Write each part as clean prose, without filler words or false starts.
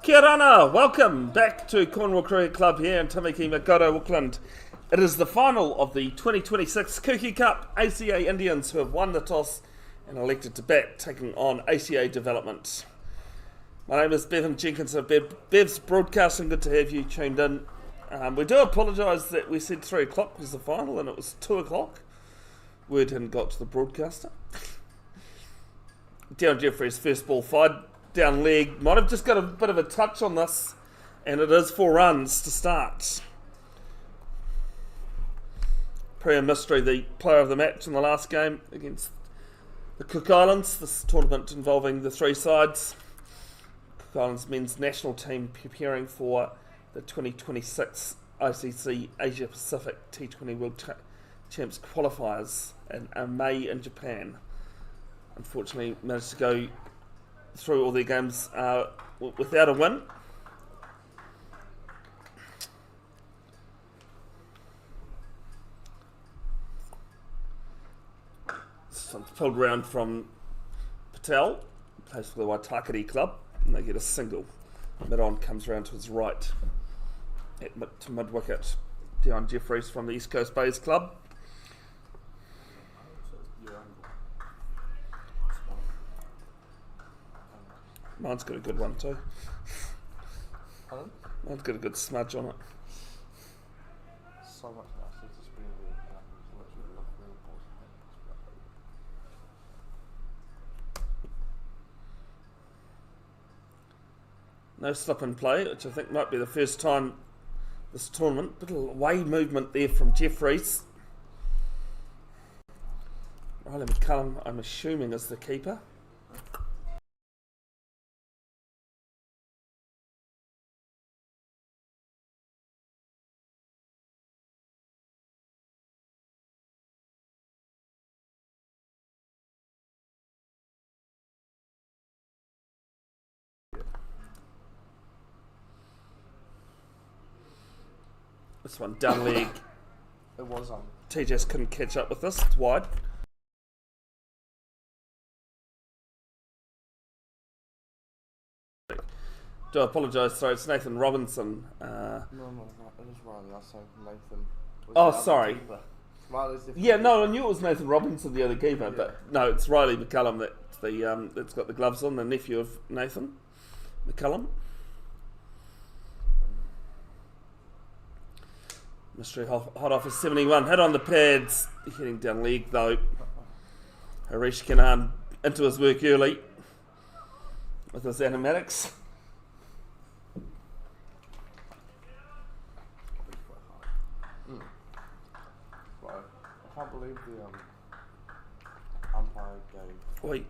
Kia ora, welcome back to Cornwall Cricket Club here in Tamaki Makaurau, Auckland. It is the final of the 2026 Kuki Cup. ACA Indians who have won the toss and elected to bat, taking on ACA Development. My name is Bevan Jenkins of Bev's Broadcasting. Good to have you tuned in. We do apologise that we said 3 o'clock was the final and it was 2 o'clock. Word hadn't got to the broadcaster. Dion Jeffrey's first ball fired down leg. Might have just got a bit of a touch on this, and it is 4 runs to start. Priya Mystery, the player of the match in the last game against the Cook Islands. This tournament involving the 3 sides. Cook Islands men's national team preparing for the 2026 ICC Asia Pacific T20 World Champs qualifiers in May in Japan. Unfortunately, managed to go through all their games without a win. So pulled round from Patel, plays for the Waitakere club, and they get a single. Mid-on comes round to his right to mid-wicket. Dion Jeffreys from the East Coast Bays club. Mine's got a good one too. Pardon? Mine's got a good smudge on it. So much nicer to spin with No slip and play, which I think might be the first time this tournament. Bit of away movement there from Jeffreys. Riley McCullum, I'm assuming, is the keeper. This one down leg. It was TJS couldn't catch up with this. It's wide. Do I apologise? Sorry, it's Nathan Robinson. No, it is Riley. I said Nathan. Oh, sorry. Riley's different. Yeah, no, I knew it was Nathan Robinson, the other keeper, but no, it's Riley McCullum that's got the gloves on, the nephew of Nathan McCullum. Mystery hot off is 71. Hit on the pads. Hitting down leg though. Harish Kanan into his work early with his animatics. Right. I can't believe the umpire gave. Wait.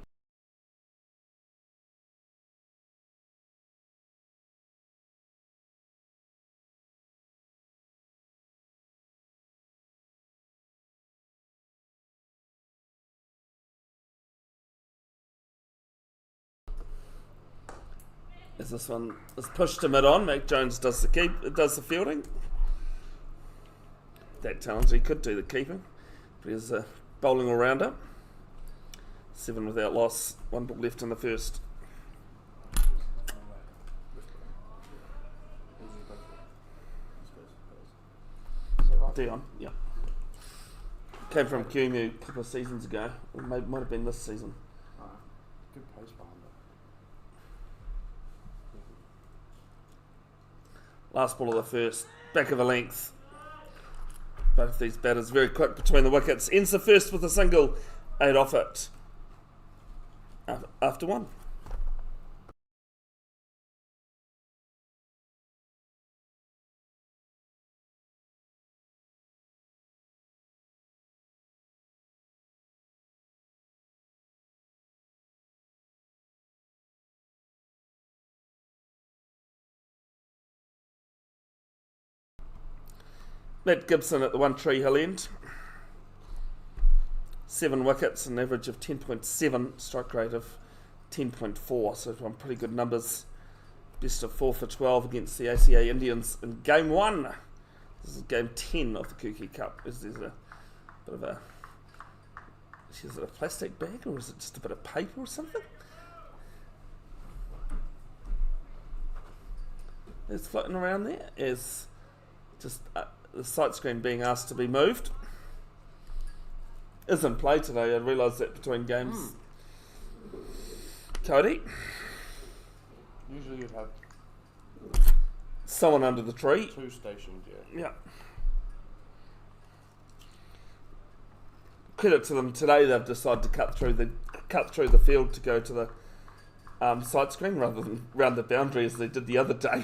As this one is pushed to mid-on, Mac Jones does the fielding. That talented, he could do the keeping, but he's a bowling all-rounder. 7 without loss, 1 ball left in the first. Is that right? Dion, yeah. Came from QMU a couple of seasons ago, or might have been this season. Good pace behind it. Last ball of the first, back of a length. Both these batters very quick between the wickets. Ends the first with a single, 8 off it. After 1. Matt Gibson at the One Tree Hill end. 7 wickets, an average of 10.7, strike rate of 10.4, so some pretty good numbers. Best of 4 for 12 against the ACA Indians in game 1. This is game 10 of the Kuki Cup. Is there a bit of a... Is it a plastic bag or is it just a bit of paper or something? is floating around there is just the sight screen being asked to be moved. Is in play today. I realised that between games. Cody, Usually you'd have someone under the tree. 2 stations, yeah. Yeah. Credit to them today. They've decided to cut through the field to go to the sight screen rather than round the boundary as they did the other day,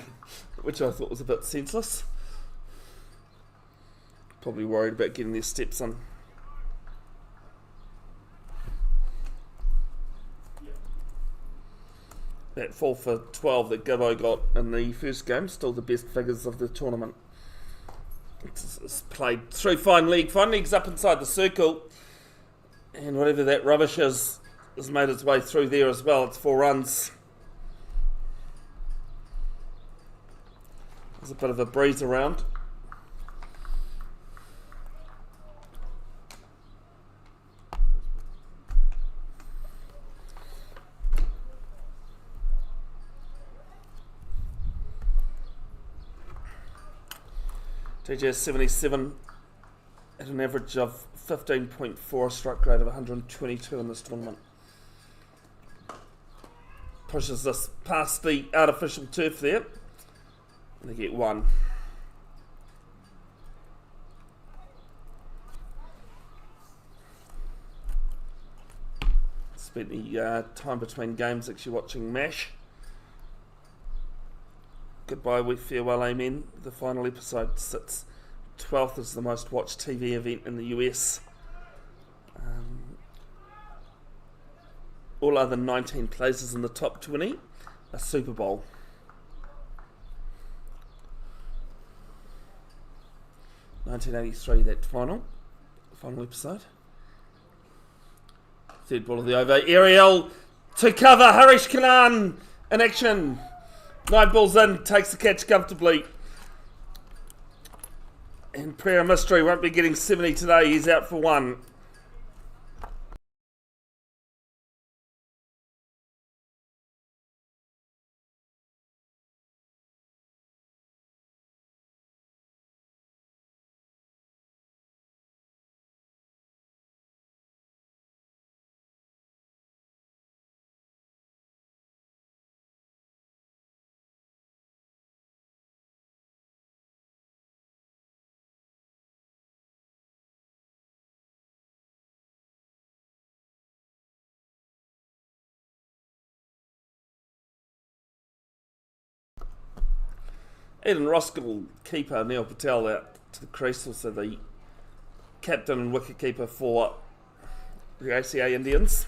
which I thought was a bit senseless. Probably worried about getting their steps in. That 4 for 12 that Gibbo got in the first game, still the best figures of the tournament. It's played through fine league's up inside the circle, and whatever that rubbish is has made its way through there as well. It's 4 runs. There's a bit of a breeze around. TJ 77 at an average of 15.4, strike rate of 122 in this tournament. Pushes this past the artificial turf there. And they get 1. Spent the time between games actually watching MASH. Goodbye, we farewell, amen. The final episode sits 12th as the most watched TV event in the US. All other 19 places in the top 20 are Super Bowl. $1983, that final episode. Third ball of the over. Ariel to cover. Harish Khanna in action. 9 balls in, takes the catch comfortably. And Prayer Mystery won't be getting 70 today. He's out for 1. Eden Roskill, keeper Neil Patel out to the crease, also the captain and wicketkeeper for the ACA Indians.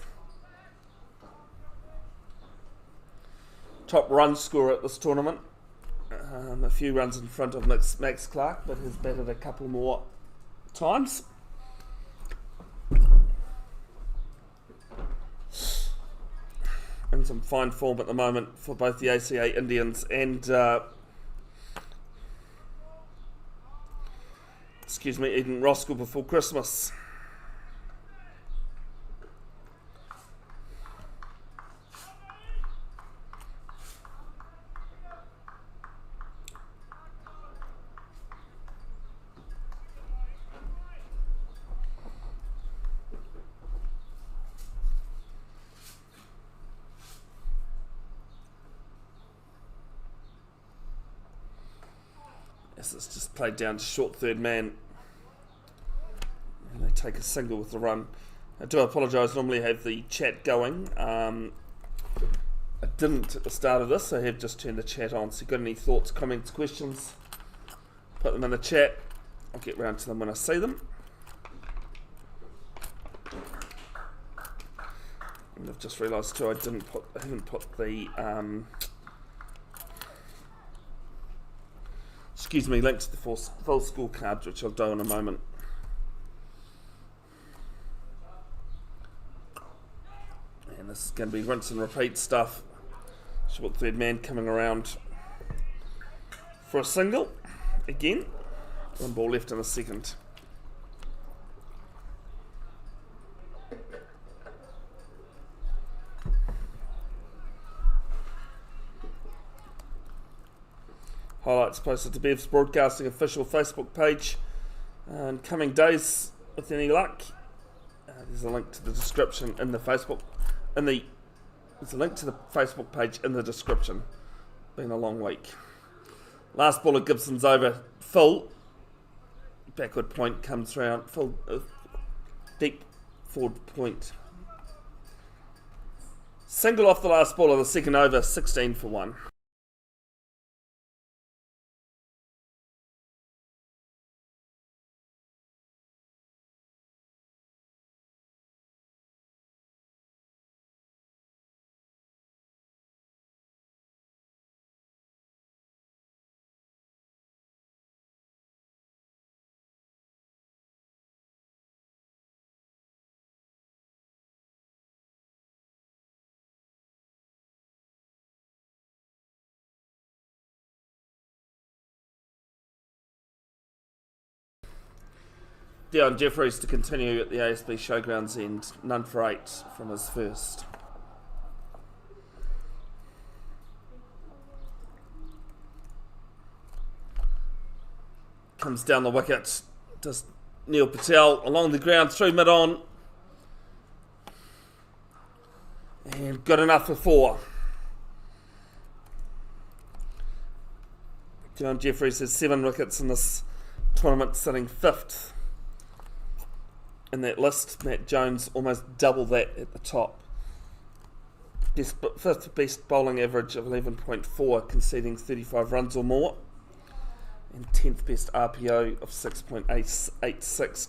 Top run scorer at this tournament. A few runs in front of Max Clark, but has batted a couple more times. In some fine form at the moment for both the ACA Indians and Eden Roskill before Christmas. Yes, it's just played down to short third man. And they take a single with the run. I do apologise, normally I have the chat going. I didn't at the start of this, I have just turned the chat on. So if you've got any thoughts, comments, questions, put them in the chat. I'll get round to them when I see them. And I've just realised too, I haven't put the link to the full scorecard, which I'll do in a moment. And this is going to be rinse and repeat stuff. Short third man coming around for a single again. 1 ball left in a second. Highlights posted to Bev's Broadcasting official Facebook page. In coming days, with any luck, there's a link to the description in the Facebook. There's a link to the Facebook page in the description. Been a long week. Last ball of Gibson's over. Full. Backward point comes round. Full. Deep forward point. Single off the last ball of the second over. 16 for 1. Dion Jeffries to continue at the ASB Showgrounds end. None for 8 from his first. Comes down the wicket. Does Neil Patel along the ground through mid-on. And good enough for 4. Dion Jeffries has 7 wickets in this tournament, sitting 5th. In that list, Matt Jones almost double that at the top. 5th best bowling average of 11.4, conceding 35 runs or more. And 10th best RPO of 6.86,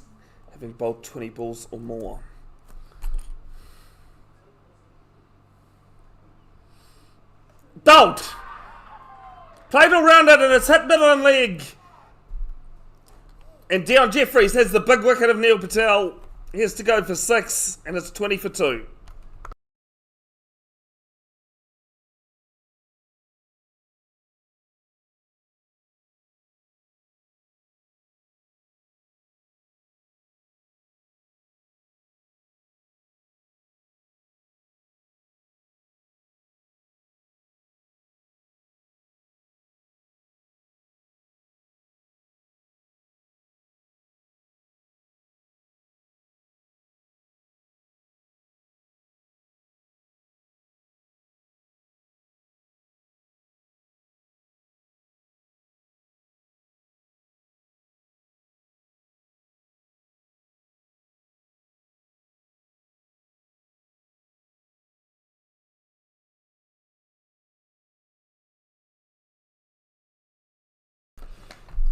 having bowled 20 balls or more. Bowled! Played all round it and it's hit middle and leg. And Dion Jeffries has the big wicket of Neil Patel. He has to go for 6, and it's 20 for 2.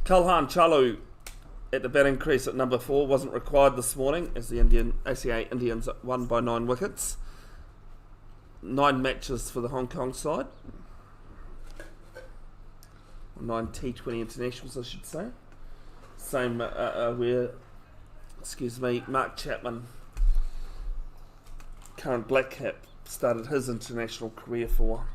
Kalhan Chalu at the batting crease at number 4 wasn't required this morning as the ACA Indians won by 9 wickets. 9 matches for the Hong Kong side. 9 T20 internationals, I should say. Same where, Mark Chapman, current Black Cap, started his international career for.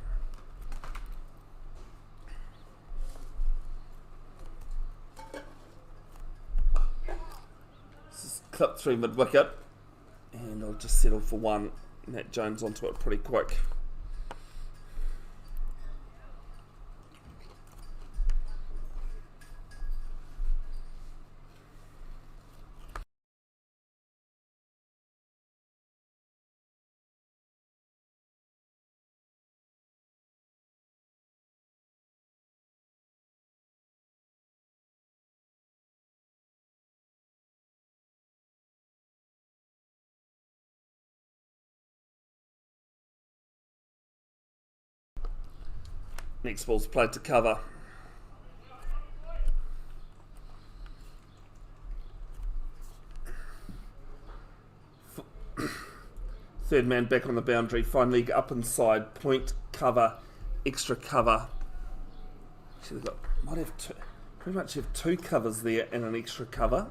Clip through mid-wicket, and I'll just settle for 1. Matt Jones onto it pretty quick. Next ball's played to cover. Third man back on the boundary, fine leg up inside, point, cover, extra cover. Actually, pretty much have 2 covers there and an extra cover.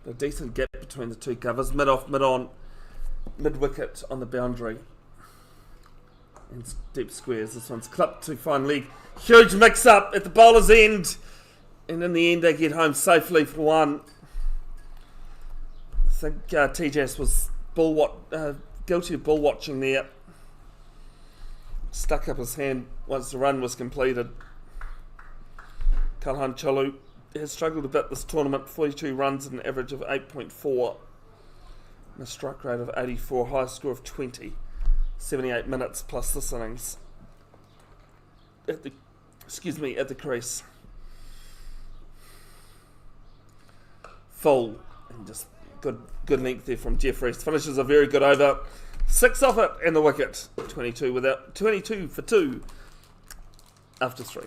A decent gap between the 2 covers, mid off, mid on, mid wicket on the boundary. And deep squares. This one's clipped to fine leg. Huge mix up at the bowler's end. And in the end, they get home safely for 1. I think TJS was guilty of ball watching there. Stuck up his hand once the run was completed. Kalhan Cholu has struggled a bit this tournament. 42 runs at an average of 8.4 and a strike rate of 84, highest score of 20. 78 minutes plus this innings at the crease. Full and just good length there from Jeffries. Finishes a very good over. 6 off it and the wicket. 22 for 2 after 3.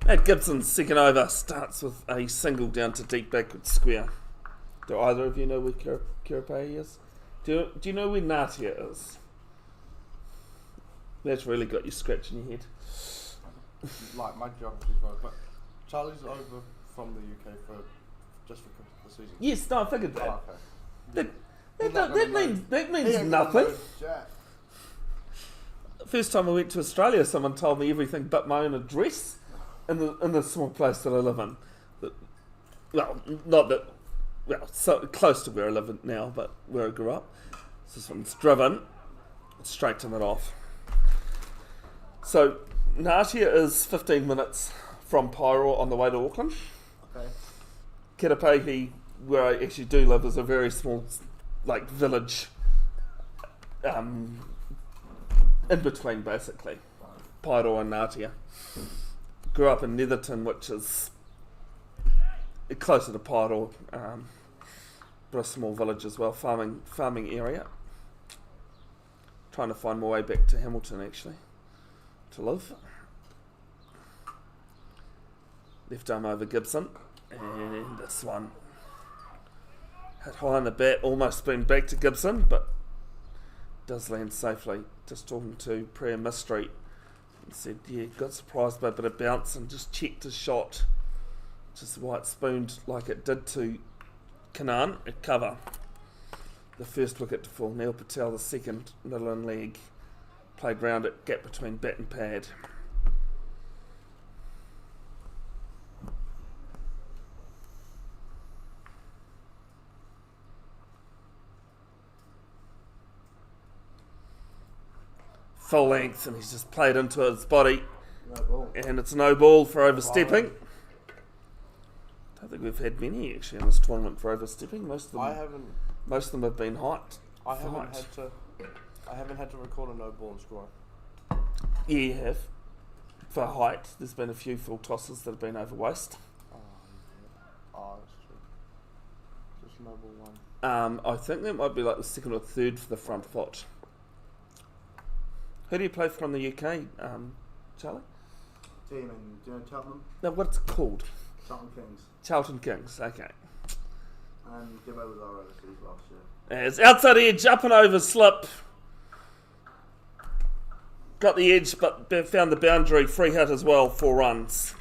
Matt Gibson's second over starts with a single down to deep backward square. Do either of you know where Kirapay is? Do you know where Natia is? That's really got you scratching your head. Like my geography's right, but Charlie's over from the UK just for the season. Yes, no, I figured that. Oh, okay. That means nothing. First time I went to Australia, someone told me everything but my own address in the small place that I live in. So close to where I live now, but where I grew up. So this one's driven, straighten it off. So Natia is 15 minutes from Pyro on the way to Auckland. Okay. Kirapehi, where I actually do live, is a very small, village, in between basically, Pyro and Natia. Grew up in Netherton, which is closer to Pyro, but a small village as well, farming area. Trying to find my way back to Hamilton actually, to live. Left arm over Gibson, and this one hit high on the bat, almost been back to Gibson, but does land safely. Just talking to Priya Mystery, and said, yeah, got surprised by a bit of bounce and just checked his shot, just white spooned like it did to Kanan at cover. The first wicket to fall. Neil Patel, the second, middle and leg. Played round it, gap between bat and pad. Full length, and he's just played into his body. No ball. And it's no ball for overstepping. I don't think we've had many actually in this tournament for overstepping. Most of them have been height. I haven't had to record a no ball and score. Yeah, you have. For height, there's been a few full tosses that have been over waist. Oh, that's true. Just no ball one. I think that might be like the second or third for the front foot. Who do you play from the UK, Charlie? Team in, do you know Cheltenham? No, what's it called? Charlton Kings. Charlton Kings, okay. And Gibbo was our overseas last year. It's outside edge, up and over slip. Got the edge, but found the boundary. Free hit as well, 4 runs.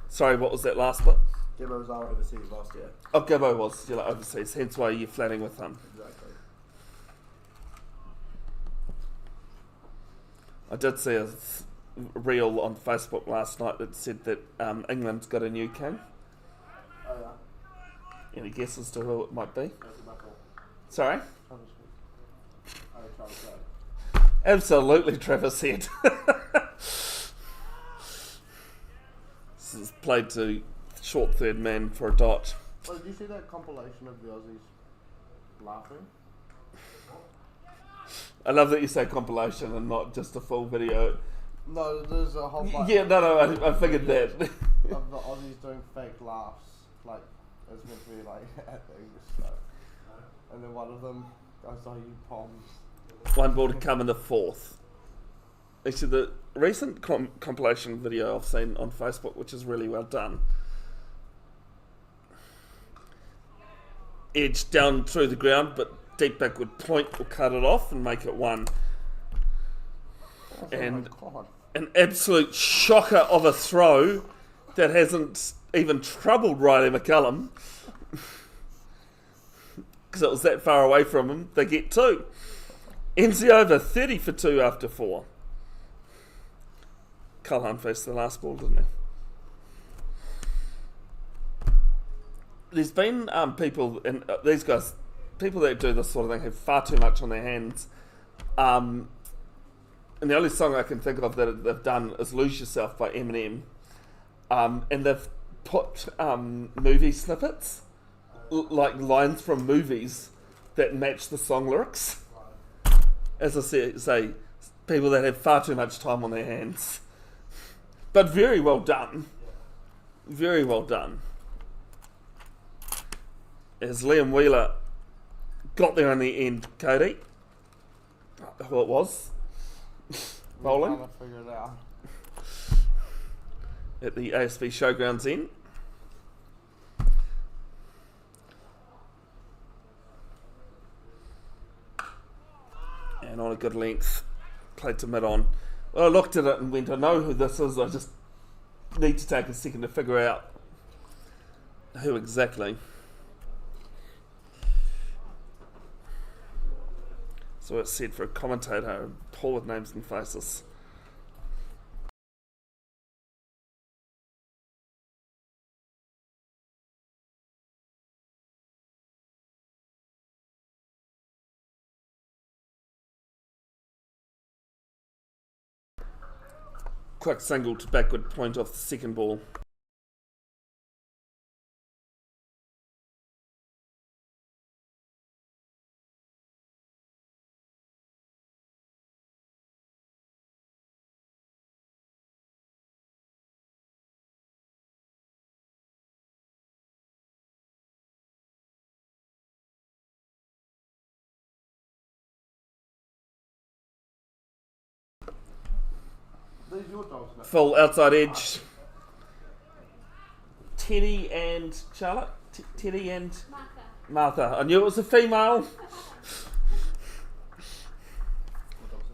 Sorry, what was that last bit? Gibbo was our overseas last year. Oh, Gibbo was overseas, hence why you're flatting with him. Exactly. I did see a reel on Facebook last night that said that England's got a new king. Oh yeah. Any guesses as to who it might be? That's about all. Sorry? Travis Head. Absolutely, Travis Head. This is played to short third man for a dot. Oh, did you see that compilation of the Aussies laughing? I love that you say compilation and not just a full video. No, there's a whole bunch Yeah, no, I figured that. of the Aussies doing fake laughs, like it's meant to be like at the English show. And then one of them goes, "Oh, you bombs." One ball to come in the fourth. Actually, the recent compilation video I've seen on Facebook, which is really well done. edge down through the ground, but deep backward point will cut it off and make it 1. And an absolute shocker of a throw that hasn't even troubled Riley McCullum. Because it was that far away from him, they get 2. Ends the over 30 for 2 after 4. Culhane faced the last ball, didn't he? There's been people, and these guys, people that do this sort of thing have far too much on their hands. And the only song I can think of that they've done is Lose Yourself by Eminem. And they've put movie snippets, like lines from movies that match the song lyrics. As I say, people that have far too much time on their hands. But very well done. Very well done. As Liam Wheeler got there in the end, Cody, who it was, bowling, trying to figure it out. At the ASB Showgrounds end. And on a good length, played to mid-on. Well, I looked at it and went, I know who this is, I just need to take a second to figure out who exactly. So it's said for a commentator, Paul with names and faces. Quick single to backward point off the second ball. These your dogs now. Full outside edge. Teddy and Charlotte? Teddy and Martha. I knew it was a female. What dogs are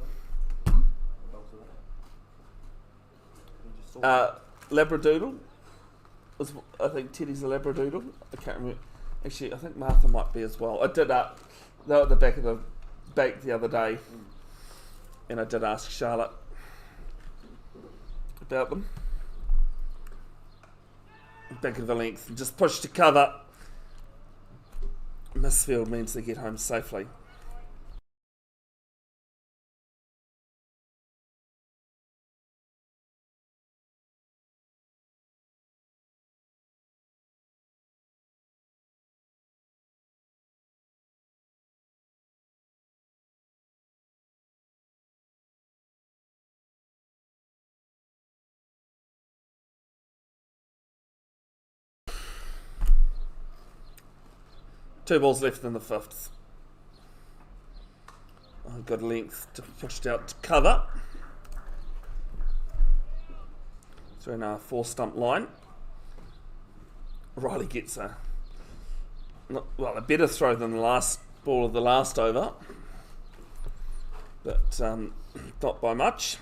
they? What dogs are they? You just saw Labradoodle. I think Teddy's a Labradoodle. I can't remember. Actually, I think Martha might be as well. I did they were at the back of the bank the other day, and I did ask Charlotte about them. Back of the length, just push to cover. Misfield means they get home safely. Two balls left in the fifth. Good length to push it out to cover. So in our 4-stump line. Riley gets a better throw than the last ball of the last over, but not by much.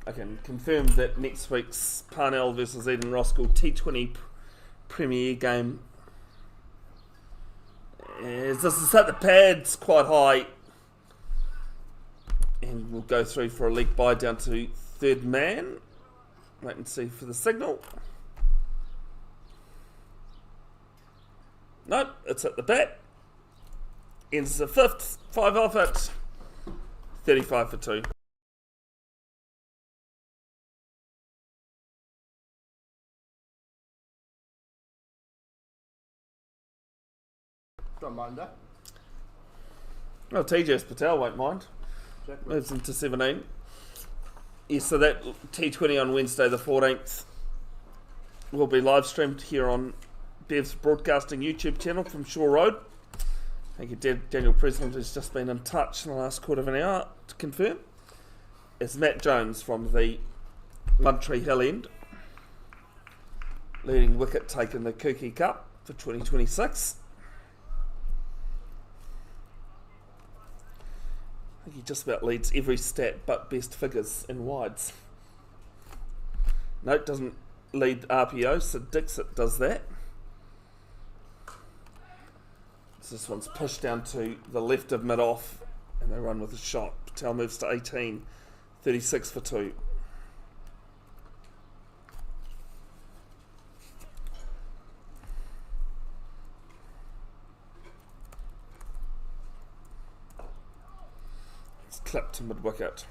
I can confirm that next week's Parnell versus Eden Roskill T20 Premier game is this is at the pads quite high, and we'll go through for a league bye down to third man. Wait and see for the signal. Nope, it's at the bat. Ends the fifth, 5 off it, 35 for 2. Don't mind that. Well, TJS Patel won't mind. Exactly. Moves into 17. Yes, so that T20 on Wednesday the 14th will be live streamed here on Bev's Broadcasting YouTube channel from Shore Road. Thank you, Daniel President, who's just been in touch in the last quarter of an hour to confirm. It's Matt Jones from the One Tree Hill end. Leading wicket taken the Kuki Cup for 2026. I think he just about leads every stat but best figures in wides. No, it doesn't lead RPO, so Dixit does that. So this one's pushed down to the left of mid-off and they run with a shot. Patel moves to 18, 36 for 2. It's clipped to mid-wicket.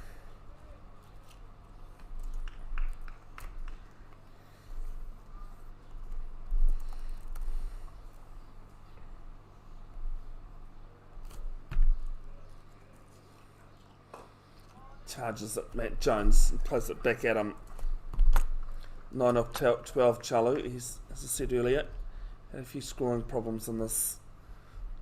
Charges at Matt Jones and plays it back at him. 9 of 12 Chalu. He's, as I said earlier, had a few scoring problems in this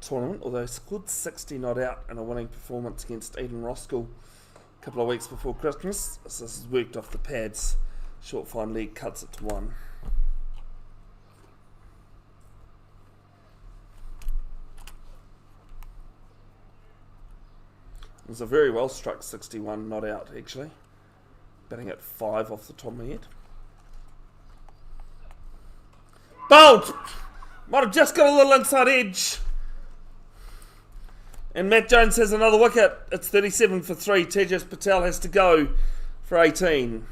tournament, although he scored 60 not out in a winning performance against Eden Roskill a couple of weeks before Christmas. So this has worked off the pads. Short fine leg cuts it to 1. It was a very well struck 61 not out actually. Batting at 5 off the top of my head. Bowled! Might have just got a little inside edge. And Matt Jones has another wicket. It's 37 for 3. Tejas Patel has to go for 18.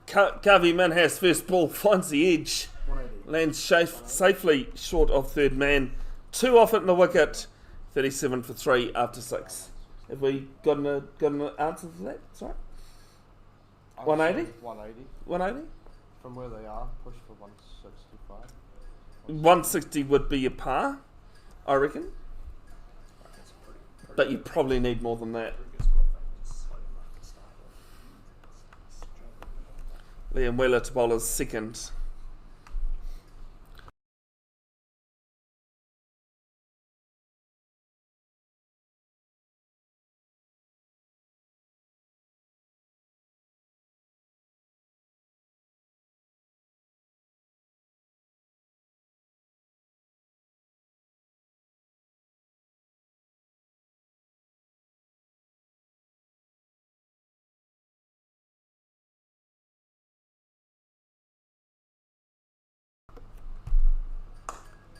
Kavi Minhas first ball finds the edge. 180. Lands safely short of third man. 2 off it in the wicket. 37 for 3 after 6. Have we got an answer for that? Sorry. 180? 180. 180? From where they are, push for 165. 160 would be a par, I reckon. That's a pretty But you probably need more than that. pretty good score. Just slow enough to start with. Liam Wheeler to bowler's second.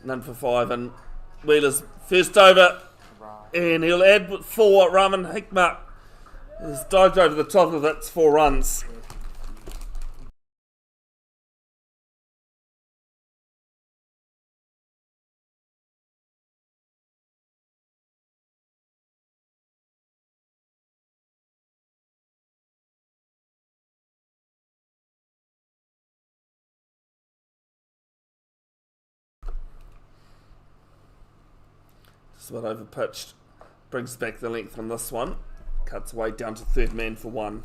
None for 5 and Wheeler's first over. Right. And he'll add 4. Raman Hikmat has dived over the top of it. It's 4 runs. Just about over pitched. Brings back the length on this one. Cuts away down to third man for 1.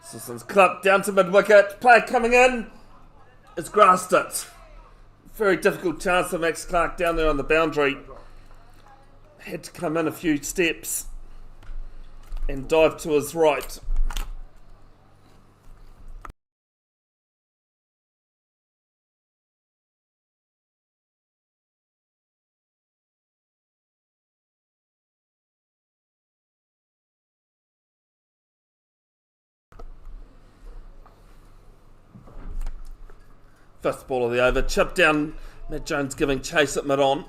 Sisson's club down to mid-wicket. Player coming in. Has grasped it. Very difficult chance for Max Clark down there on the boundary. Had to come in a few steps and dive to his right. Fifth ball of the over. Chip down. Matt Jones giving chase at mid-on.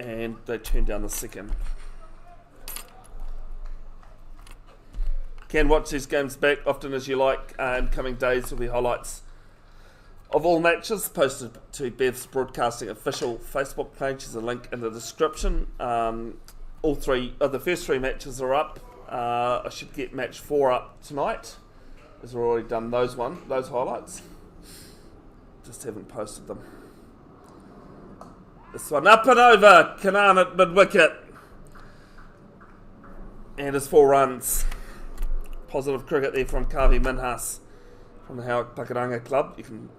And they turn down the second. Can watch these games back often as you like. In coming days will be highlights of all matches posted to Bev's Broadcasting official Facebook page. There's a link in the description. All three of the first three matches are up. I should get match 4 up tonight, as we've already done those highlights. Just haven't posted them. This one up and over. Kanan at mid-wicket. And his 4 runs. Positive cricket there from Kavi Minhas from the Howard Pakaranga Club. You can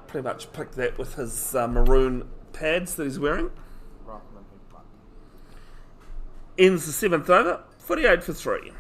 pretty much pick that with his maroon pads that he's wearing. Ends the 7th over. 48 for 3.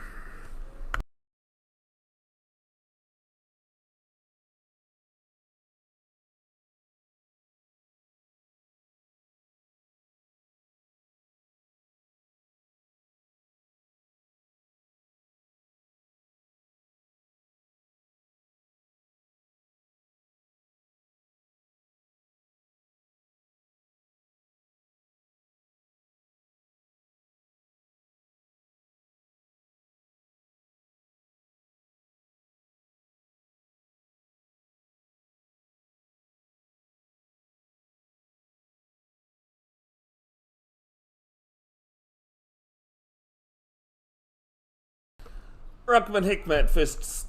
Ruckman Hikmat, first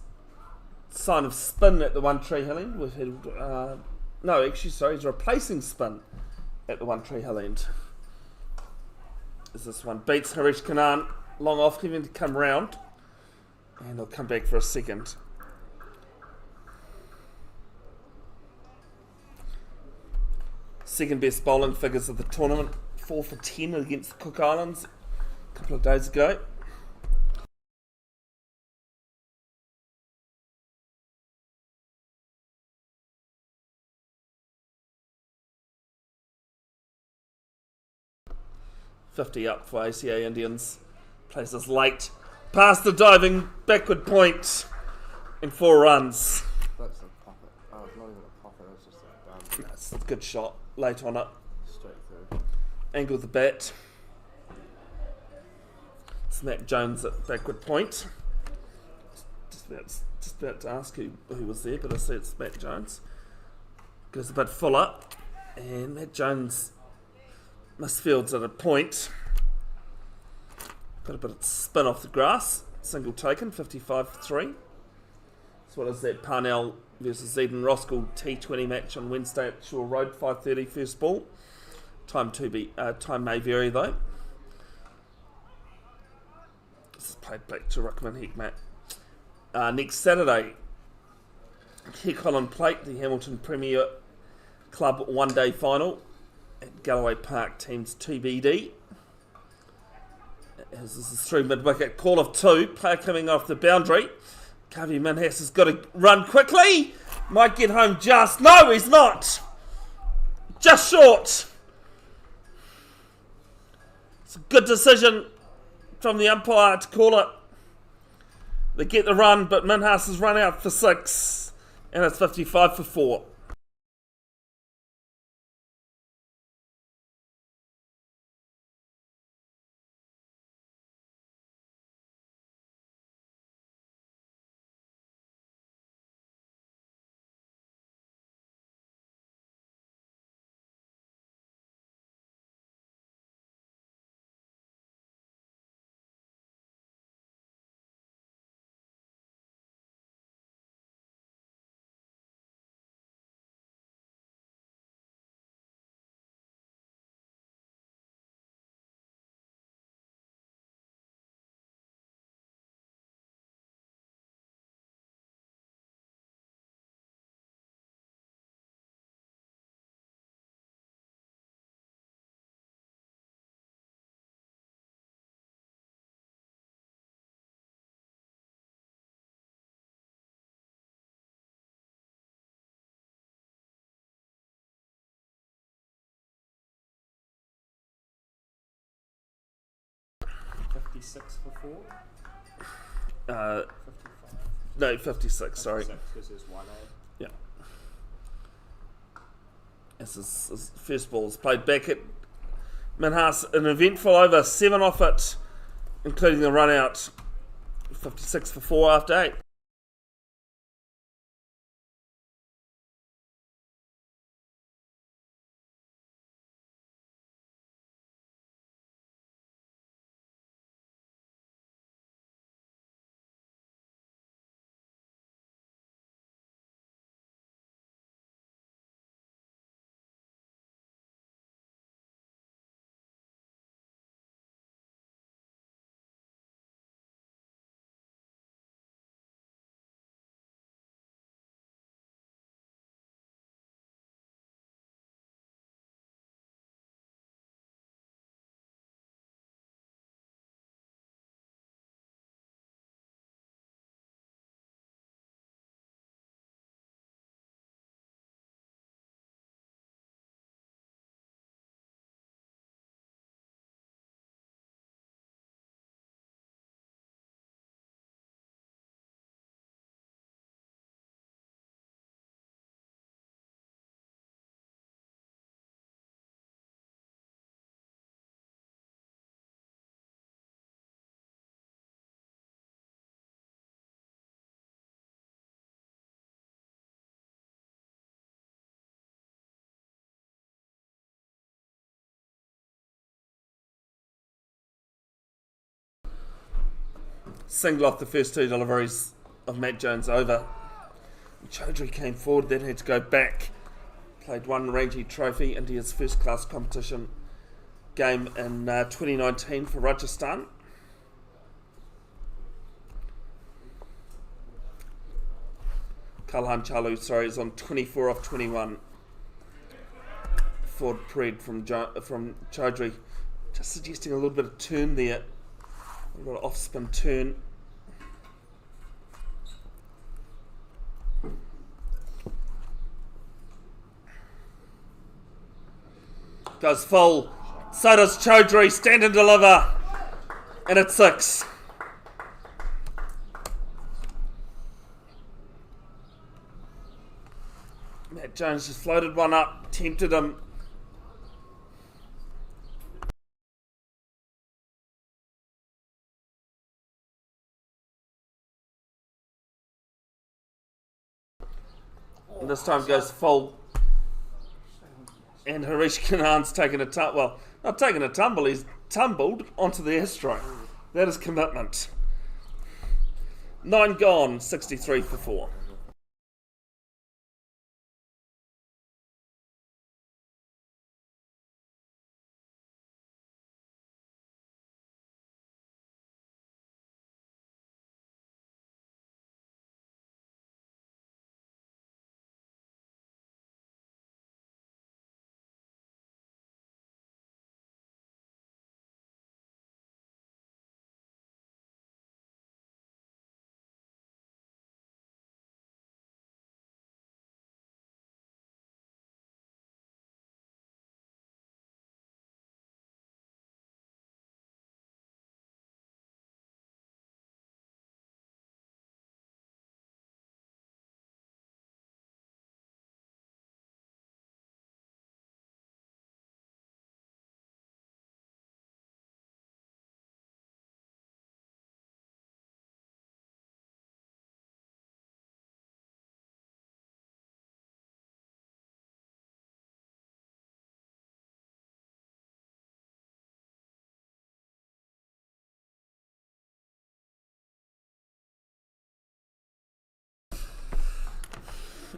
sign of spin at the One Tree Hill end. We've had, he's replacing spin at the One Tree Hill end. As this one beats Harish Kanan, long off, him to come round, and he'll come back for a second. Second best bowling figures of the tournament, 4 for 10 against the Cook Islands a couple of days ago. .50 up for ACA Indians. Places late. Past the diving backward point. And 4 runs. That's a pocket. Oh, it's not even a pocket, it's just a down. That's a good shot. Late on it. Straight through. Angle the bat. It's Matt Jones at backward point. Just about to ask who was there, but I see it's Matt Jones. Goes a bit fuller. And Matt Jones misfields at a point. Got a bit of spin off the grass. Single taken, 55 for 3. So what is that? Parnell versus Eden Roskell T20 match on Wednesday at Shore Road, 5:30 first ball. Time may vary though. This is played back to Ruckman Hikmat. Next Saturday, Hickholland Plate, the Hamilton Premier Club one-day final at Galloway Park, teams TBD. As this is through mid-wicket, call of 2, player coming off the boundary. Kavi Minhas has got to run quickly. Might get home just. No, he's not. Just short. It's a good decision from the umpire to call it. They get the run, but Minhas has run out for 6. And it's 55 for 4. 56 for 4? 55. No, 56, sorry. Because there's 1A. Yeah. This is his first ball is played back at Manhas, an eventful over, 7 off it, including the run out. 56 for 4 after 8. Single off the first 2 deliveries of Matt Jones over. Chaudhry came forward, then had to go back. Played one Ranji Trophy into his first class competition game in 2019 for Rajasthan. Kalhan Chalu, is on 24 off 21. Forward pred from Chaudhry. Just suggesting a little bit of turn there. A little bit of off-spin turn. Goes full. So does Chaudhry. Stand and deliver. And it's 6. Matt Jones just floated one up. Tempted him. And this time goes full. And Harish Kanan's taken a tumble. Well, not taken a tumble, he's tumbled onto the airstrike. That is commitment. 9 gone, 63 for 4.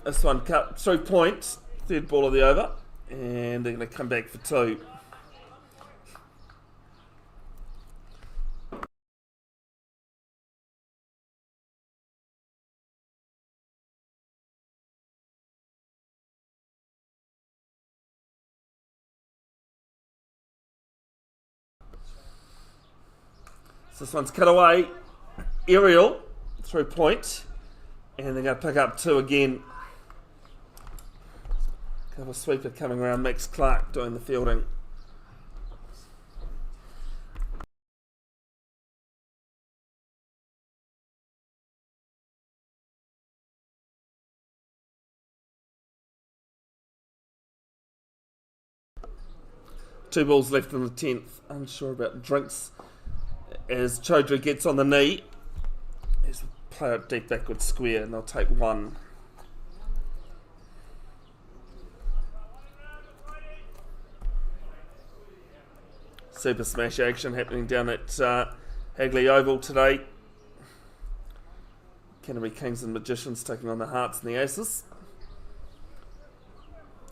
This one cut 3 points, 3rd ball of the over, and they're going to come back for 2. So this one's cut away, aerial, 3 point, and they're going to pick up 2 again. Cover sweeper coming around, Max Clark doing the fielding. 2 balls left in the 10th. Unsure about drinks as Chaudhry gets on the knee. He's a player deep backward square and they'll take 1. Super smash action happening down at Hagley Oval today. Canterbury Kings and Magicians taking on the Hearts and the Aces.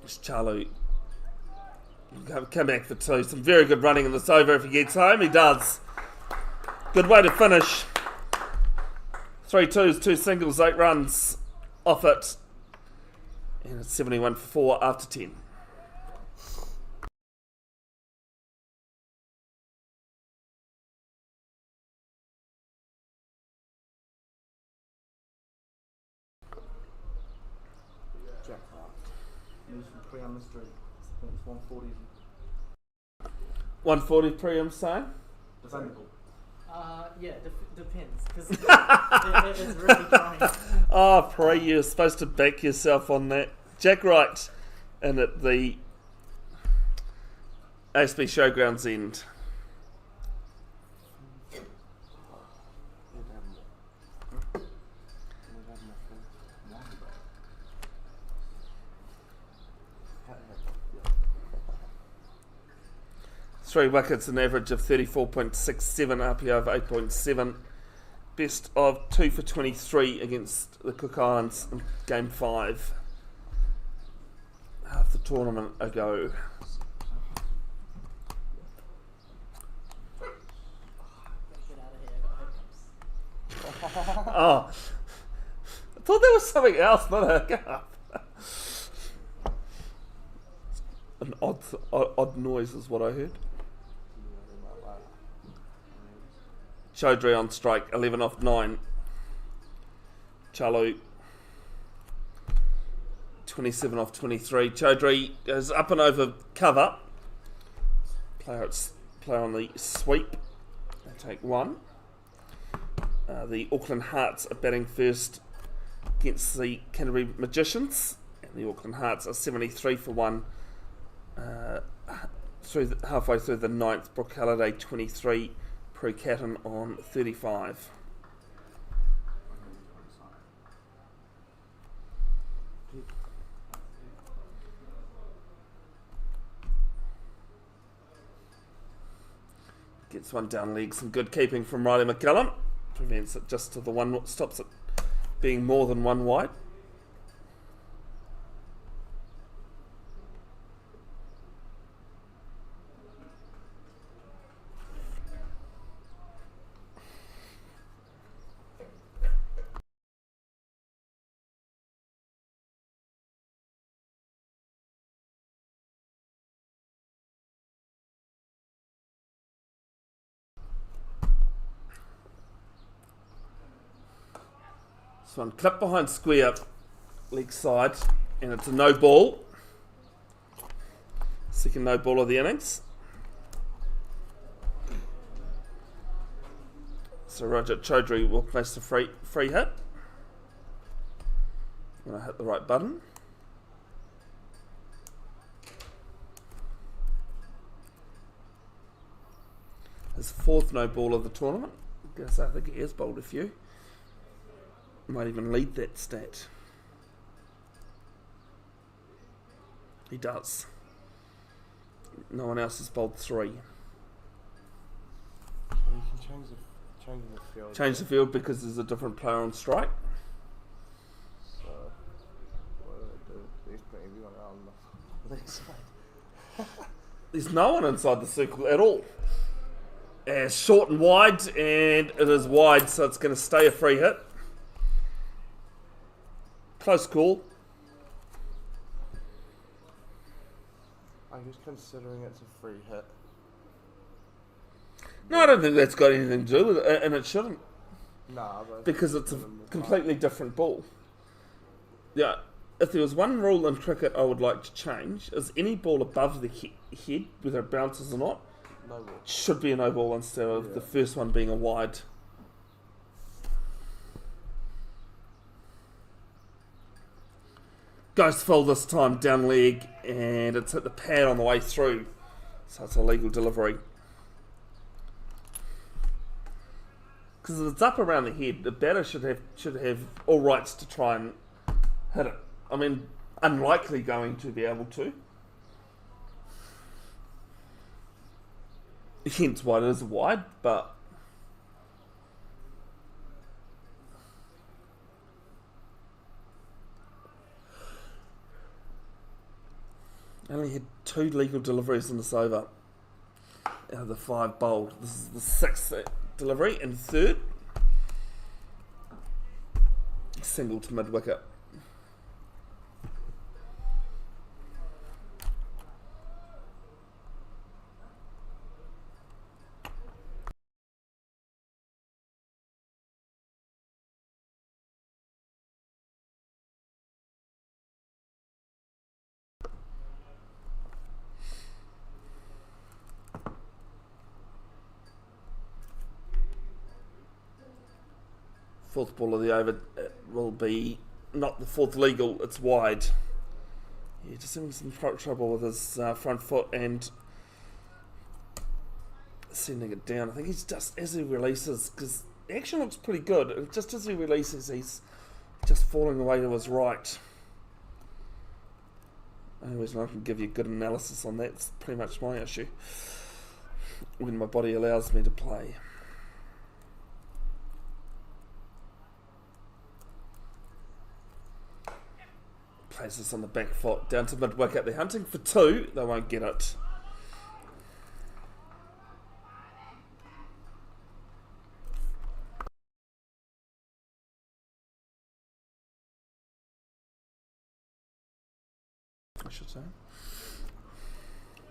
It's Charlo. Come back for 2. Some very good running in this over if he gets home. He does. Good way to finish. 3 twos, 2 singles, 8 runs off it. And it's 71 for 4 after 10. Jack Hart. News from Priam Mystery. I think it's 140. 140 Priam saying? Defendable. Yeah, depends, because it's really trying. Oh, Pri, you're supposed to back yourself on that. Jack Wright in at the ASB Showgrounds end. Three wickets, an average of 34.67, RPO of 8.7. Best of 2 for 23 against the Cook Islands in Game 5. Half the tournament ago. Get out of here, I got hiccups. Oh, I thought there was something else, not a hiccup. An odd noise is what I heard. Chaudhry on strike, 11 off 9. Chalu, 27 off 23. Chaudhry goes up and over cover. Player on the sweep. They take 1. The Auckland Hearts are batting first against the Canterbury Magicians. And the Auckland Hearts are 73 for 1. Halfway through the 9th, Brooke Halliday 23. Pre-Catton on 35. Gets one down leg. Some good keeping from Riley McGillan. Prevents it just to the one, stops it being more than one wide. This one clipped behind square, leg side, and it's a no ball. Second no ball of the innings. So Roger Chaudhry will place the free hit. I'm going to hit the right button. His 4th no ball of the tournament. I guess I think he has bowled a few. Might even lead that stat. He does. No one else has bowled 3. You can change the field. Change the field because there's a different player on strike. So, what do they do? These put everyone out on the leg side. There's no one inside the circle at all. Short and wide, and it is wide, so it's going to stay a free hit. Close call. I'm just considering it's a free hit. No, I don't think that's got anything to do with it, and it shouldn't, Nah, but because it's a completely different ball. Yeah, if there was one rule in cricket I would like to change, is any ball above the head, whether it bounces or not, no ball. should be a no ball instead of the first one being a wide. Goes full this time, down leg, and it's hit the pad on the way through. So it's a legal delivery. Because if it's up around the head, the batter should have all rights to try and hit it. I mean, unlikely going to be able to. Hence why it is wide, but I only had 2 legal deliveries in this over out of the 5 bowled. This is the 6th delivery and 3rd. Single to mid wicket. Fourth ball of the over will be not the 4th legal, it's wide. Yeah, just having some trouble with his front foot and sending it down. I think he's just, as he releases, because the action looks pretty good, and just as he releases, he's just falling away to his right. Only reason I can give you good analysis on that, it's pretty much my issue. When my body allows me to play. Plays this on the back foot, down to mid wicket. They're hunting for 2, they won't get it. I should say.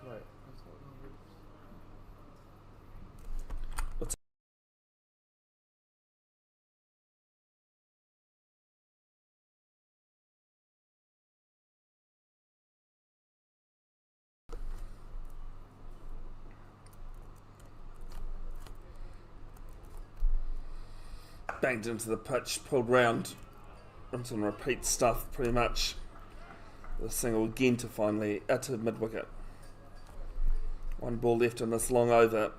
Right. What's banged into the pitch, pulled round, rinse and repeat stuff pretty much. The single again to finally to mid wicket. 1 ball left in this long over.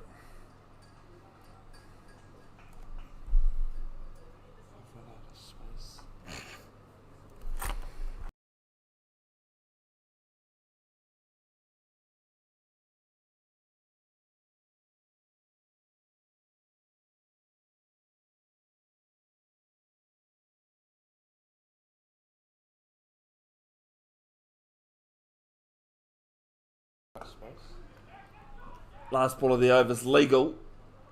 Last ball of the over is legal,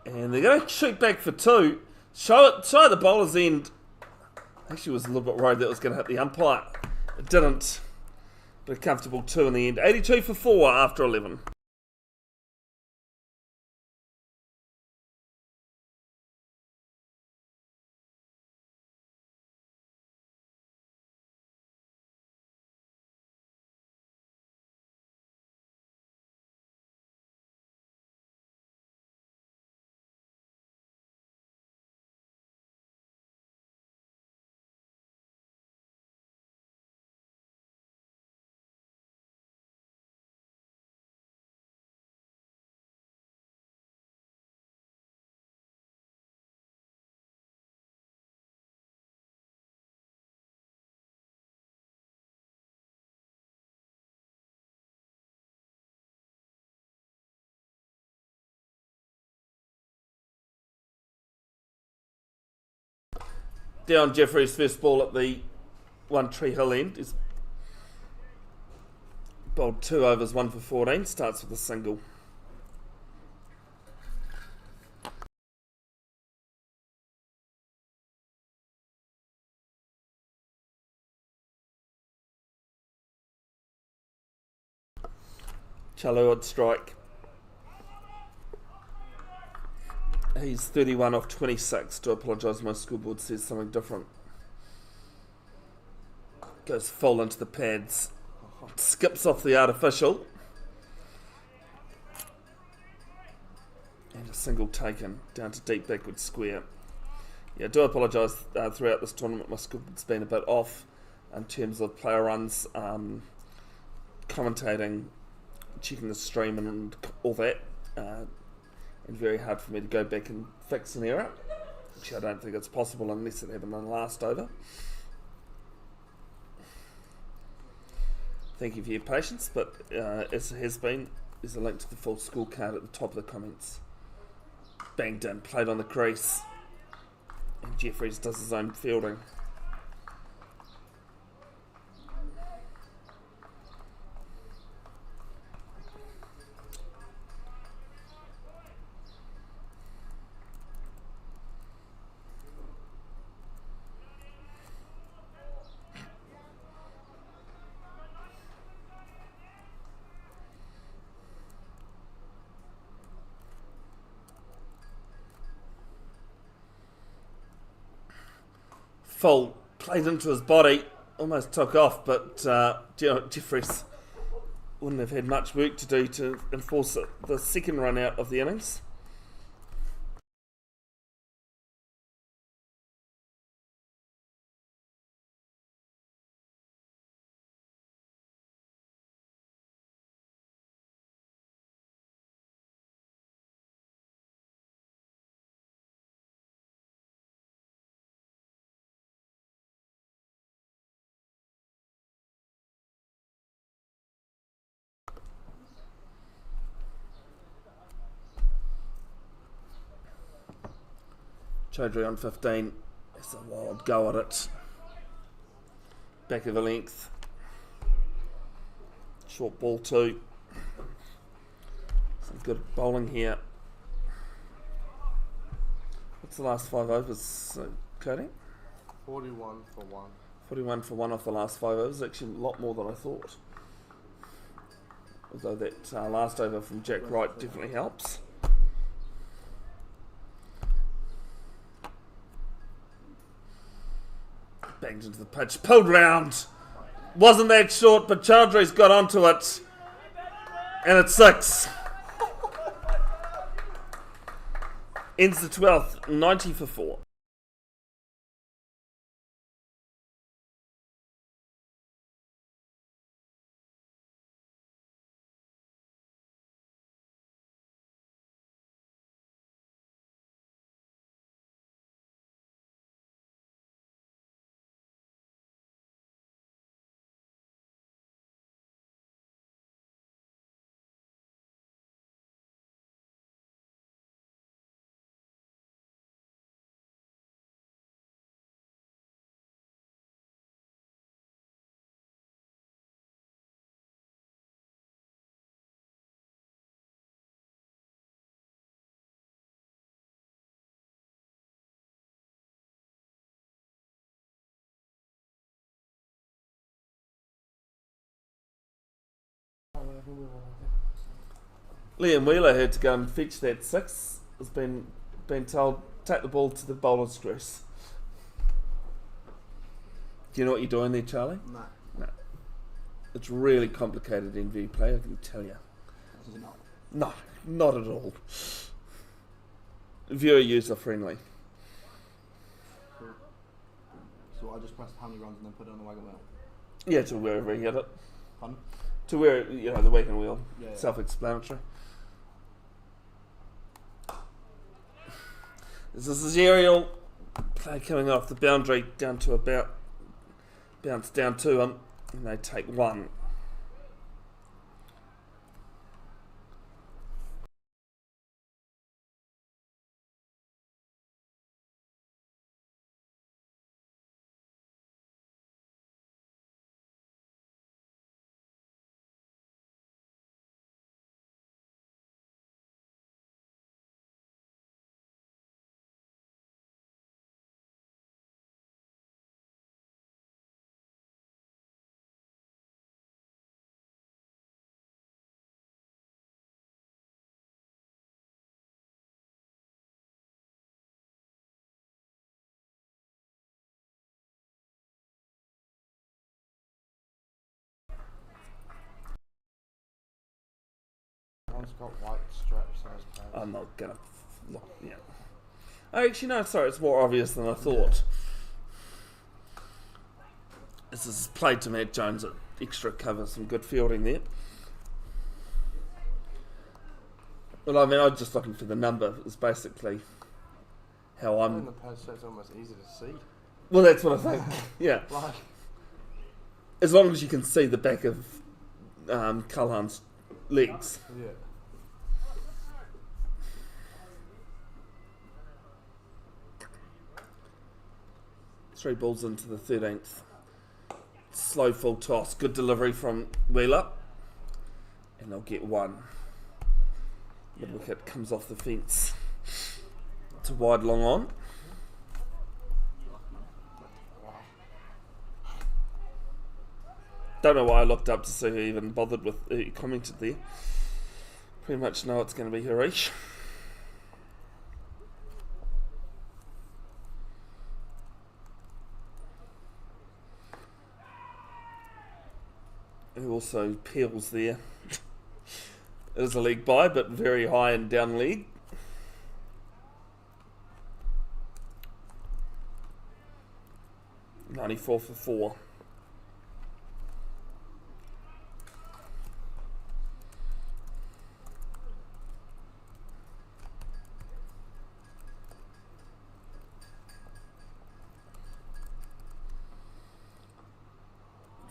and they're going to shoot back for 2. Show the bowler's end. Actually, was a little bit worried that it was going to hit the umpire. It didn't, but a comfortable 2 in the end. 82 for 4 after 11. Down Jeffrey's first ball at the One Tree Hill end. He's bowled 2 overs, 1 for 14. Starts with a single. Chalu odd strike. He's 31 off 26. Do apologise, my scoreboard says something different. Goes full into the pads. Skips off the artificial. And a single taken down to deep backward square. Yeah, do apologise throughout this tournament. My scoreboard's been a bit off in terms of player runs. Commentating checking the stream and all that, and very hard for me to go back and fix an error. Which I don't think it's possible unless it happened on the last over. Thank you for your patience, but as it has been, there's a link to the full scorecard at the top of the comments. Banged in, played on the crease, and Jeffries does his own fielding. Full played into his body, almost took off, but Jeffries wouldn't have had much work to do to enforce the second run out of the innings. Chaudhry on 15. It's a wild go at it. Back of the length. Short ball too. Some good bowling here. What's the last 5 overs, Cody? 41 for 1. 41 for 1 off the last 5 overs. Actually a lot more than I thought. Although that last over from Jack Wright definitely helps. Banged into the pitch, pulled round. Wasn't that short, but Chaudhry's got onto it. And it's 6. Ends the 12th, 90 for 4. Liam Wheeler had to go and fetch that 6. Has been told, take the ball to the bowler's crease. Do you know what you're doing there, Charlie? No. It's really complicated NV play, I can tell you. Is it not? No, not at all. Viewer user friendly. So I just press how many runs and then put it on the wagon wheel? Yeah, to wherever you hit it. Pardon? To where, the wagon wheel. Yeah. Self-explanatory. This is aerial play coming off the boundary down to about, bounce down to him, and they take 1. One's got white straps on his pants. I'm not gonna look. Yeah. Oh, actually, no. Sorry, it's more obvious than I thought. This is played to Matt Jones at extra cover. Some good fielding there. Well, I mean, I'm just looking for the number. It's basically how In I'm. the post, it's almost easy to see. Well, that's what I think. Yeah, Like, as long as you can see the back of Culhan's legs. yeah. Three balls into the 13th. Slow full toss. Good delivery from Wheeler. And they'll get one. Mid wicket comes off the fence. It's a wide long on. Don't know why I looked up to see who even bothered with who commented there. Pretty much know it's going to be Harish. Who also peels there. It is a leg by, but very high and down leg. $94 for 4.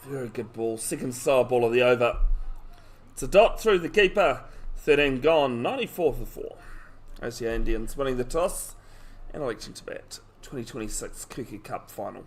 Very good ball. Second sour ball of the over. It's a dot through the keeper. 13 gone. 94 for 4. ACA Indians winning the toss and election to bat. 2026 Kuki Cup final.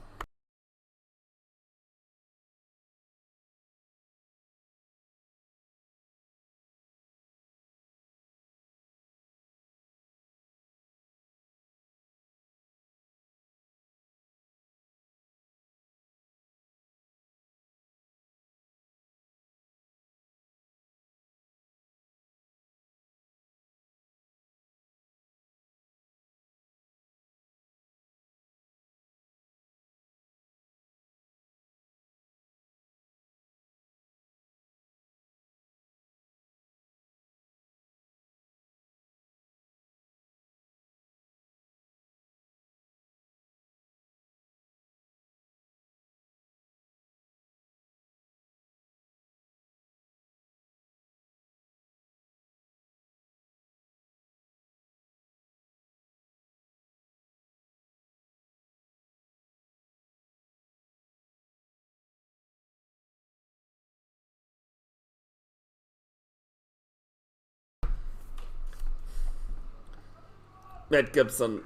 Matt Gibson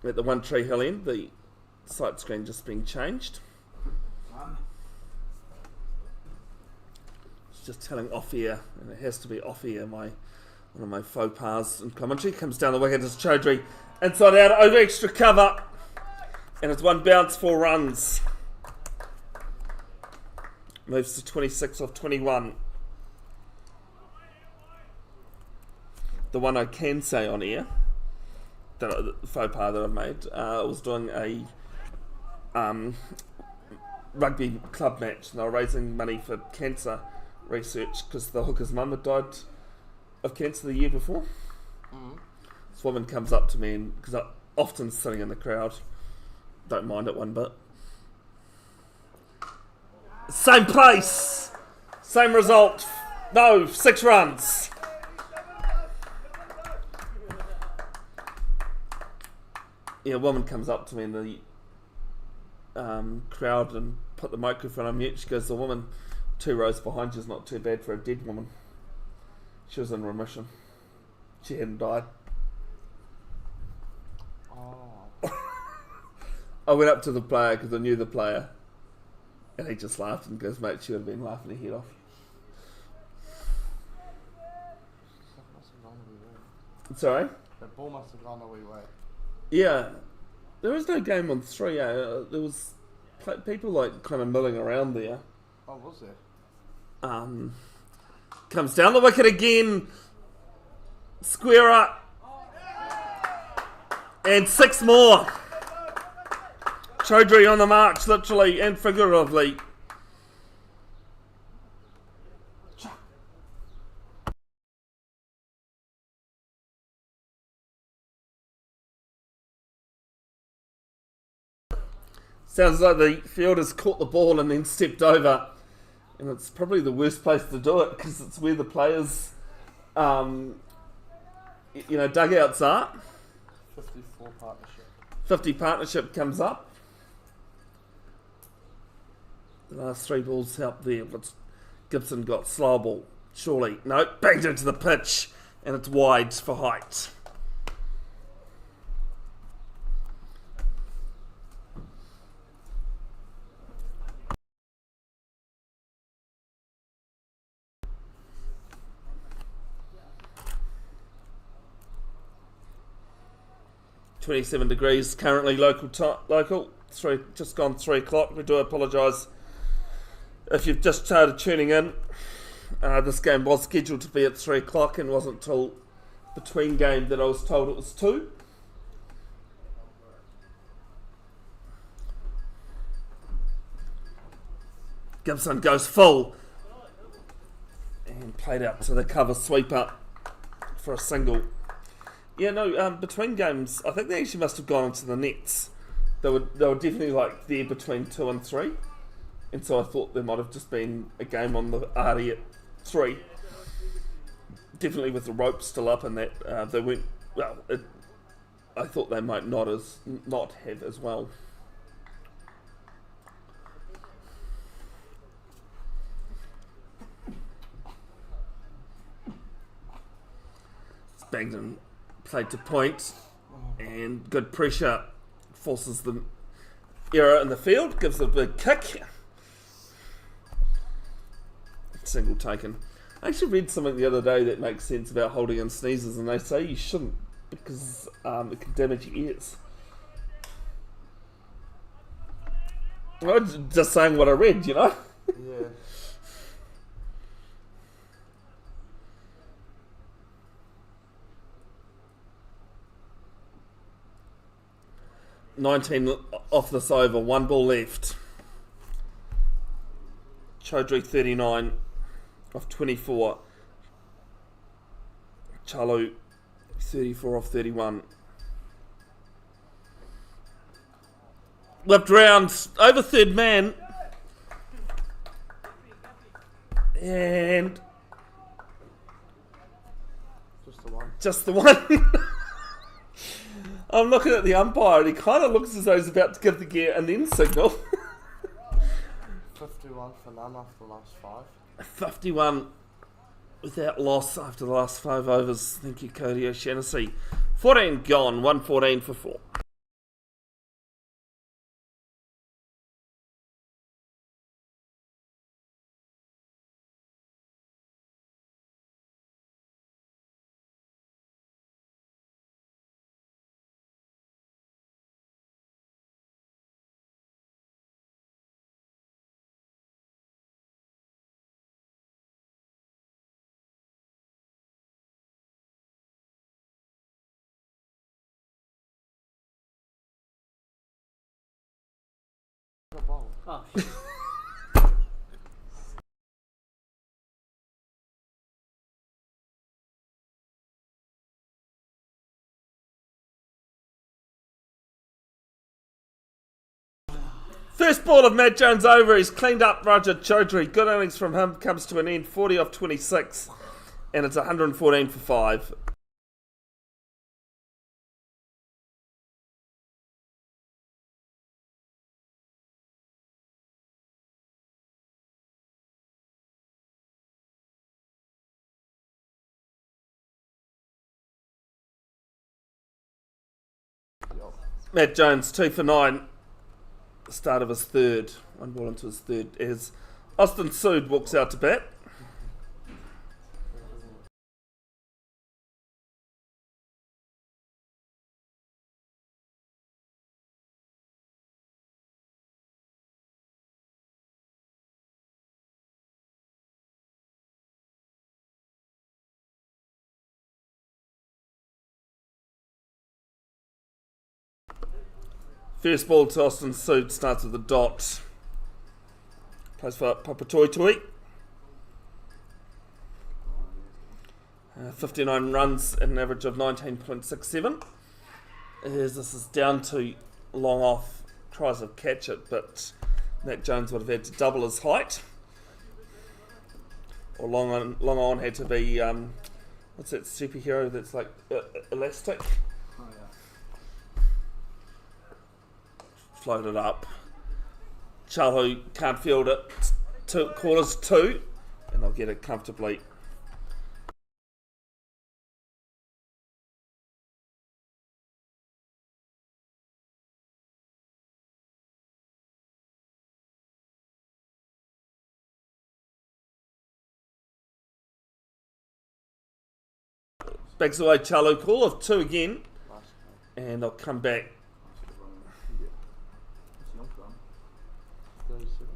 at the One Tree Hill end. The sight screen just being changed. It's just telling off air, and it has to be off air. One of my faux pas in commentary comes down the wicket as Chaudhry inside out over extra cover, and it's one bounce, 4 runs. Moves to 26 off 21. The one I can say on air, the faux pas that I made, was doing a rugby club match, and they were raising money for cancer research because the hooker's mum had died of cancer the year before. This woman comes up to me, and because I'm often sitting in the crowd, don't mind it one bit. Same place, same result. No, 6 runs. Yeah, a woman comes up to me in the crowd and put the microphone on mute. She goes, "The woman 2 rows behind you is not too bad for a dead woman." She was in remission. She hadn't died. Oh. I went up to the player because I knew the player, and he just laughed and goes, "Mate, she would have been laughing her head off." That must have gone a wee way. Sorry? That ball must have gone a wee way. Yeah. There was no game on 3. There was people like kind of milling around there. Oh, was there? Comes down the wicket again. Square up. And 6 more. Chaudhry on the march, literally and figuratively. Sounds like the fielders caught the ball and then stepped over. And it's probably the worst place to do it because it's where the players dugouts are. 54 partnership. 50 partnership comes up. The last 3 balls helped there, but Gibson got slow ball. Surely, no, banged into the pitch, and it's wide for height. .27 degrees currently local. Just gone 3 o'clock. We do apologise if you've just started tuning in. This game was scheduled to be at 3 o'clock and wasn't till between game that I was told it was 2. Gibson goes full and played out to the cover sweeper for a single. Yeah, no, between games, I think they actually must have gone into the nets. They were definitely like there between 2 and 3. And so I thought there might have just been a game on the Arty at 3. Definitely with the rope still up and that they weren't, well, I thought they might not have as well. Banged played to point, and good pressure forces the error in the field, gives it a big kick. Single taken. I actually read something the other day that makes sense about holding in sneezes, and they say you shouldn't because it can damage your ears. I'm just saying what I read, Yeah. 19 off this over, 1 ball left. Chaudhry 39 off 24. Chalu 34 off 31. Whipped round over third man. And just the one. I'm looking at the umpire and he kind of looks as though he's about to give the gear and then signal. 51 for none after the last 5. 51 without loss after the last 5 overs. Thank you, Cody O'Shaughnessy. 14 gone, 114 for 4. Oh, shit. First ball of Matt Jones over. He's cleaned up Roger Chaudhry. Good innings from him. Comes to an end. 40 off 26. And it's 114 for 5. Matt Jones 2 for 9. Start of his third. 1 ball into his third as Austin Sood walks out to bat. First ball to Austin Sood starts with a dot. Plays for Papatoetoe. 59 runs at an average of 19.67. As this is down to long off. Tries to catch it, but Matt Jones would have had to double his height. Or long on had to be What's that superhero that's like elastic? Oh yeah. Float it up. Chalu can't field it. Quarters 2, and they'll get it comfortably. Backs away Chalu, call of 2 again, Nice. and they'll come back. Should have run. 37?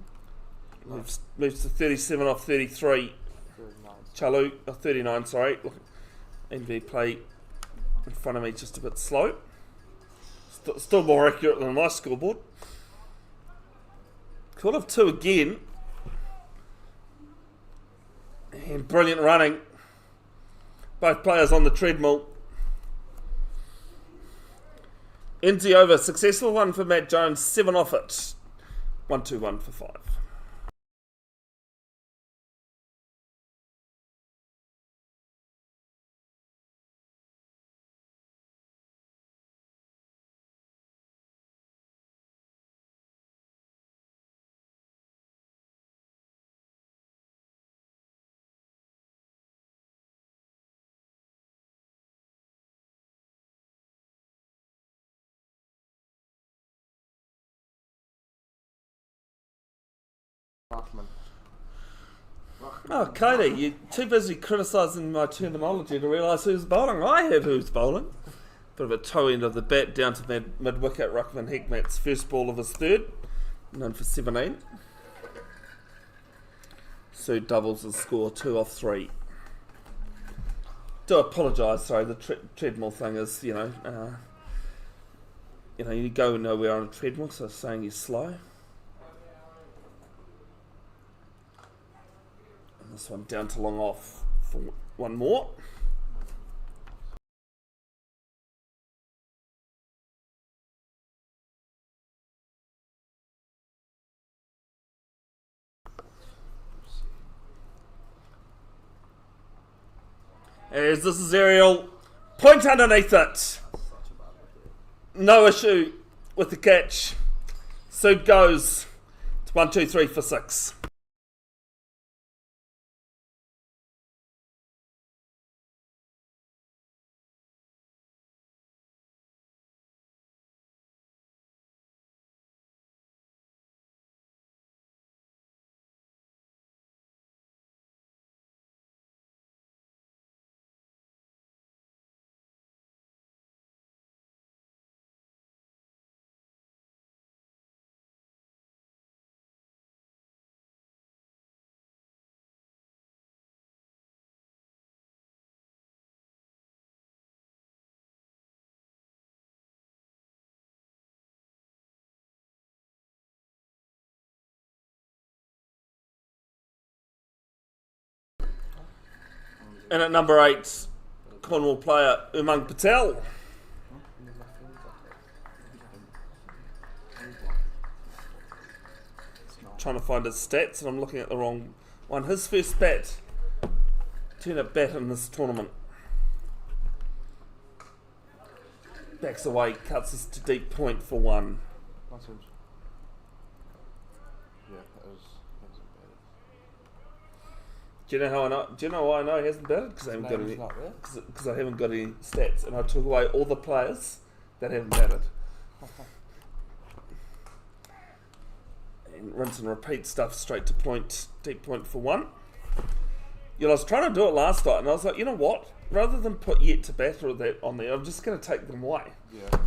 Moves to 37 off 33. 39. Chalu, 39, sorry. NV play in front of me just a bit slow. Still more accurate than my scoreboard. Call of 2 again. And brilliant running. Both players on the treadmill. Enzi over. Successful one for Matt Jones. 7 off it. 1-2-1 for 5. Ruckman. Oh, Cody, you're too busy criticising my terminology to realise who's bowling. I have who's bowling. Bit of a toe end of the bat down to mid wicket. Ruckman Heckmat's first ball of his third, known for 17. Sue doubles his score 2 off 3. Do apologise, sorry, the treadmill thing is, you go nowhere on a treadmill, so saying you're slow. This one down to long off for one more. As this is aerial, point underneath it. No issue with the catch. So it goes. It's 1, 2, 3 for 6. And at number 8, Cornwall player Umang Patel. Trying to find his stats, and I'm looking at the wrong one. His first turn-up bat in this tournament. Backs away, cuts us to deep point for 1. Nice inch. Yeah, it was. Do you know how I know? Do you know why I know he hasn't batted? Because I haven't got any. Not there. Because I haven't got any stats, and I took away all the players that haven't batted. And rinse and repeat stuff straight to point, deep point for 1. I was trying to do it last night, and I was like, you know what? Rather than put yet to bat or that on there, I'm just going to take them away. Yeah.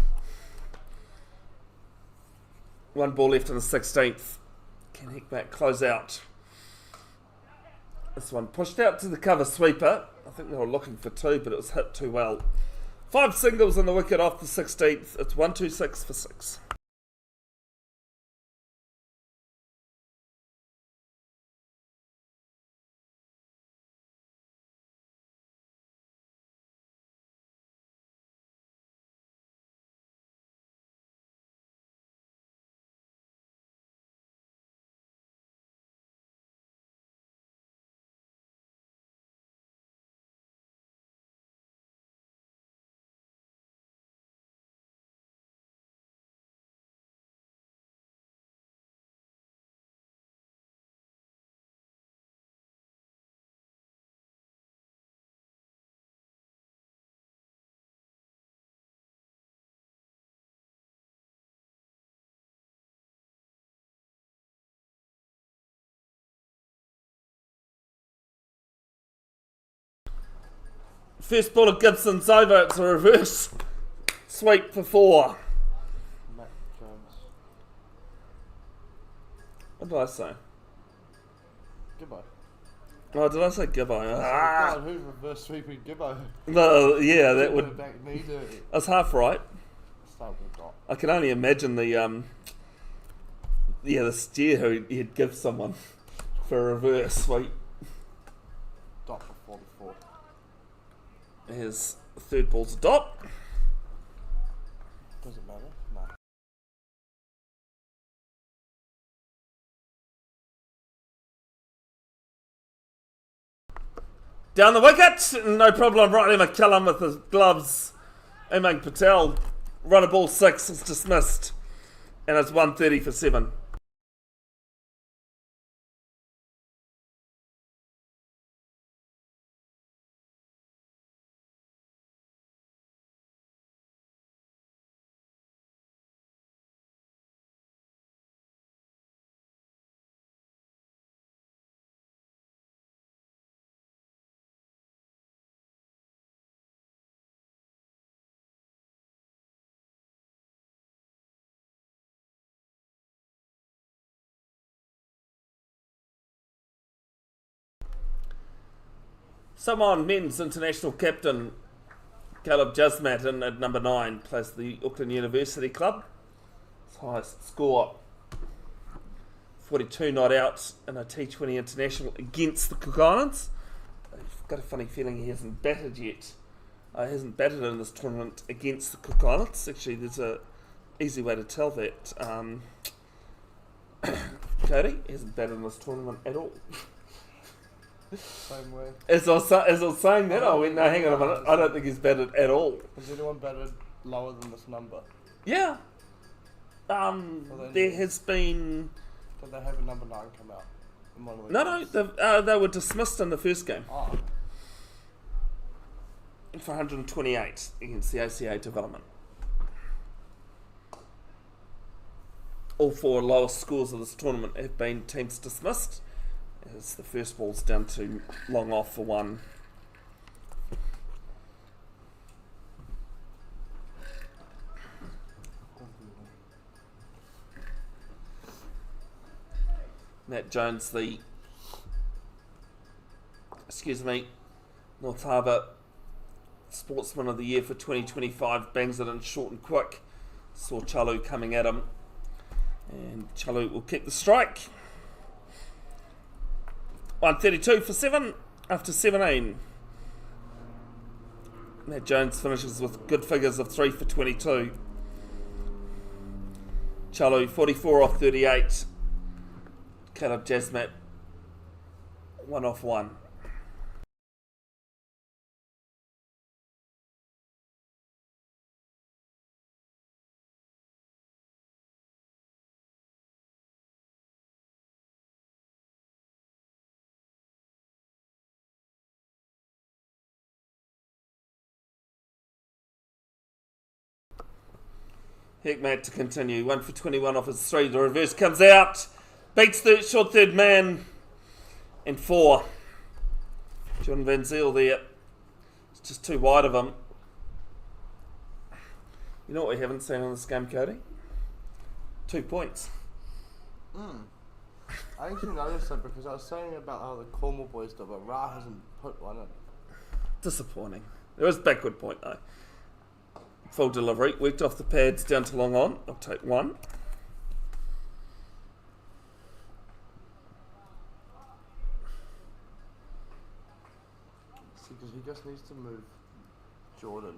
1 ball left in the 16th. Can Heckmat close out? This one pushed out to the cover sweeper. I think they were looking for 2, but it was hit too well. 5 singles on the wicket off the 16th. It's 1-2-6 for 6. First ball of Gibson's over. It's a reverse sweep for 4. Matt Jones. What did I say? Gibbo. Oh, did I say Gibbo? Ah! God, who's reverse sweeping Gibbo? No, yeah, that would. Back knee dirty. That's half right. So good dot. I can only imagine the steer he'd give someone for a reverse sweep. Dot for 44. His third ball's a dot. Does it matter? No. Down the wicket, no problem. Riley McCallum with his gloves. Imang Patel, run a ball 6 is dismissed, and it's 130 for 7. Someone men's international captain Caleb Jasmat in at number 9 plays the Auckland University club. His highest score 42 not out in a T20 international against the Cook Islands. I've got a funny feeling he hasn't batted yet. He hasn't batted in this tournament against the Cook Islands. Actually, there's a easy way to tell that. Cody hasn't batted in this tournament at all. Same way. As I was saying that, I went, no, hang on a minute, I don't think he's batted at all. Has anyone batted lower than this number? Yeah. There has been... Did they have a number 9 come out? In one of the No, games? they were dismissed in the first game Oh. for 128 against the ACA development. All 4 lowest scores of this tournament have been teams dismissed. As the first ball's down to long off for 1. Matt Jones, the North Harbour Sportsman of the Year for 2025, bangs it in short and quick. Saw Chalu coming at him, and Chalu will kick the strike. 132 for 7 after 17. Matt Jones finishes with good figures of 3 for 22. Chalu 44 off 38. Caleb Jasmat 1 off 1. Hickmat to continue. 1 for 21 off his 3. The reverse comes out. Beats the short third man. And 4. John Van Zyl there. It's just too wide of him. You know what we haven't seen in this game, Cody? 2 points. I actually noticed that because I was saying about how the Cornwall boys do, but Ra hasn't put one in. Disappointing. There is backward point though. Full delivery. Worked off the pads down to long on. I'll take 1. See, because he just needs to move Jordan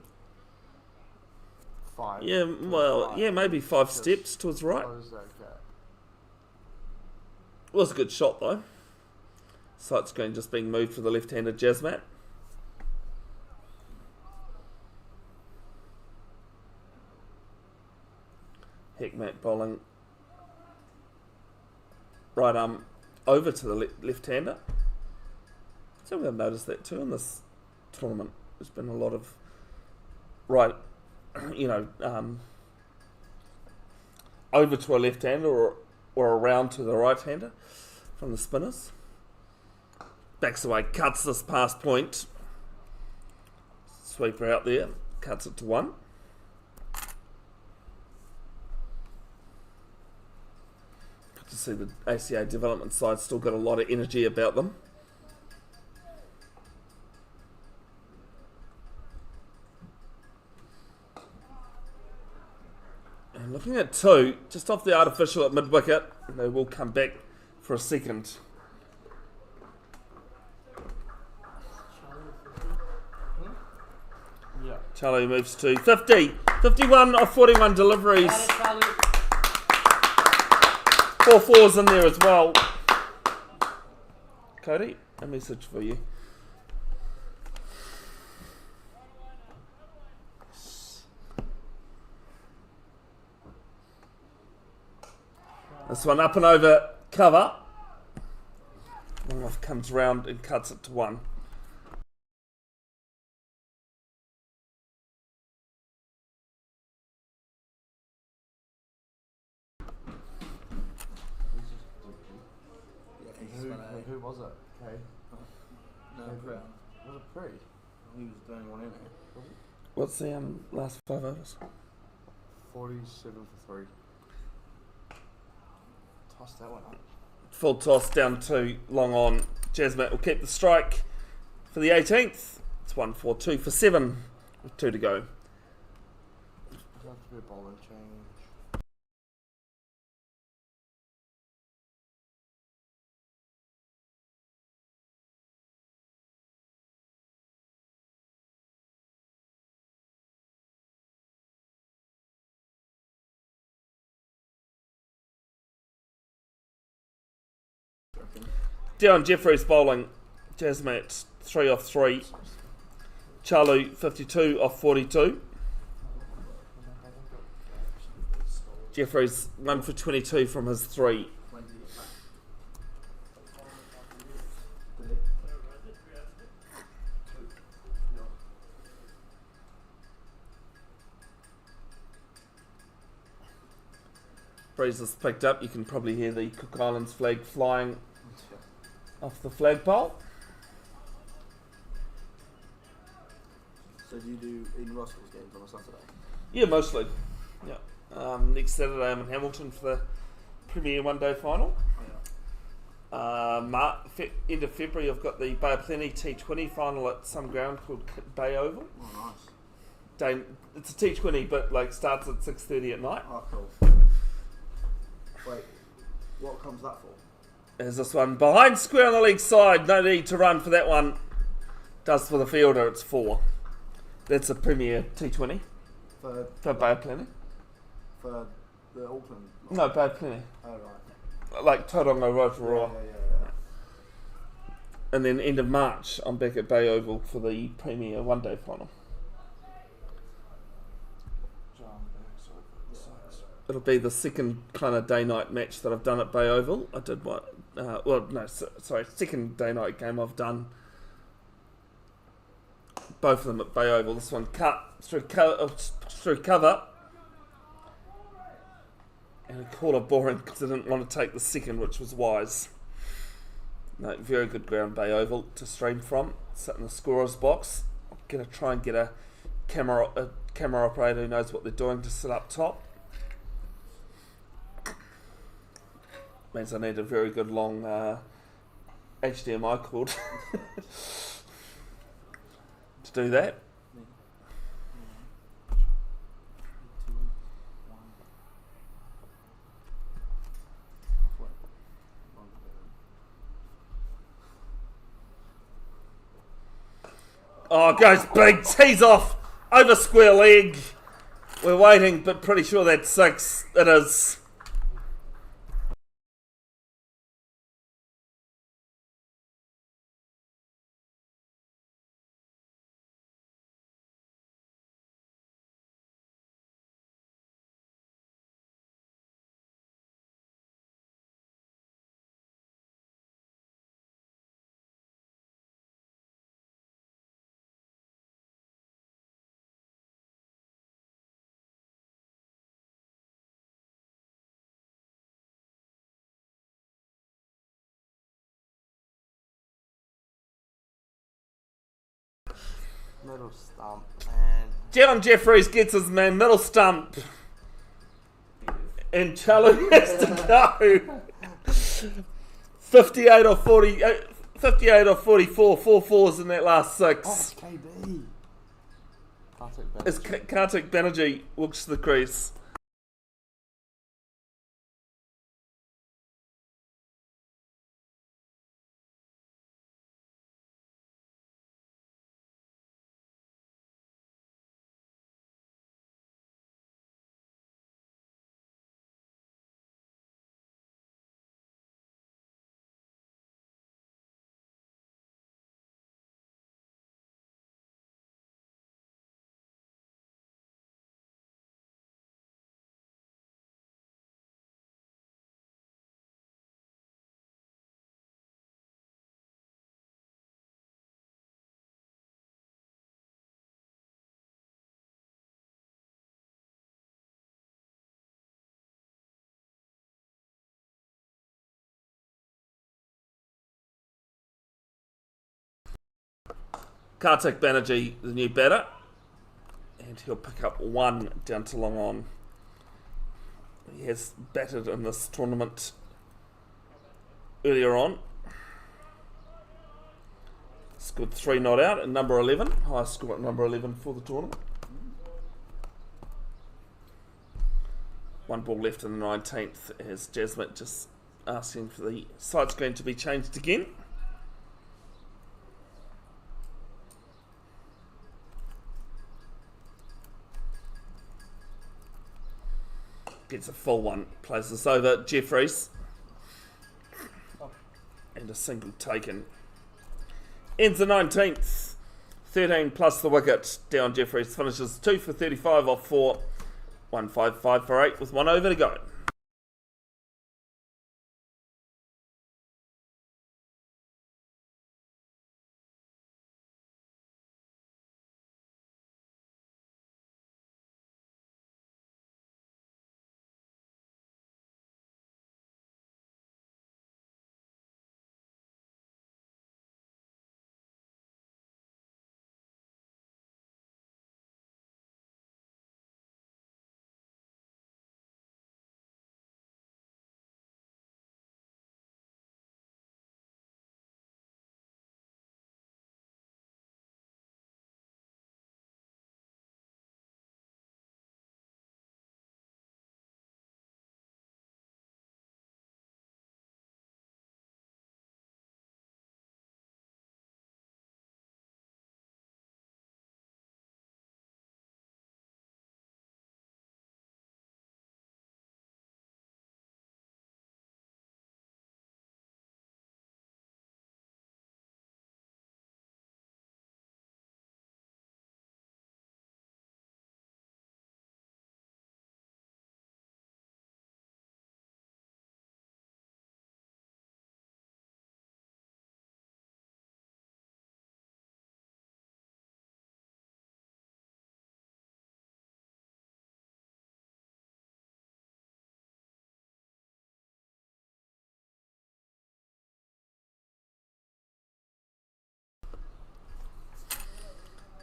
5. Yeah, well, five. yeah, maybe 5 Just steps towards right. Close that gap. Was a good shot though. Sight screen just being moved for the left-handed Jasmat. Hickmat bowling right arm over to the left-hander. So I've noticed that too in this tournament. There's been a lot of right, over to a left-hander or around to the right-hander from the spinners. Backs away, cuts this past point. Sweeper out there, cuts it to 1. Good to see the ACA development side still got a lot of energy about them. And looking at 2, just off the artificial at mid-wicket, they will come back for a second. Yeah. Charlie moves to 50. 51 of 41 deliveries. Got it, Charlie. 4 fours in there as well. Cody, a message for you. This one up and over cover. Long off comes round and cuts it to 1. Yeah, I think he's about Who was it? Okay. No, Maybe. Brown. Was it Pre? He was the only one in there. What's the last 5 overs? 47 for 3. Toss that one up. Full toss down to long on. Jasmine will keep the strike for the 18th. It's 1-4-2 for 7 with 2 to go. Does have to be a bowling change. Dion Jeffries bowling. Jasmat 3 off 3. Chalu 52 off 42. Jeffries 1 for 22 from his 3. Breeze has picked up. You can probably hear the Cook Islands flag flying off the flagpole. So do you do Ian Russell's games on a Saturday? Yeah, mostly. Yeah. Next Saturday I'm in Hamilton for the Premier One Day Final. End of February I've got the Bay of Plenty T20 final at some ground called Bay Oval. Oh, nice. It's a T20 but like starts at 6:30 at night. Oh, cool. Wait, what comes that for? There's this one behind square on the leg side. No need to run for that one. Does for the fielder. It's 4. That's a Premier T20 For Bay of Plenty. For the Auckland? No, Bay of Plenty. Oh, right. Like Tauranga, Rotorua. Yeah. And then end of March, I'm back at Bay Oval for the Premier One Day Final. It'll be the second kind of day-night match that I've done at Bay Oval. I did one, second day-night game I've done. Both of them at Bay Oval. This one cut through cover. And a caller boring because I didn't want to take the second, which was wise. No, very good ground, Bay Oval, to stream from. Sit in the scorer's box. I'm going to try and get a camera operator who knows what they're doing to sit up top. Means I need a very good long HDMI cord to do that. Oh, goes big, tees off, over square leg. We're waiting, but pretty sure that's 6. It is. Middle stump and Jalen Jeffries gets his man middle stump. And Chalu has to go. 58 or 40, 58 or 44, 4 fours in that last six. it's KB. As Kartik Banerjee walks to the crease. Kartik Banerjee, the new batter, and he'll pick up one down to long on. He has batted in this tournament earlier on. Scored 3 not out at number 11, highest score at number 11 for the tournament. One ball left in the 19th as Jasmine just asking for the side screen to be changed again. Gets a full one, plays this over Jeffries. And a single taken. Ends the 19th. 13 plus the wicket. Down Jeffries finishes 2 for 35 off 4. 155 for 8 with 1 over to go.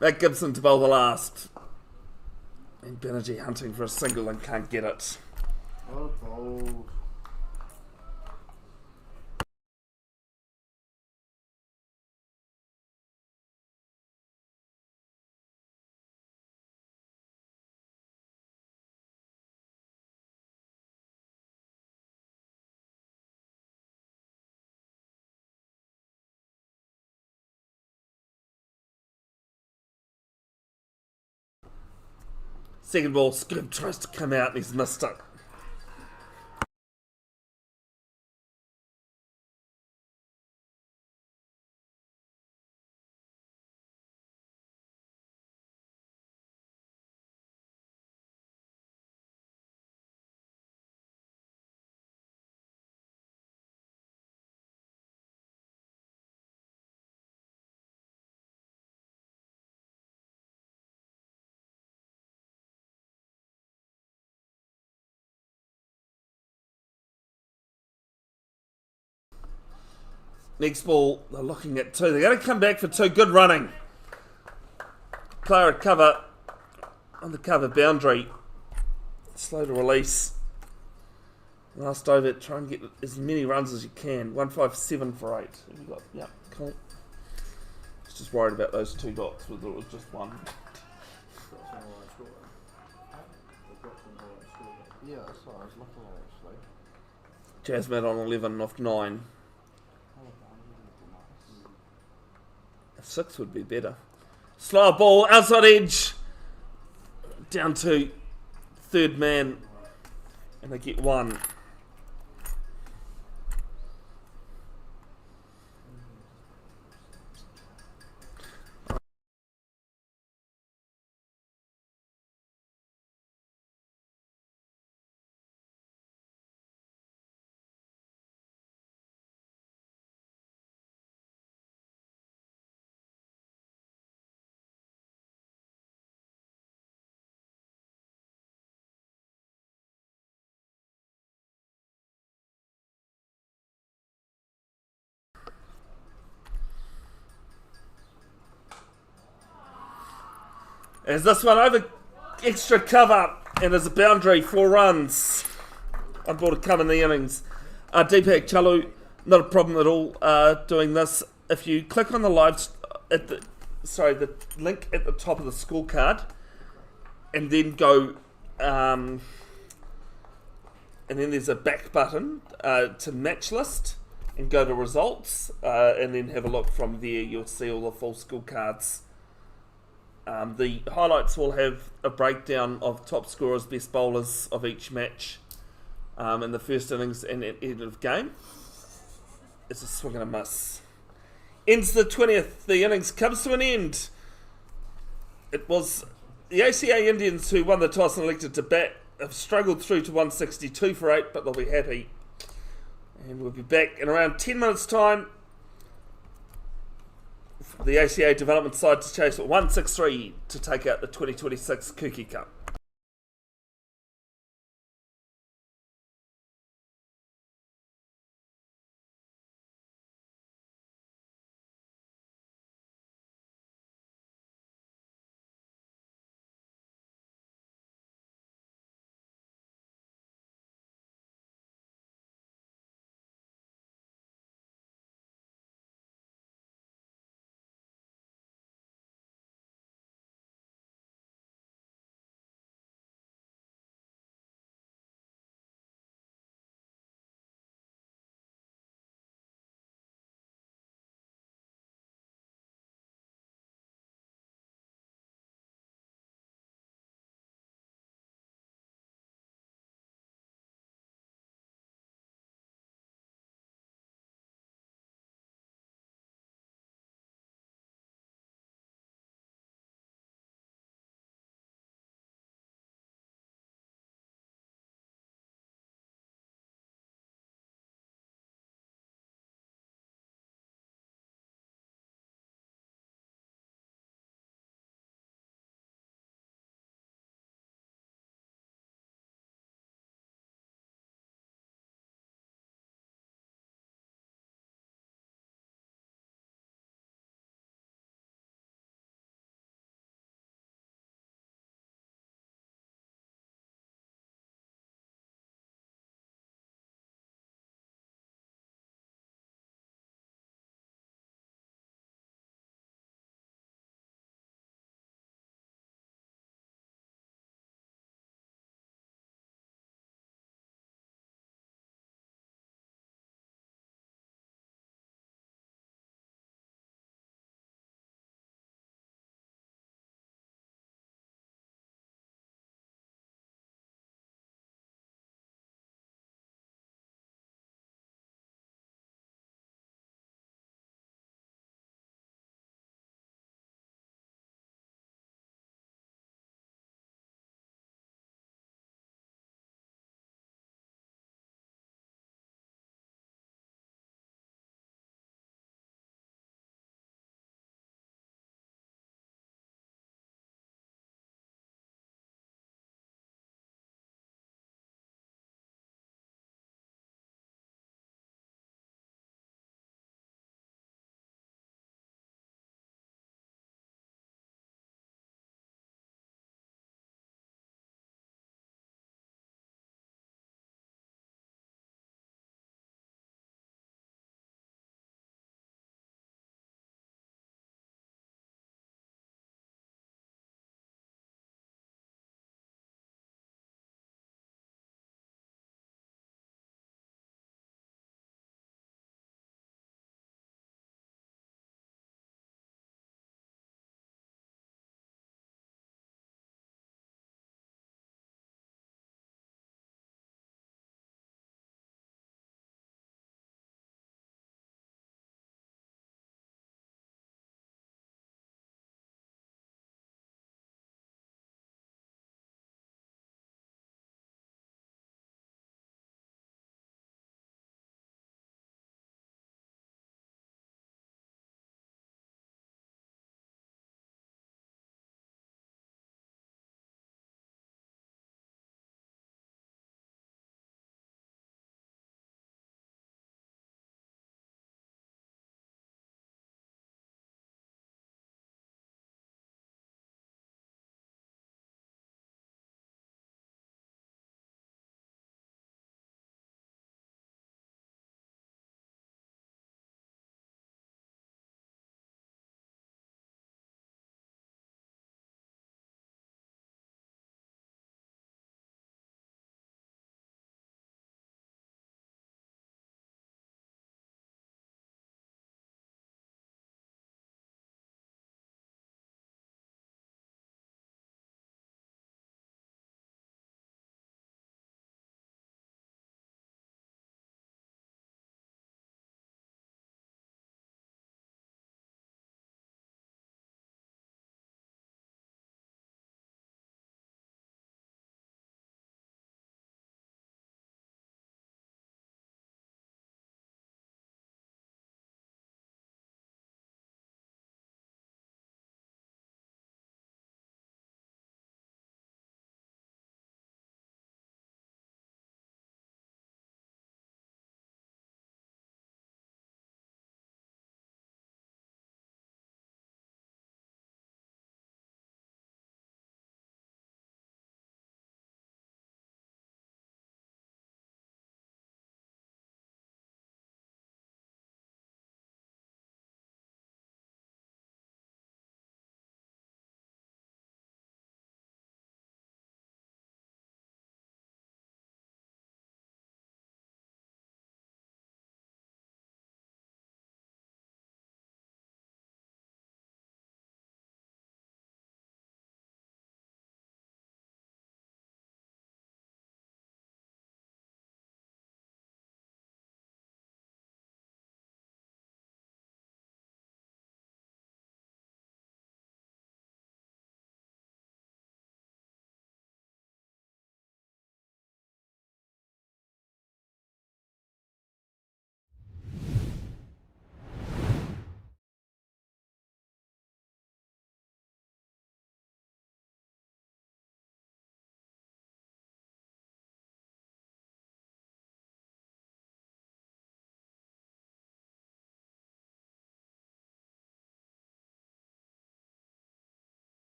Matt Gibson to bowl the last. And Banerjee hunting for a single and can't get it. What a bold. Second ball, Skip tries to come out and he's missed it. Next ball, they're looking at 2. They're going to come back for 2. Good running. player at cover on the cover boundary. Slow to release. Last over, try and get as many runs as you can. 157 for 8. Have you got? Yeah, cool. Just worried about those 2 dots, whether it was just one. Yeah, that's what I was looking at actually. Jasmine on 11 off 9. A 6 would be better. Slow ball, outside edge. Down to third man. And they get 1. As this one over extra cover, and there's a boundary, 4 runs. On board to come in the innings. Deepak Chalu, not a problem at all doing this. If you click on the the link at the top of the scorecard, and then go, and then there's a back button to match list, and go to results, and then have a look from there. You'll see all the full scorecards. The highlights will have a breakdown of top scorers, best bowlers of each match in the first innings and end of game. It's a swing and a miss. Ends the 20th. The innings comes to an end. It was the ACA Indians who won the toss and elected to bat. Have struggled through to 162 for 8, but they'll be happy. And we'll be back in around 10 minutes' time. The ACA development side to chase 163 to take out the 2026 Kuki Cup.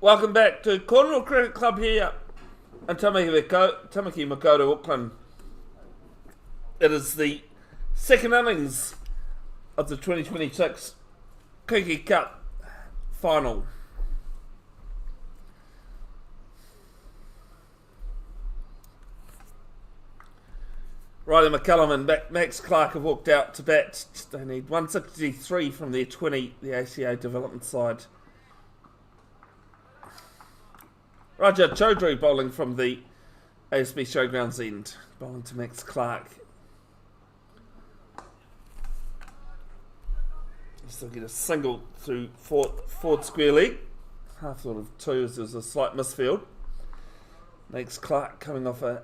Welcome back to Cornwall Cricket Club here in Tamaki Makaurau, Auckland. It is the second innings of the 2026 Kuki Cup final. Riley McCullum and Max Clark have walked out to bat. They need 163 from their 20, the ACA development side. Raja Chaudhry bowling from the ASB Showgrounds end, bowling to Max Clark. Still get a single through Ford square leg. Half thought of two as there was a slight misfield. Max Clark coming off a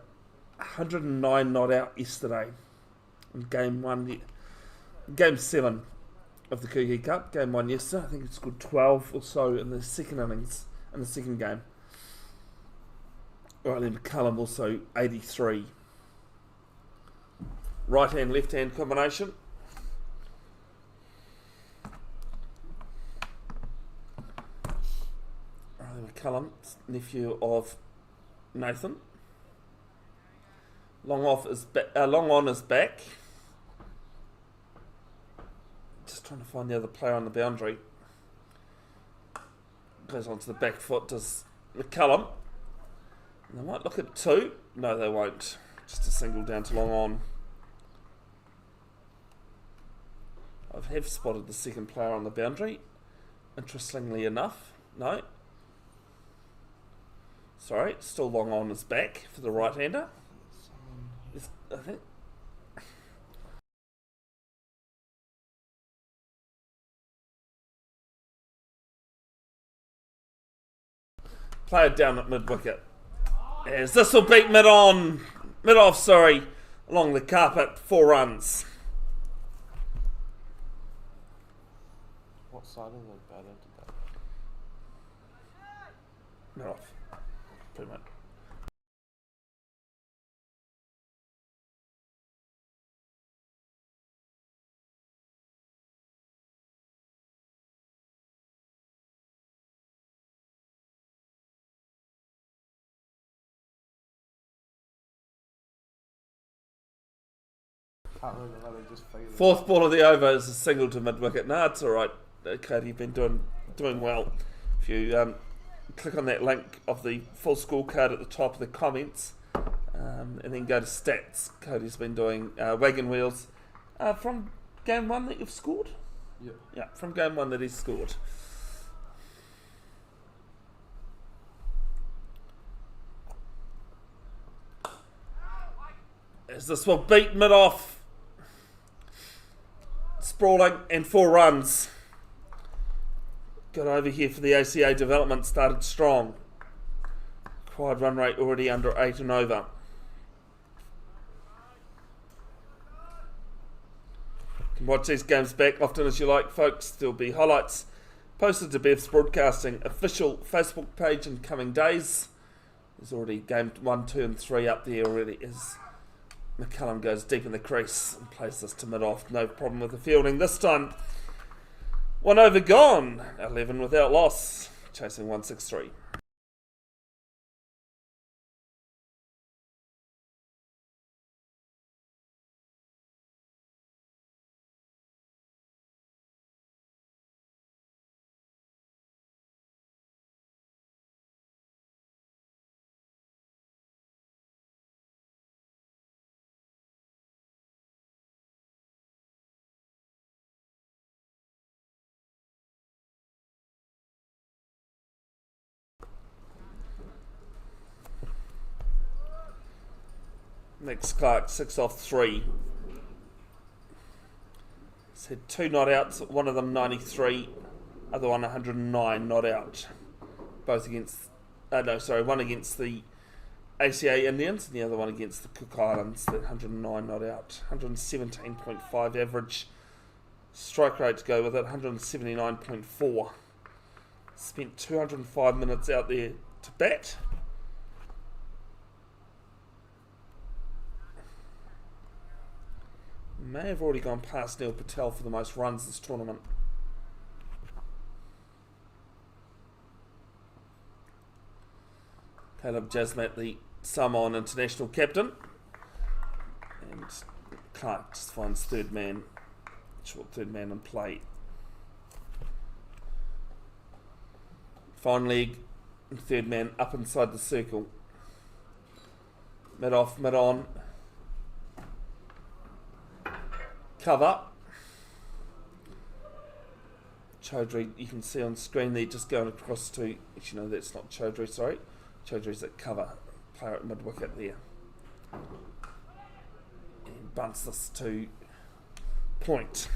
109 not out yesterday in game 7 of the Kuki Cup. Game 1 yesterday. I think he scored 12 or so in the second innings, in the second game. Riley McCullum also 83. Right hand, left hand combination. Riley McCullum, nephew of Nathan. Long on is back. Just trying to find the other player on the boundary. Goes onto the back foot, does McCullum. They might look at two. No, they won't. Just a single down to long on. I have spotted the second player on the boundary. Interestingly enough. No. Sorry, still long on is back for the right-hander. I think. Player down at mid-wicket. As this will beat mid-off, along the carpet, 4 runs. What side of the batter did that? Mid-off, pretty much. Can't remember how they just figured it Fourth out. ball of the over is a single to mid-wicket. No, it's alright, Cody, you've been doing well. If you click on that link of the full scorecard at the top of the comments, and then go to stats, Cody's been doing wagon wheels from game 1 that you've scored? Yep. Yeah, from game 1 that he's scored. As this will beat mid-off. Sprawling and 4 runs. Got over here for the ACA development, started strong. Required run rate already under 8 and over. You can watch these games back often as you like, folks. There'll be highlights posted to Bev's Broadcasting official Facebook page in coming days. There's already game 1, 2 and 3 up there already as McCullum goes deep in the crease and plays this to mid-off. No problem with the fielding this time. 1 over gone. 11 without loss. Chasing 163. Max Clark, 6 off 3. He's had 2 not outs, one of them 93, other one 109 not out. Both against, one against the ACA Indians and the other one against the Cook Islands, that 109 not out. 117.5 average strike rate to go with it, 179.4. Spent 205 minutes out there to bat. May have already gone past Neil Patel for the most runs this tournament. Caleb Jasmat, the Samoan international captain. And Clark just finds short third man in play. Fine leg, third man up inside the circle. Mid off, mid on. Cover. Chaudhry, you can see on screen there, just going across to, actually no, that's not Chaudhry, sorry. Chaudhry's at cover, player at mid wicket there. And bunts this to point.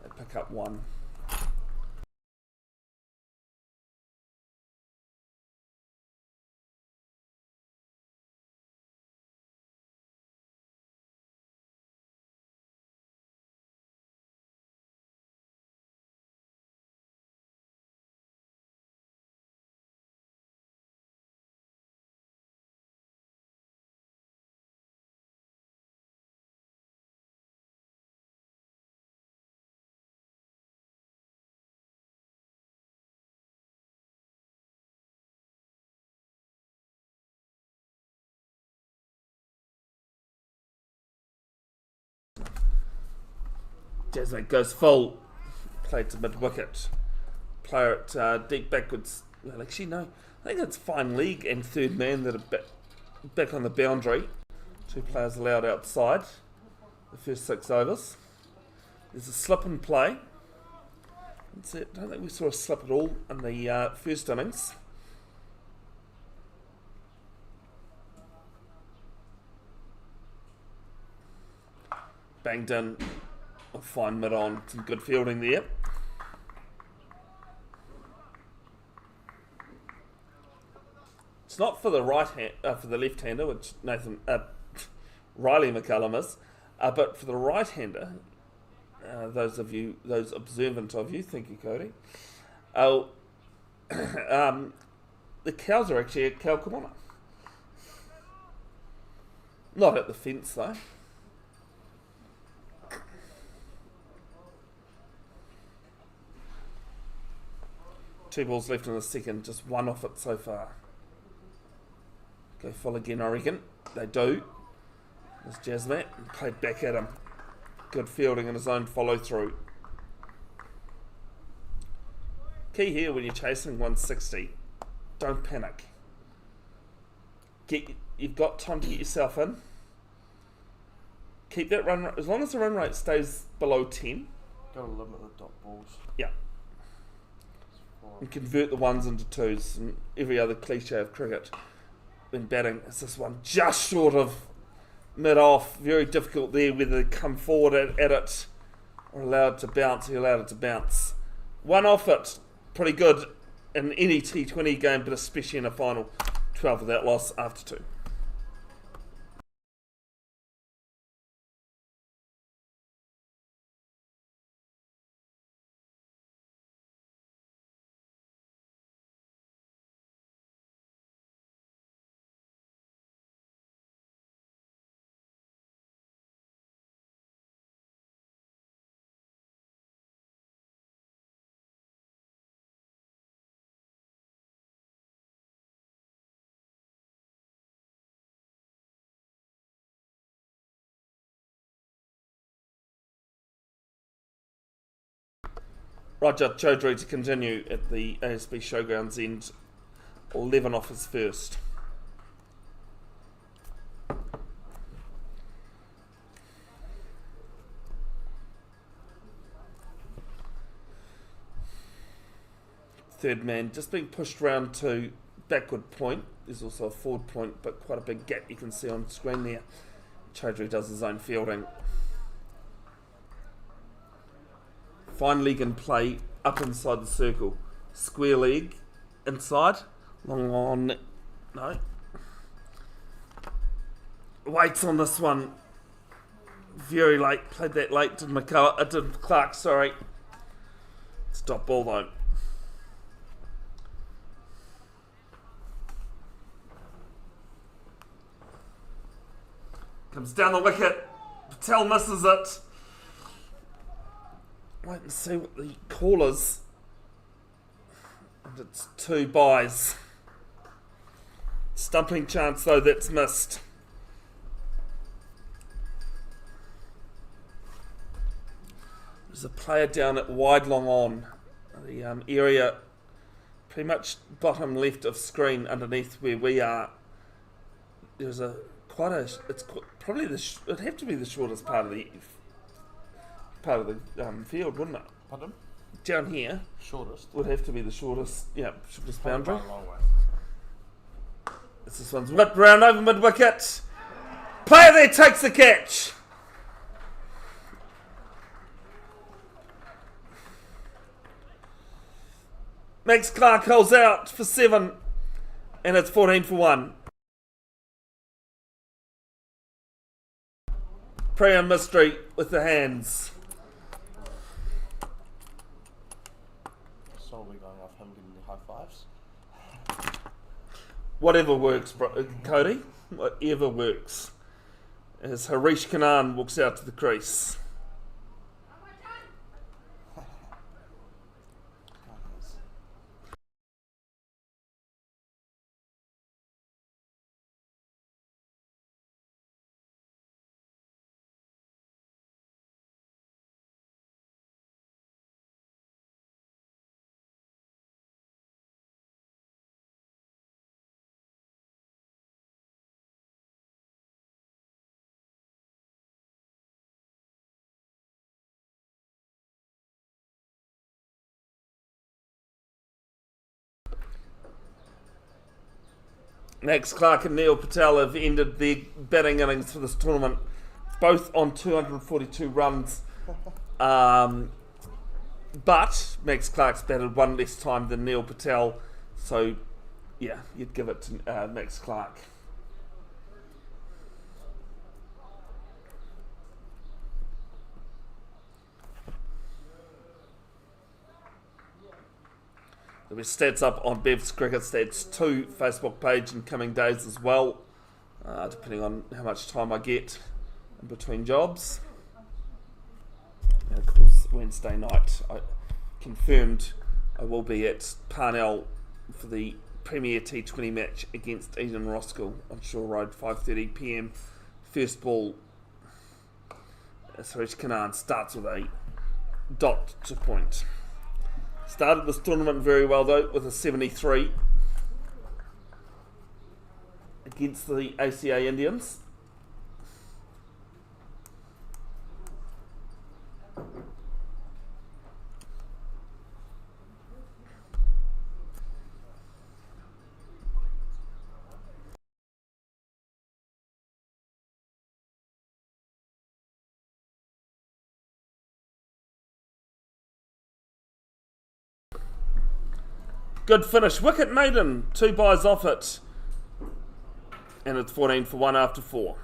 They pick up one. Jasmine goes full, played to mid wicket. Player at deep backwards. Well, actually, no, I think it's fine league and third man that are back on the boundary. Two players allowed outside the first 6 overs. There's a slip in play. That's it. I don't think we saw a slip at all in the first innings. Banged in. A fine mid on, some good fielding there. It's not for the for the left-hander, which Riley McCullum is, but for the right-hander, those observant of you, thank you, Cody. The cows are actually at cow corner, not at the fence though. Two balls left in the second, just one off it so far. Go full again, I reckon. They do. There's Jasmat, played back at him. Good fielding in his own follow through. Key here when you're chasing 160, don't panic. You've got time to get yourself in. Keep that run, as long as the run rate stays below 10. Got to limit the dot balls. Yeah. And convert the ones into twos, and every other cliche of cricket when batting is this one just short of mid off. Very difficult there whether they come forward at it or allowed to bounce. He allowed it to bounce. One off it, pretty good in any T20 game, but especially in a final. 12 without loss after 2. Roger Chaudhry to continue at the ASB Showgrounds end. 11 off his first. Third man just being pushed round to backward point. There's also a forward point, but quite a big gap you can see on screen there. Chaudhry does his own fielding. Fine leg in play, up inside the circle. Square leg, inside. Long on, no. Waits on this one. Very late, played that late to Clark, sorry. Stop ball though. Comes down the wicket. Patel misses it. Wait and see what the call is. And it's 2 byes. Stumping chance though, that's missed. There's a player down at wide long on. The area pretty much bottom left of screen underneath where we are. There's probably it'd have to be the shortest part of the field, wouldn't it? Pardon? Down here Shortest. would have to be the shortest boundary. Quite a long way. This one's whipped round over mid wicket. Player there takes the catch. Max Clark holds out for 7, and it's 14 for 1. Prayer Mystery with the hands. So we're going off him giving the high fives. Whatever works, Cody. Whatever works. As Harish Kannan walks out to the crease. Max Clark and Neil Patel have ended their batting innings for this tournament, both on 242 runs. But Max Clark's batted one less time than Neil Patel, so yeah, you'd give it to Max Clark. There'll be stats up on Bev's Cricket Stats 2 Facebook page in coming days as well, depending on how much time I get in between jobs. And of course, Wednesday night, I confirmed I will be at Parnell for the Premier T20 match against Eden Roskill on Shore Road, 5:30 PM. First ball, Suresh Kannan starts with a dot to point. Started this tournament very well though, with a 73 against the ACA Indians. Good finish. Wicket maiden. 2 byes off it. And it's 14 for 1 after 4.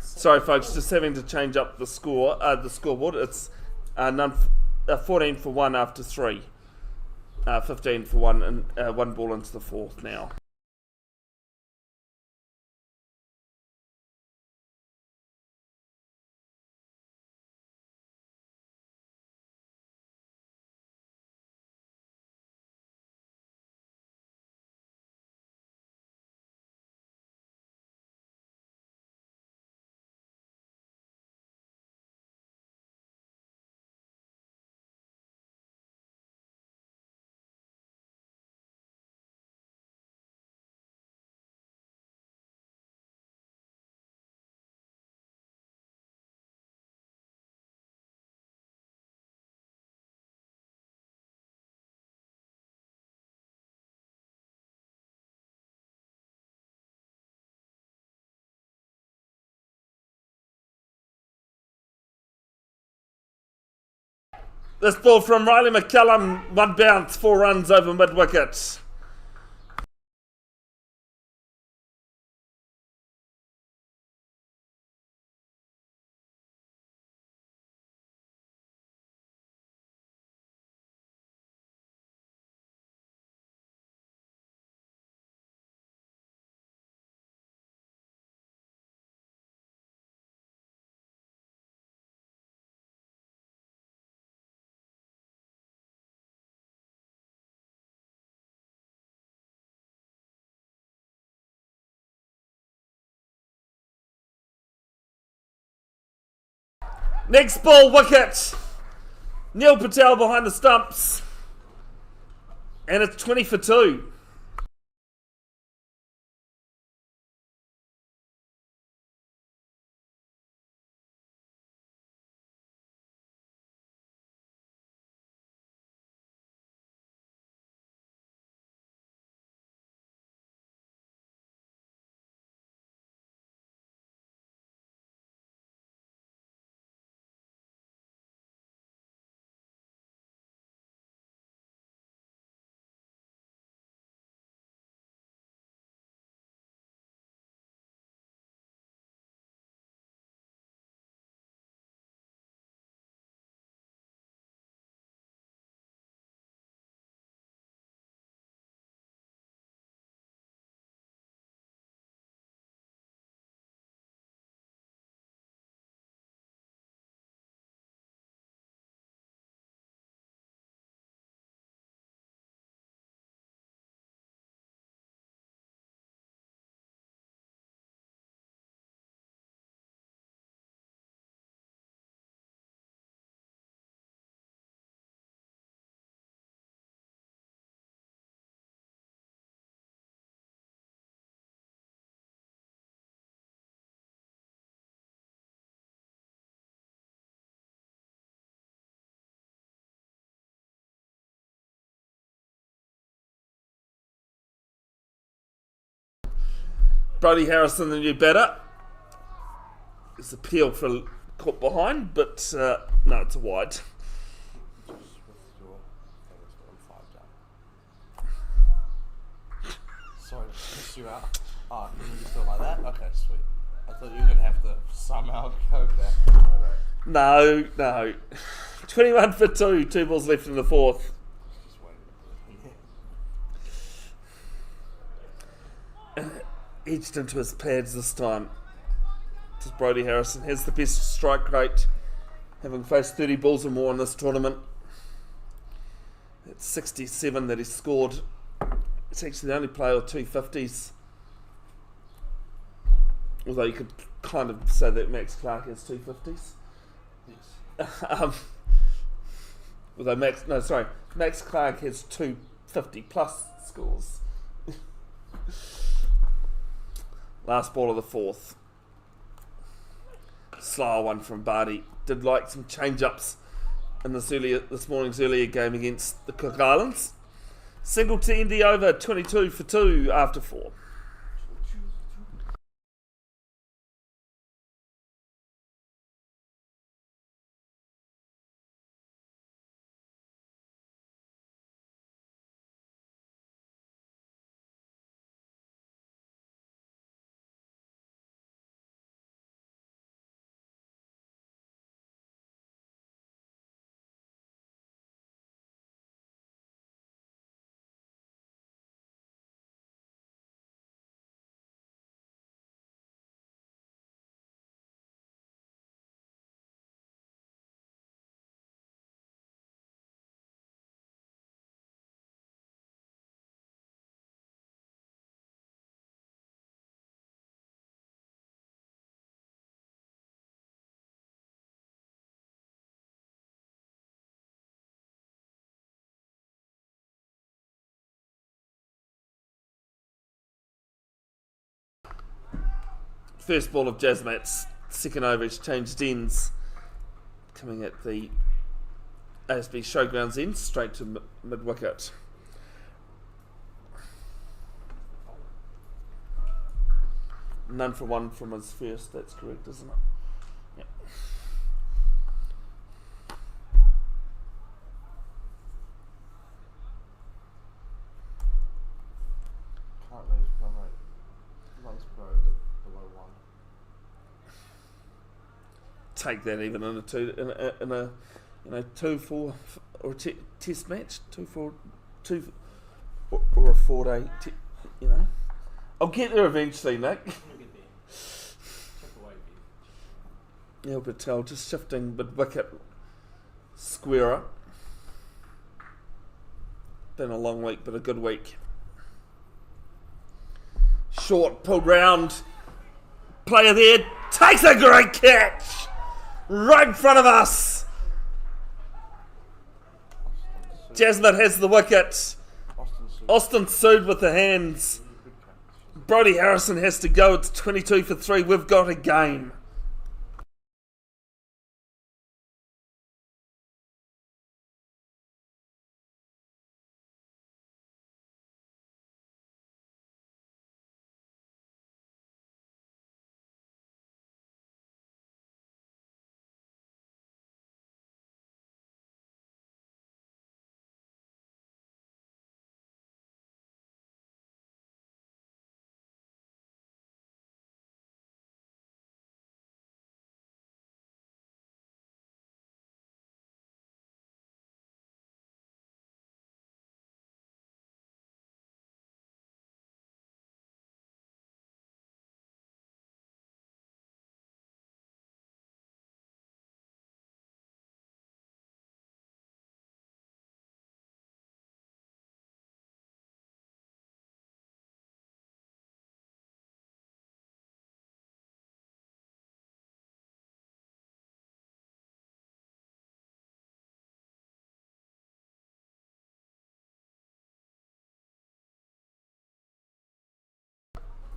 Sorry, folks, just having to change up the scoreboard. It's 14 for 1 after 3. 15 for 1 and 1 ball into the 4th now. This ball from Riley McCallum, one bounce, 4 runs over mid wicket. Next ball, wicket. Neil Patel behind the stumps. And it's 20 for 2. Brodie Harrison, the new batter. His appeal for caught behind, but no, it's a wide. Just with your things when I'm 5 down. Sorry to piss you out. Oh, can you still like that? Okay, sweet. I thought you were gonna have to somehow go back. No. 21 for 2, 2 balls left in the fourth. Just waiting to put it in there. Edged into his pads this time. Just Brodie Harrison has the best strike rate, having faced 30 balls or more in this tournament. It's 67 that he scored. It's actually the only player with 250s. Although you could kind of say that Max Clark has 250s. Yes. Although Max Clark has 250 plus scores. Last ball of the fourth. Slower one from Barty. Did like some change-ups in this morning's earlier game against the Cook Islands. Single to end the over, 22 for 2 after 4. First ball of Jasmat's second over, it's changed ends. Coming at the ASB Showgrounds end, straight to mid wicket. None for one from his first, that's correct, isn't it? Yep. take that even in a 2-4 or a test match, 2-4, 2 or a 4-day. I'll get there eventually, Nick. You'll get there. Chip away, Ben. Neil Patel just shifting mid-wicket squarer. Been a long week, but a good week. Short, pulled round. Player there takes a great catch. Right in front of us. Jasmine has the wicket. Austin Sood with the hands. Brodie Harrison has to go. It's 22 for 3. We've got a game.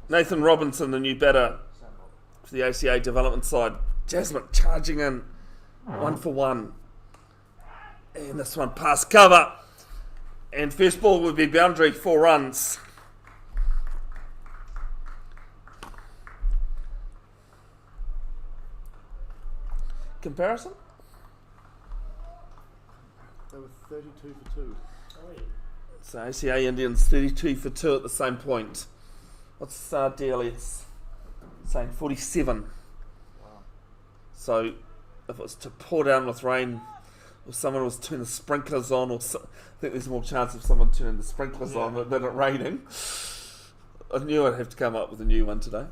Nathan Robinson, the new batter for the ACA development side. Jasmine charging in 1 for 1. And this one past cover. And first ball would be boundary, 4 runs. Comparison? They were 32 for 2. So ACA Indians 32 for 2 at the same point. What's Delius saying? 47. Wow. So if it was to pour down with rain, or someone was turning the sprinklers on, I think there's more chance of someone turning the sprinklers on than it raining. I knew I'd have to come up with a new one today.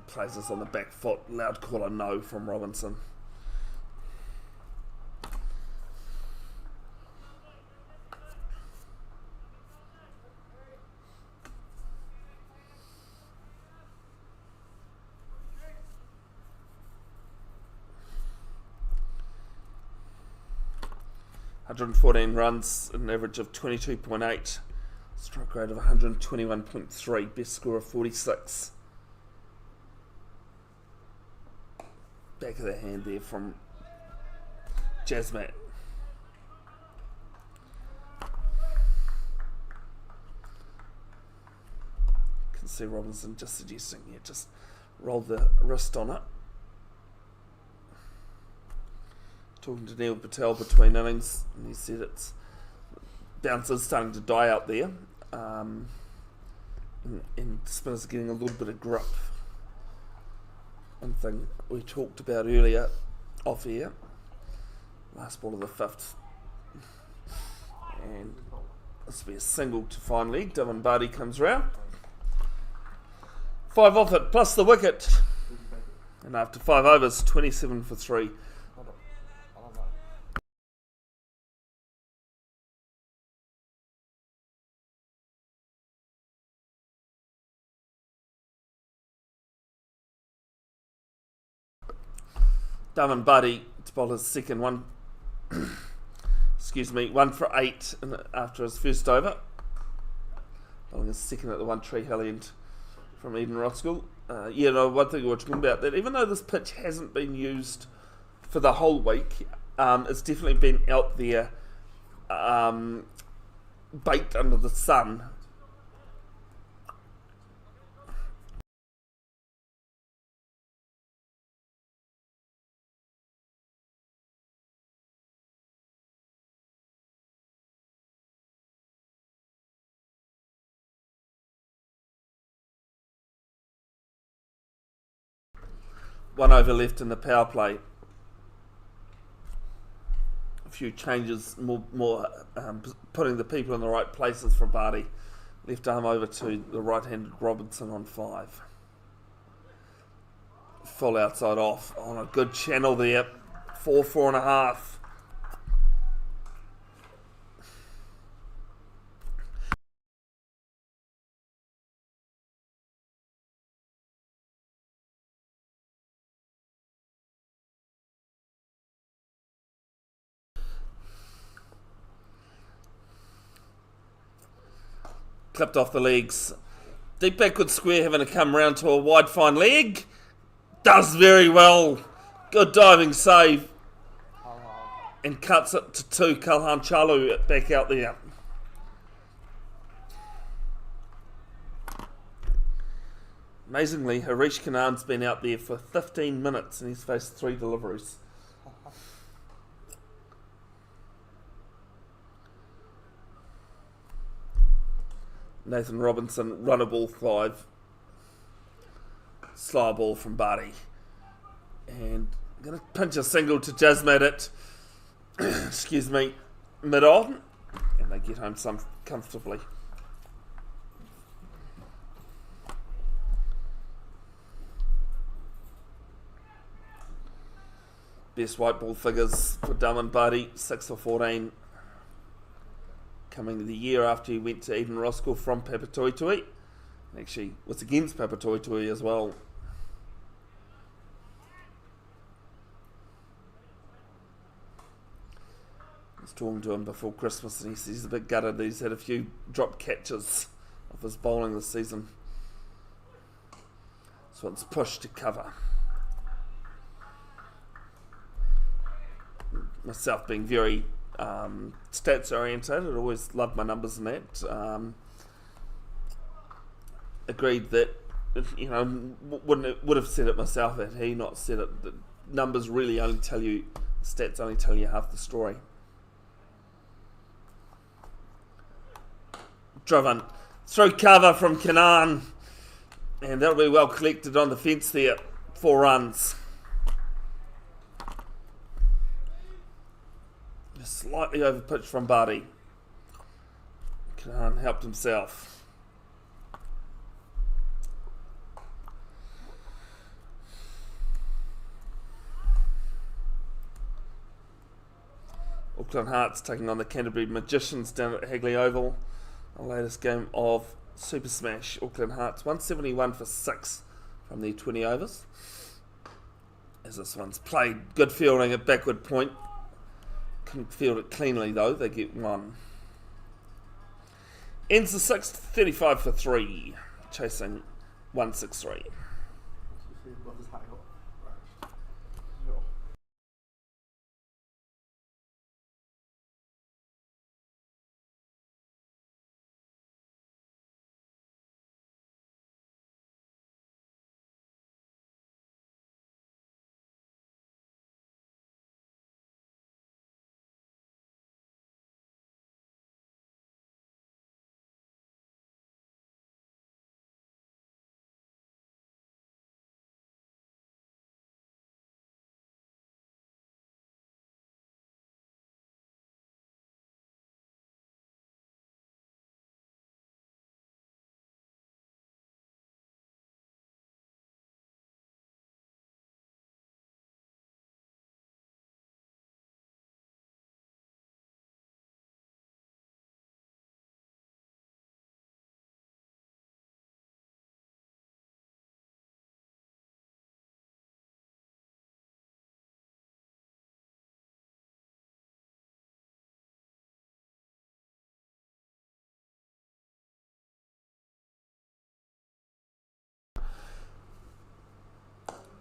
Plays us on the back foot. Loud caller no from Robinson. (114 runs, an average of 22.8, strike rate of 121.3, best score of 46. Back of the hand there from Jasmat. Can see Robinson just suggesting, just roll the wrist on it. Talking to Neil Patel between innings, and he said it's bouncers starting to die out there, and spinners are getting a little bit of grip. One thing we talked about earlier off air, last ball of the 5th, and this will be a single to fine leg. Dylan Barty comes round, 5 off it plus the wicket, and after 5 overs, 27 for 3. Darwin Buddy to bowl his second one. 1 for 8 after his first over. Bowling his second at the One Tree Hill end from Eden Roskill. One thing we were talking about, that even though this pitch hasn't been used for the whole week, it's definitely been out there, baked under the sun. 1 over left in the power play. A few changes, more putting the people in the right places for Barty. Left arm over to the right-handed Robinson on 5. Full outside off on a good channel there. 4.5. Clipped off the legs. Deep backward square having to come round to a wide fine leg. Does very well. Good diving save. And cuts it to 2. Kalhan Chalu back out there. Amazingly, Harish Kanan's been out there for 15 minutes and he's faced 3 deliveries. Nathan Robinson, run a ball 5. Slow ball from Barty. And going to pinch a single to Jasmine at excuse me, mid-on. And they get home some comfortably. Best white ball figures for Daman Barty, 6 for 14. Coming the year after he went to Eden Roskill from Papatoetoe. Actually, was against Papatoetoe as well. I was talking to him before Christmas and he says he's a bit gutted that he's had a few drop catches of his bowling this season. So it's pushed to cover. Myself being very stats orientated, I always loved my numbers and that. Agreed that, you know, would have said it myself had he not said it. The numbers really only tell you, stats only tell you half the story. Driven through cover from Kanan, and that'll be well collected on the fence there. 4 runs. Slightly over pitch from Barty. Kanan helped himself. Auckland Hearts taking on the Canterbury Magicians down at Hagley Oval. The latest game of Super Smash. Auckland Hearts 171 for 6 from their 20 overs. As this one's played, good fielding at backward point. Couldn't field it cleanly though, they get 1. Ends the 6th, 35 for 3, chasing 163.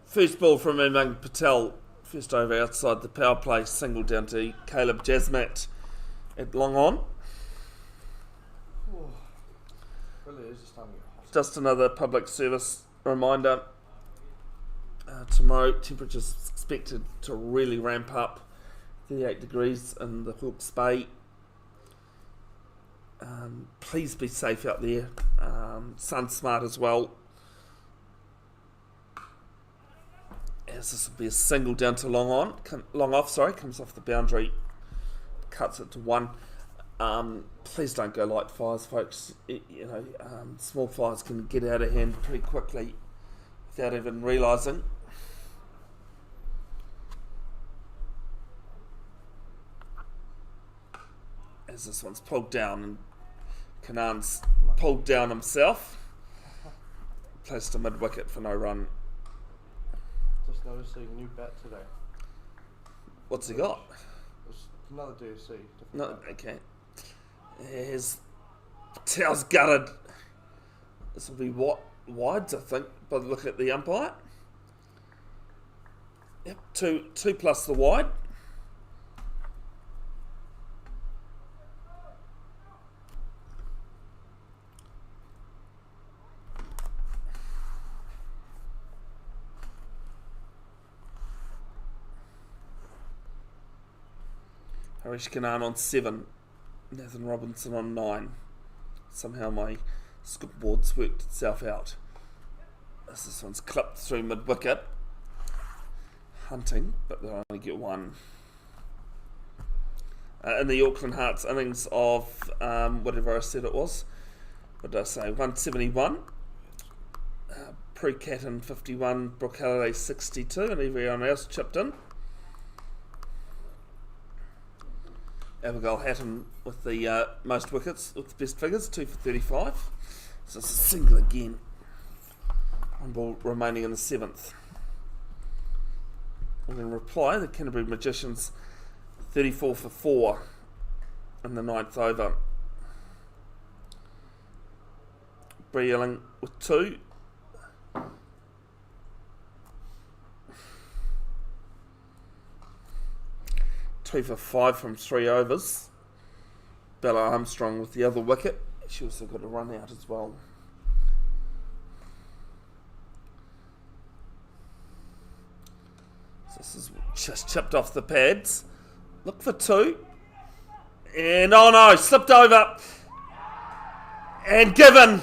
First ball from Umang Patel. First over outside the power play. Single down to Caleb Jasmat at long on. Really is just starting to get hot. Just another public service reminder. Tomorrow, temperatures expected to really ramp up. 38 degrees in the Hawke's Bay. Please be safe out there. Sun smart as well. As this will be a single down to long off, comes off the boundary, cuts it to 1. Please don't go light fires, folks. Small fires can get out of hand pretty quickly without even realising. As this one's pulled down, and Kanan's pulled down himself, placed a mid-wicket for no run. Just noticing new bat today. What's he got? It's another DSC. No, okay. Here's Tow's gutted. This will be wides, I think, by the look at the umpire. Yep, two plus the wide. Harish Kanan on 7, Nathan Robinson on 9. Somehow my scoreboard's worked itself out. As this one's clipped through mid-wicket. Hunting, but they'll only get 1. In the Auckland Hearts innings of whatever I said it was, what did I say, 171. Prue Catton 51, Brooke Halliday 62, and everyone else chipped in. Abigail Hatton with the most wickets, with the best figures, 2 for 35. So it's a single again. 1 ball remaining in the 7th. And in reply, the Canterbury Magicians 34 for 4 in the 9th over. Bree Elling with 2. Two for 5 from 3 overs. Bella Armstrong with the other wicket. She also got a run out as well. So this is just chipped off the pads. Look for 2. And oh no, slipped over. And given.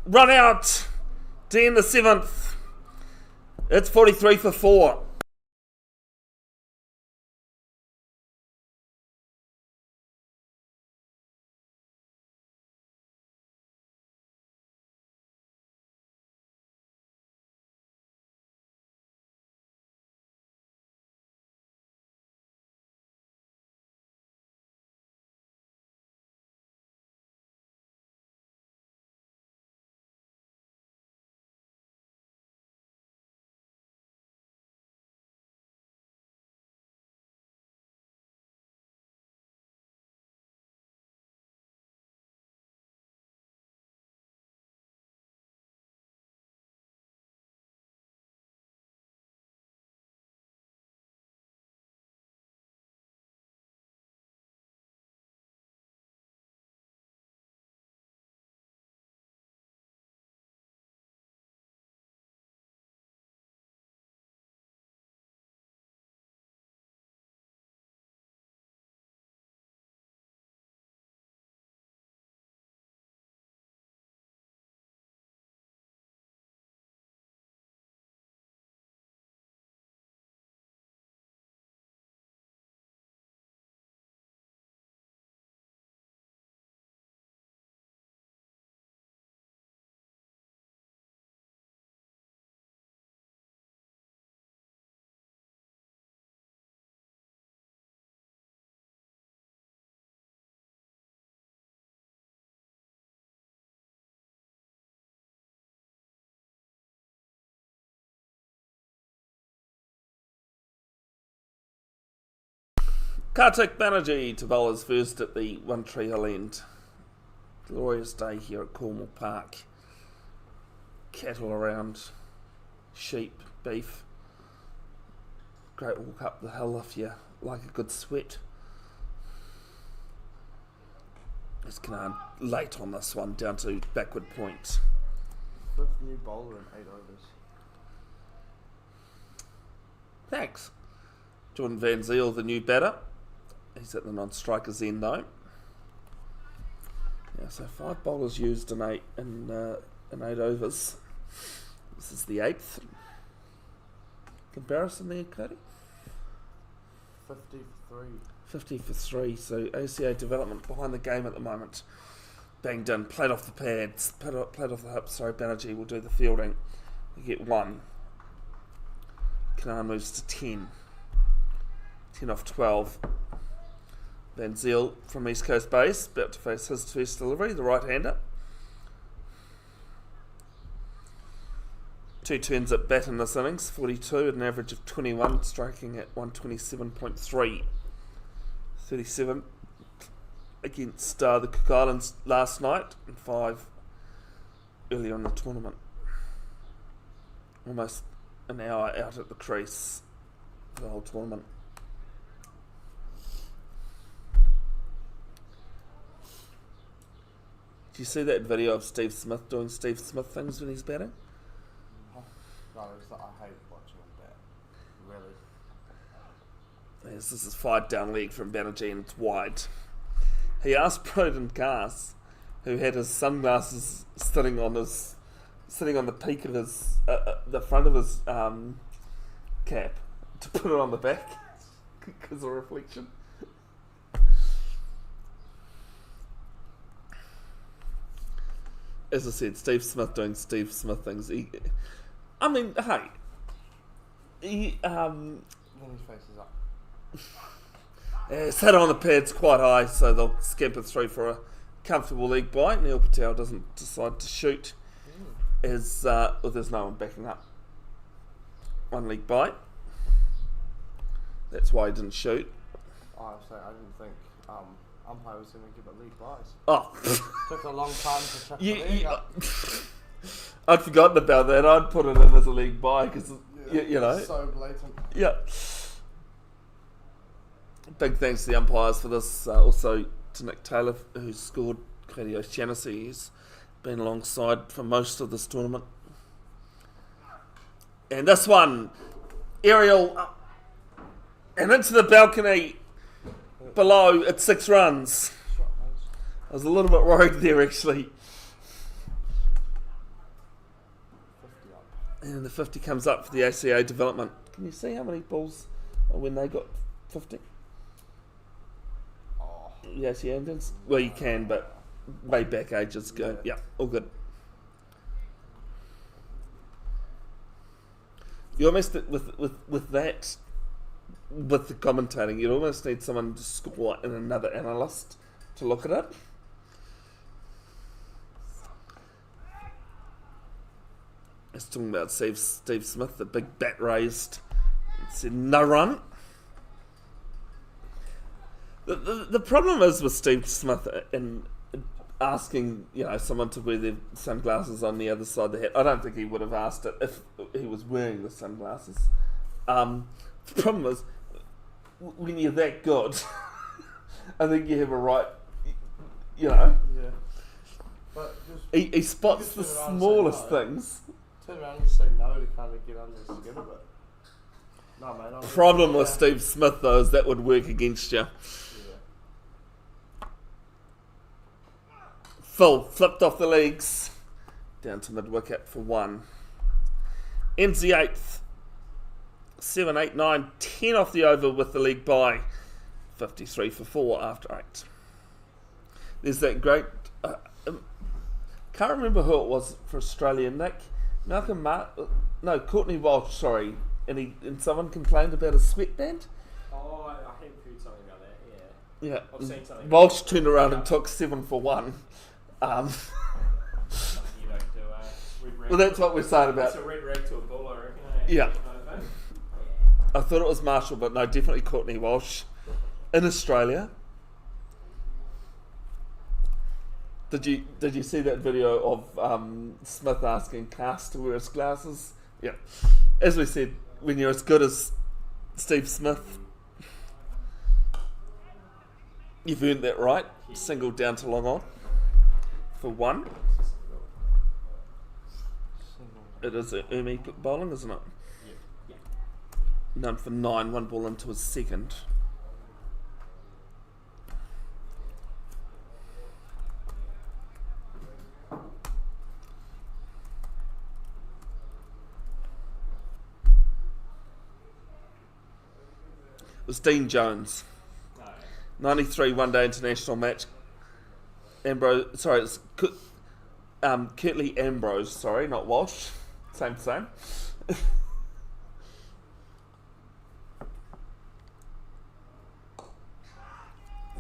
Run out. D in the 7th. It's 43 for 4. Kartik Banerjee to bowlers first at the One Tree Hill end. Glorious day here at Cornwall Park. Cattle around, sheep, beef. Great walk up the hill if you like a good sweat. Just late on this one, down to backward point. 5th new bowler in 8 overs. Thanks. Jordan Van Zyl, the new batter. He's at the non-strikers end though. Yeah, so 5 bowlers used in 8 overs. This is the 8th. Comparison there, Cody? 50 for 3. 50 for 3, so ACA development behind the game at the moment. Banged in, played off the pads, played off the hips. Sorry, Banerjee will do the fielding. You get 1. Kanan moves to 10. 10 off 12. Van Zyl from East Coast base, about to face his first delivery, the right-hander. 2 turns at bat in this innings, 42 at an average of 21, striking at 127.3. 37 against the Cook Islands last night and 5 earlier in the tournament. Almost an hour out at the crease for the whole tournament. Do you see that video of Steve Smith doing Steve Smith things when he's batting? No, I hate watching him bat. Really. Yes, this is 5 down leg from Banerjee and it's wide. He asked Broden Cass, who had his sunglasses sitting on the peak of his, the front of his cap, to put it on the back because of reflection. As I said, Steve Smith doing Steve Smith things. Then his face is up. Sat on the pads quite high, so they'll scamper through for a comfortable leg bite. Neil Patel doesn't decide to shoot, as there's no one backing up. 1 leg bite. That's why he didn't shoot. Oh, so I didn't think umpire was going to give it lead bites. Oh, Took a long time to chuck the leg up. I'd forgotten about that. I'd put it in as a leg bite because you know. So blatant. Yeah. Big thanks to the umpires for this. Also to Nick Taylor, who scored. Cody O'Shaughnessy, who's been alongside for most of this tournament. And this one, aerial up and into the balcony below at 6 runs. I was a little bit worried there actually. 50 up. And the 50 comes up for the ACA development. Can you see how many balls when they got 50? Oh. The ACA Indians? Well, you can, but way back ages ago. Yeah, all good. You almost, with that, with the commentating, you'd almost need someone to score and another analyst to look at it. I was talking about Steve Smith, the big bat raised, and said no run. The problem is with Steve Smith in asking, someone to wear their sunglasses on the other side of the hat. I don't think he would have asked it if he was wearing the sunglasses. The problem is, when you're that good, I think you have a right, Yeah. But just he spots the smallest things. turn around and say no to kind of get under the skin a bit. No, mate. The problem with Steve Smith, though, is that would work against you. Phil flipped off the legs. Down to mid-wicket for 1. Ends the 8th. 7, 8, 9, 10 off the over with the leg bye. 53 for 4 after 8. There's that great... can't remember who it was for Australia. Courtney Walsh, sorry. And someone complained about his sweatband. Oh, I have heard something about that, yeah. Yeah. I've seen something. Walsh turned around and took 7 for 1. Something you don't do, red rag. Well, that's what we're saying about... It's a red rag to a bull, I reckon. Yeah. I thought it was Marshall, but no, definitely Courtney Walsh. In Australia. Did you see that video of Smith asking Cass to wear his glasses? Yeah. As we said, when you're as good as Steve Smith, you've earned that right. Single down to long on for 1. It is Umi bowling, isn't it? Yeah. None for 9, 1 ball into his second. was Dean Jones. 93 one-day international match. It's Kirtley Ambrose, sorry, not Walsh. Same.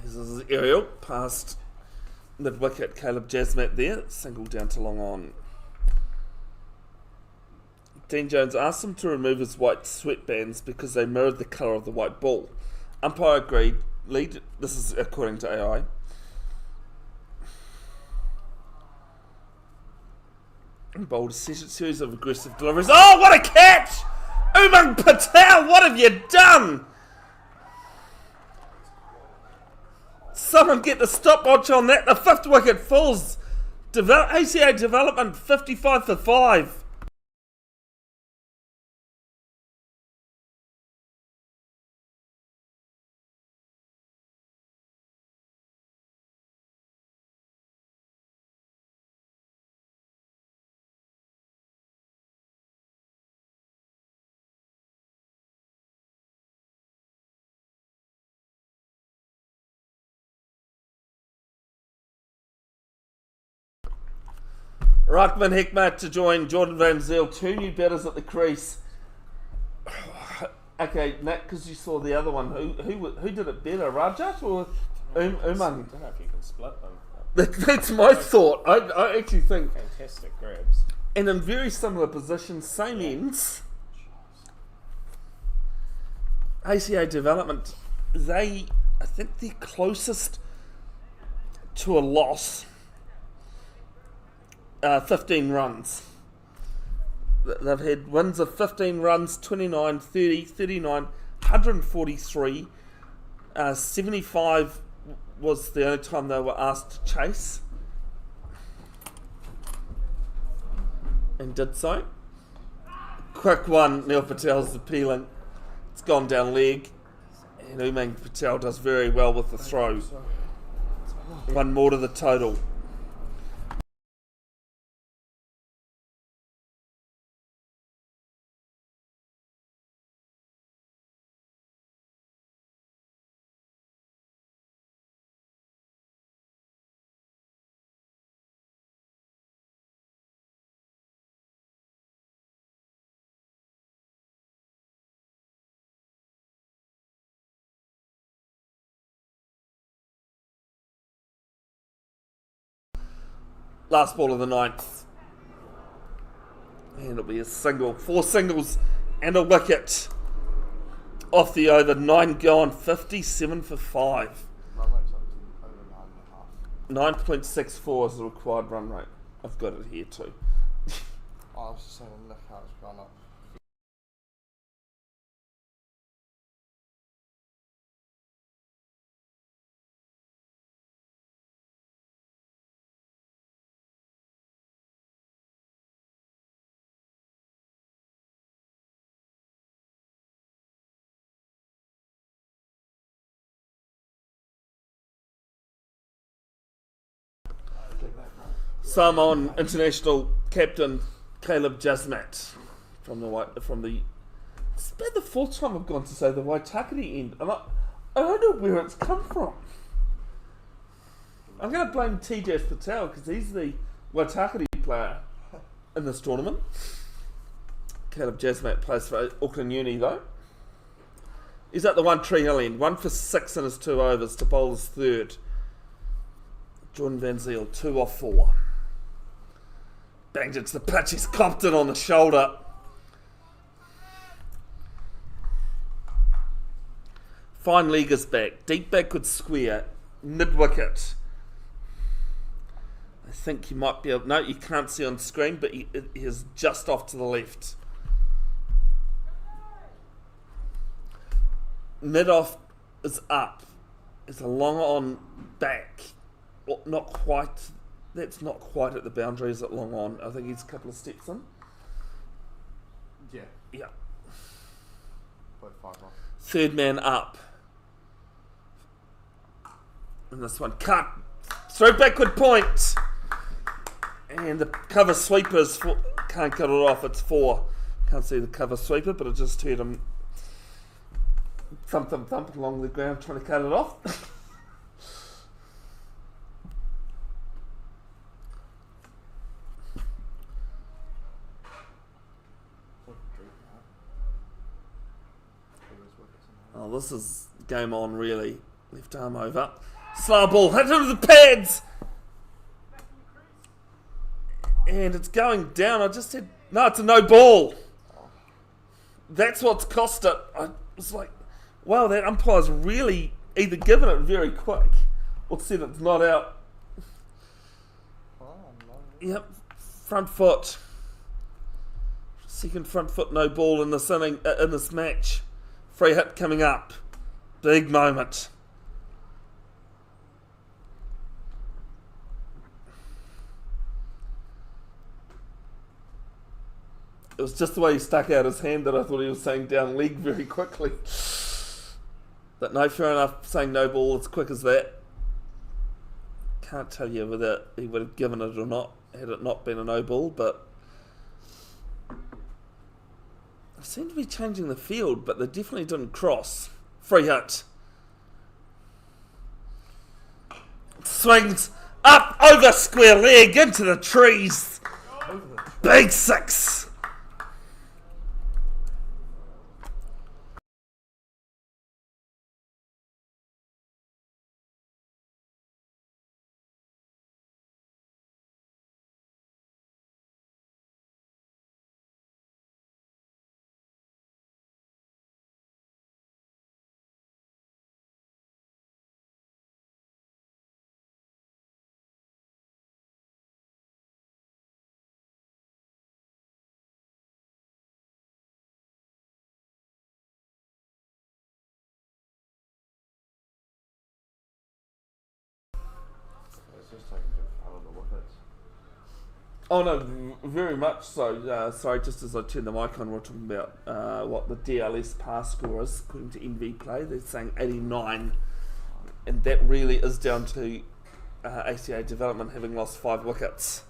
This is aerial, past mid-wicket, Caleb Jasmat there, single down to long on. Dean Jones asked him to remove his white sweatbands because they mirrored the colour of the white ball. Umpire agreed. This is according to AI. And bowled a series of aggressive deliveries. Oh, what a catch! Umang Patel, what have you done? Someone get the stopwatch on that. The 5th wicket falls. ACA development 55 for 5. Ruckman Hekmat to join Jordan Van Zyl. 2 new batters at the crease. Okay, Nat, because you saw the other one. Who did it better, Rajat or Umang? I don't know if you can split them. That's my thought. I actually think. Fantastic grabs. And in very similar positions, same ends. ACA development, I think they're closest to a loss. 15 runs. They've had wins of 15 runs, 29, 30, 39, 143. 75 was the only time they were asked to chase. And did so. Quick one, Neil Patel's appealing. It's gone down leg. And Umang Patel does very well with the throw. 1 more to the total. Last ball of the 9th. And it'll be a single. 4 singles and a wicket. Off the over. 9 gone. 57 for 5. Run rate's up to over 9.5. 9.64 is the required run rate. I've got it here too. I was just saying, look how it's gone up. Samoan international captain Caleb Jasmat from the. It's about the 4th time I've gone to say the Waitakere end, and I don't know where it's come from. I'm going to blame TJ Patel because he's the Waitakere player in this tournament. Caleb Jasmat plays for Auckland Uni though. He's at the 1 Tree Hill end, 1 for 6 in his 2 overs to bowl his 3rd. Jordan Van Zyl, 2 off 4. Banged into the pitch, he's copped it on the shoulder. Fine leg is back, deep backward square, mid-wicket. I think he might be able, no, you can't see on screen, but he is just off to the left. Mid-off is up. It's a long on back. Well, not quite. That's not quite at the boundary, is it long on? I think he's a couple of steps in. Yeah. Yeah. 0.5 off. 3rd man up. And this one cut. Throw backward point. And the cover sweepers can't cut it off. It's 4. Can't see the cover sweeper, but it just heard him thump, thump, thump along the ground trying to cut it off. Oh, this is game on, really. Left arm over. Slow ball, hit into the pads! And it's going down. I just said, no, it's a no ball. That's what's cost it. I was like, wow, that umpire's really either given it very quick or said it's not out. Yep, front foot. Second front foot no ball in this inning, in this match. Free hit coming up. Big moment. It was just the way he stuck out his hand that I thought he was saying down leg very quickly. But no, fair enough, saying no ball as quick as that. Can't tell you whether he would have given it or not had it not been a no ball, but they seem to be changing the field, but they definitely didn't cross. Free hit. Swings up over square leg into the trees. Big six. It's just taking too far to look at. Oh no, very much so. Sorry, just as I turned the mic on, we're talking about what the DLS pass score is according to NV Play. They're saying 89, and that really is down to ACA development having lost 5 wickets.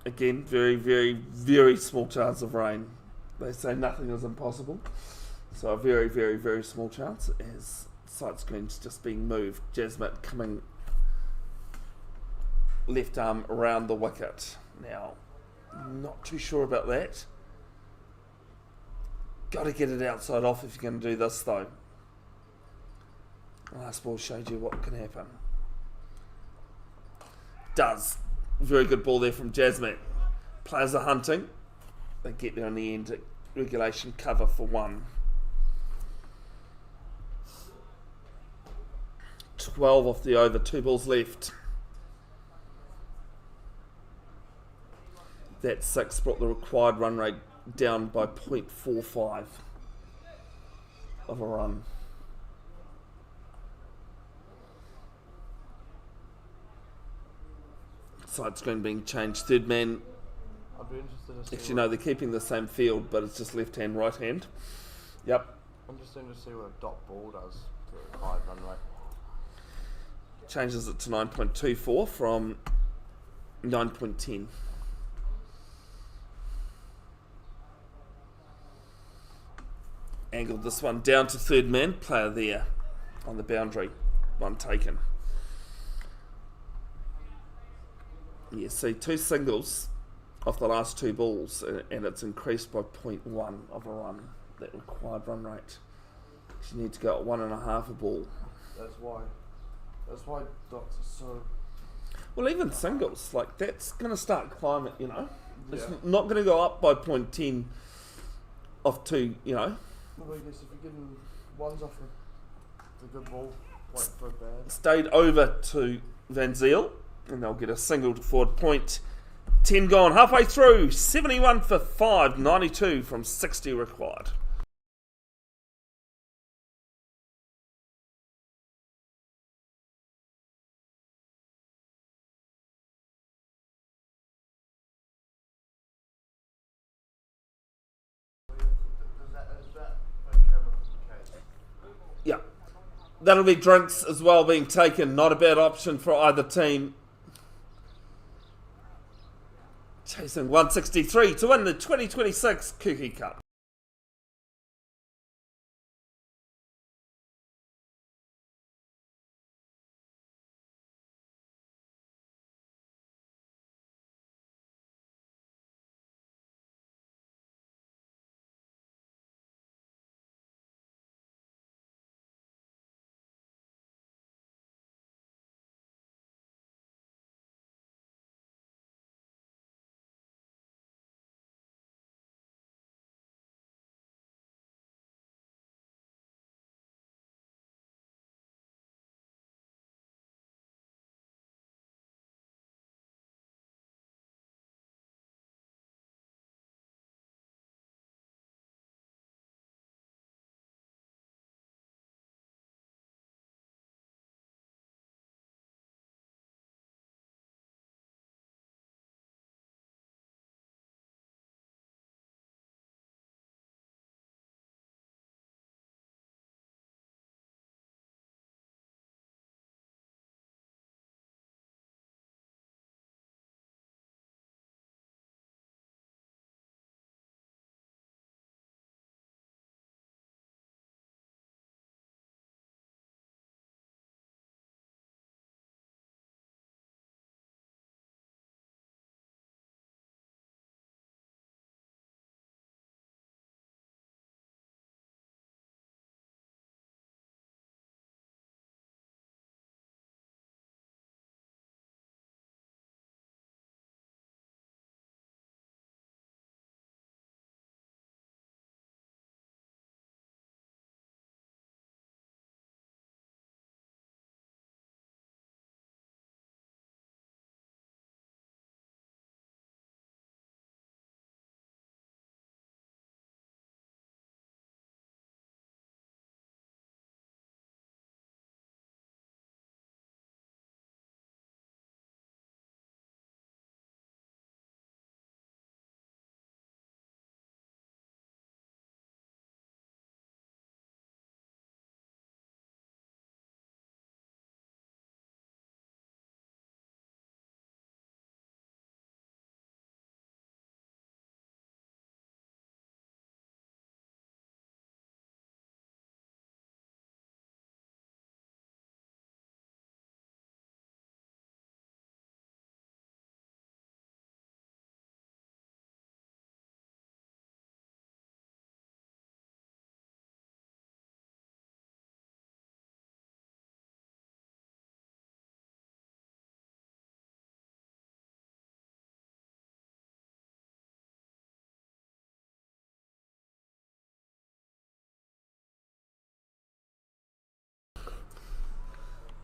Again, very, very, very small chance of rain. They say nothing is impossible, so a very, very, very small chance as sight screen's just being moved. Jasmine coming left arm around the wicket. Now, not too sure about that. Got to get it outside off if you're going to do this though. Last ball showed you what can happen. Does. Very good ball there from Jasmine. Players are hunting. They get there in the end. Regulation cover for 1. 12 off the over. 2 balls left. That 6 brought the required run rate down by 0.45 of a run. Side screen being changed. Third man. I'd be interested to see. Actually, no, they're keeping the same field, but it's just left hand, right hand. Yep. Interesting to see what a dot ball does to the required run rate. Changes it to 9.24 from 9.10. Angled this one down to third man. Player there on the boundary. 1 taken. Yeah, see, 2 singles off the last 2 balls, and it's increased by 0.1 of a run, that required run rate. You need to go at 1.5 a ball. That's why dots are so. Well, even singles, like, that's going to start climbing, you know. It's Yeah. not going to go up by 0.10 off 2, you know. Well, I guess if you're getting ones off the good ball, wait for a bad. Stayed over to Van Ziel, and they'll get a single to forward point. 10 gone, halfway through, 71 for 5, 92 from 60 required. Yeah, that'll be drinks as well being taken. Not a bad option for either team. Chasing 163 to win the 2026 Kuki Cup.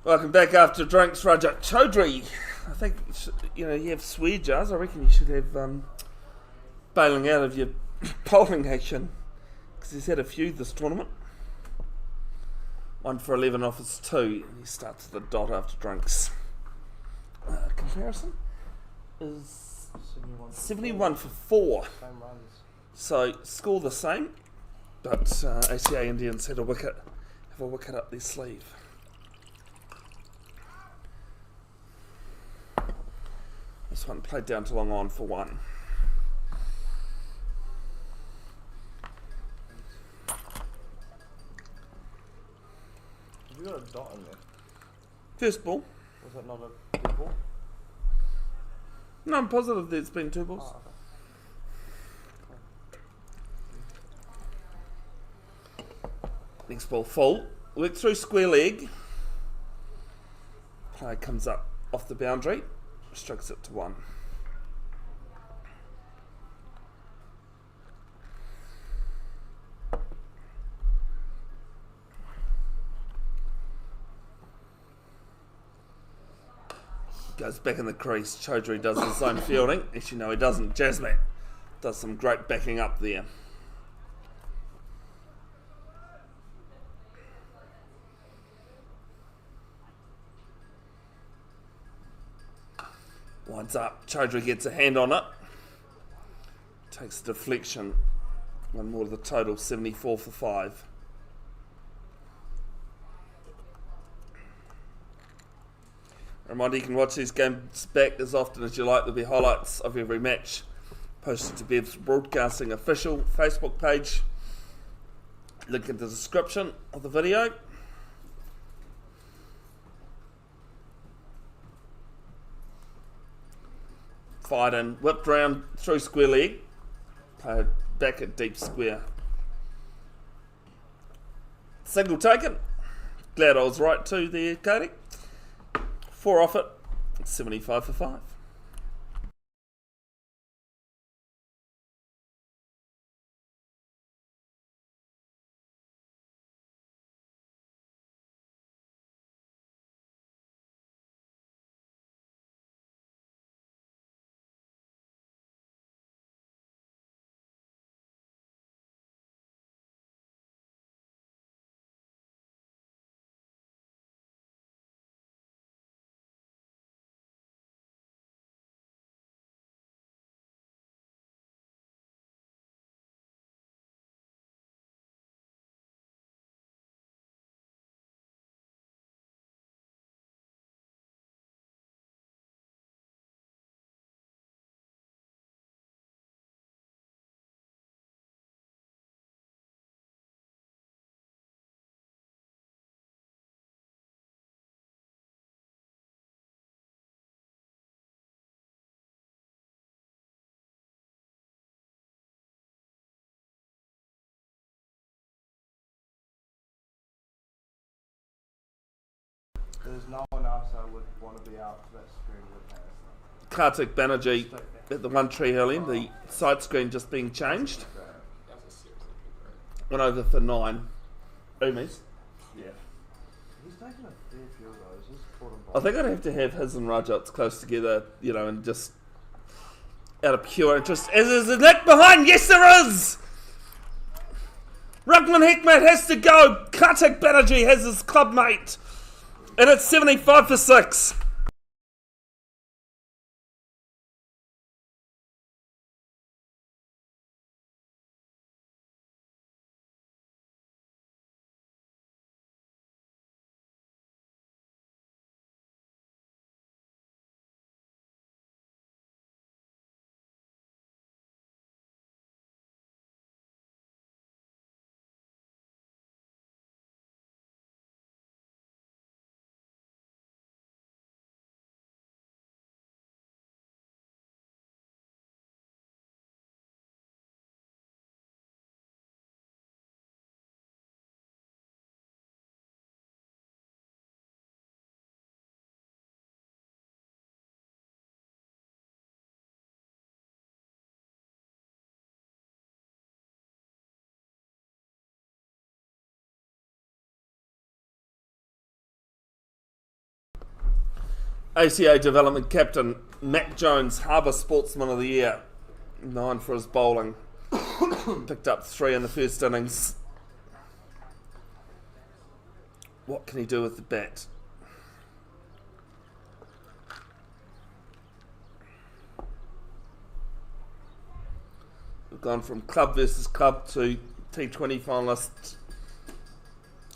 Welcome back after drinks, Rajat Chaudhry. I think, you have swear jars. I reckon you should have bailing out of your bowling action. Because he's had a few this tournament. 1 for 11 off his 2. And he starts the dot after drinks. Comparison is 71 for 4. Same runs. So, score the same. But ACA Indians have a wicket up their sleeve. This one played down to long on for 1. Have you got a dot in there? First ball. Was that not a big ball? No, I'm positive there's been 2 balls. Oh, okay. Next ball full. Work through square leg. Player comes up off the boundary. Strokes it to 1. Goes back in the crease. Chaudhry does his own fielding. Actually, no, he doesn't. Jasmine does some great backing up there. Winds up. Chaudhry gets a hand on it. Takes a deflection. 1 more to the total. 74 for 5. Reminder, you can watch these games back as often as you like. There'll be highlights of every match posted to Bev's Broadcasting official Facebook page. Link in the description of the video. Fired and whipped round through square leg. Played back at deep square. Single taken. Glad I was right too there, Cody. 4 off it. 75 for 5. There's no one else I would want to be out to that screen with that. Kartik Banerjee at the One Tree Hill end. The side screen just being changed. Went over for 9. Umis. Yeah. He's taking a fair few of those. He's caught him I think I'd have to have his and Rajat's close together, and just out of pure interest. Is there a nick behind? Yes, there is! Rugman Hekmat has to go. Kartik Banerjee has his club mate. And it's 75 for 6. ACA Development Captain Matt Jones, Harbour Sportsman of the Year. 9 for his bowling. Picked up 3 in the first innings. What can he do with the bat? We've gone from club versus club to T20 finalists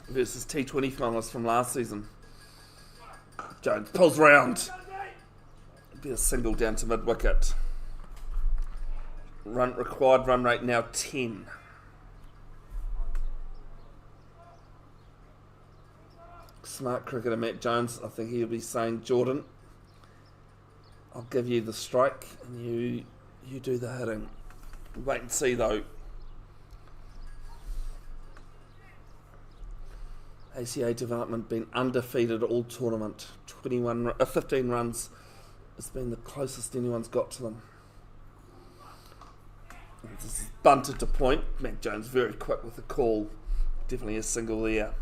versus T20 finalists from last season. Jones pulls round. Be a single down to mid-wicket. Required run rate now 10. Smart cricketer Matt Jones. I think he'll be saying, Jordan, I'll give you the strike and you do the hitting. Wait and see though. ACA Development been undefeated all tournament. 15 runs. It's been the closest anyone's got to them. This is bunted to point. Matt Jones very quick with the call. Definitely a single there.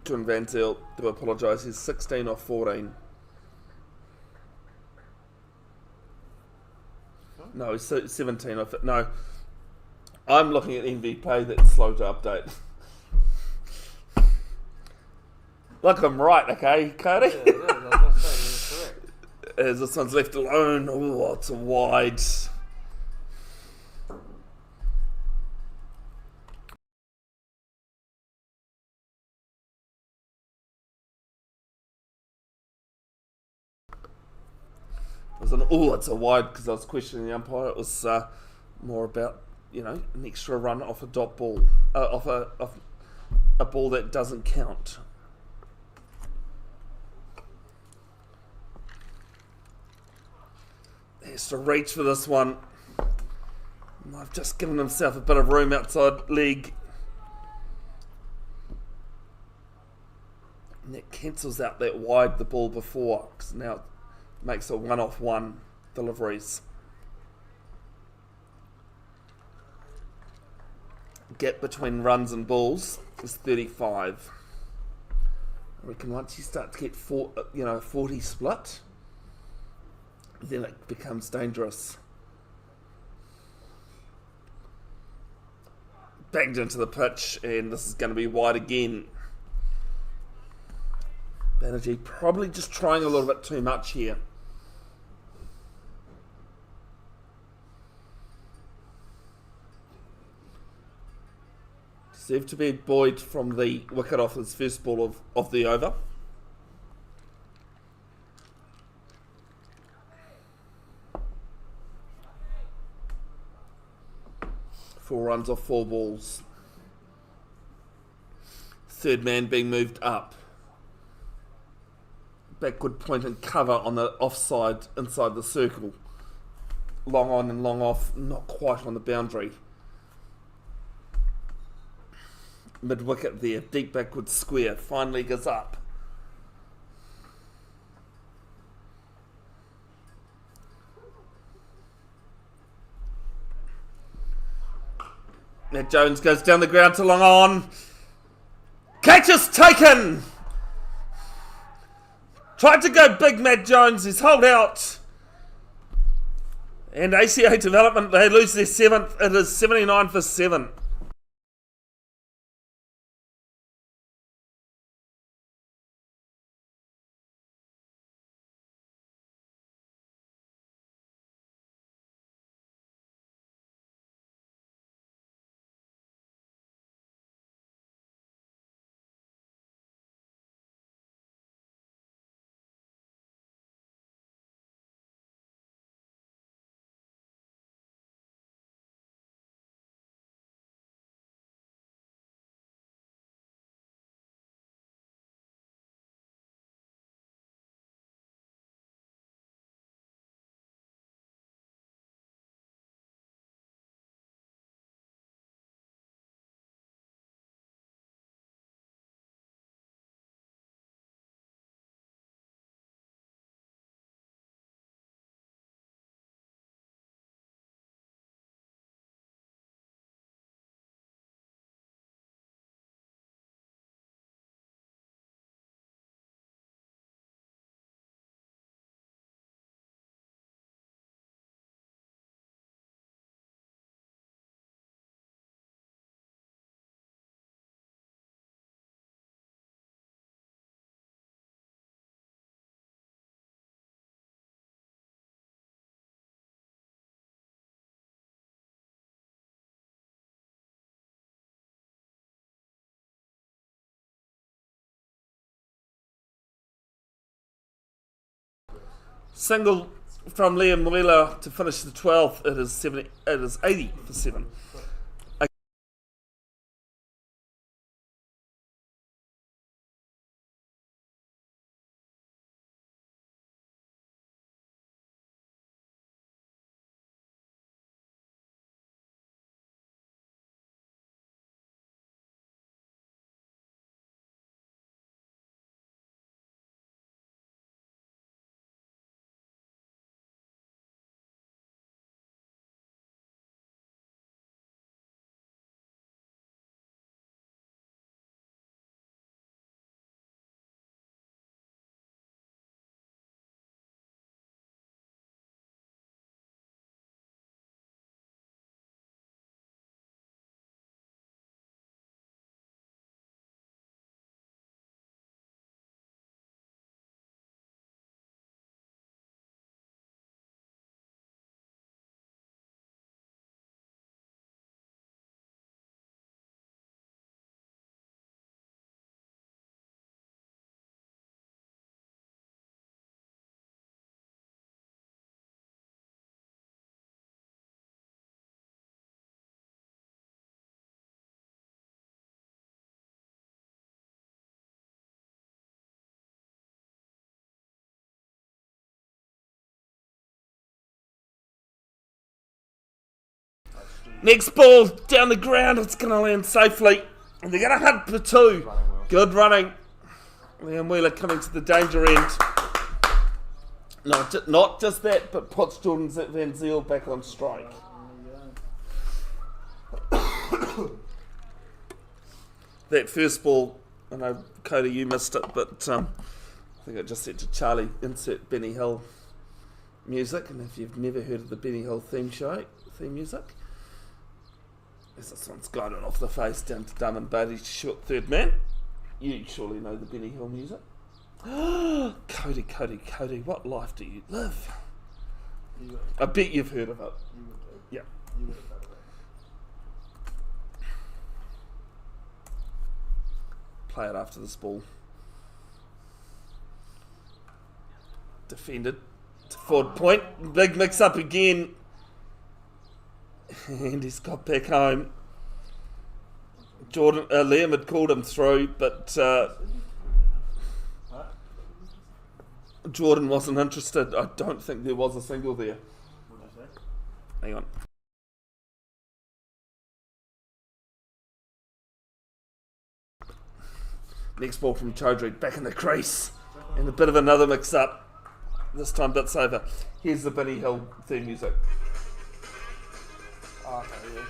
John Van Zyl, do apologise, he's 16 off 14. No, he's 17 off it. No, I'm looking at MVP that's slow to update. Look, I'm right, okay, Cody? Yeah, I was going to say, you're correct. As this one's left alone, oh, it's a wide. It's a wide because I was questioning the umpire. It was more about, an extra run off a dot ball, off a ball that doesn't count. He has to reach for this one. I've just given himself a bit of room outside leg. And that cancels out that wide the ball before, because now it makes a 1-off-1 deliveries. Gap between runs and balls is 35. I reckon once you start to get 40 split, then it becomes dangerous. Banged into the pitch, and this is going to be wide again. Banerjee probably just trying a little bit too much here. Deserved to be buoyed from the wicket off his first ball of the over. Four runs off 4 balls. Third man being moved up. Backward point and cover on the offside inside the circle. Long on and long off, not quite on the boundary. Mid wicket there, deep backward square, finally goes up. Matt Jones goes down the ground to long on. Catch is taken! Tried to go big, Matt Jones. He's holed out. And ACA Development, they lose their 7th. It is 79 for 7. Single from Liam Wheeler to finish the 12th. It is 80 for 7. Next ball down the ground. It's going to land safely. And they're going to hunt for 2. Good running. Liam Wheeler coming to the danger end. Not just that, but puts Jordan Van Zyl back on strike. That first ball, I know, Cody, you missed it, but I think I just said to Charlie, insert Benny Hill music. And if you've never heard of the Benny Hill theme music, this one's gliding off the face down to Dumb and Bailey's short third man. You surely know the Benny Hill music. Cody, what life do you live? I bet you've heard of it. Yeah. Play it after this ball. Defended to forward point. Big mix up again. And he's got back home. Liam had called him through, but Jordan wasn't interested. I don't think there was a single there. What did you say? Hang on. Next ball from Chaudhry, back in the crease. And a bit of another mix-up. This time bits over. Here's the Benny Hill theme music. Okay, yes,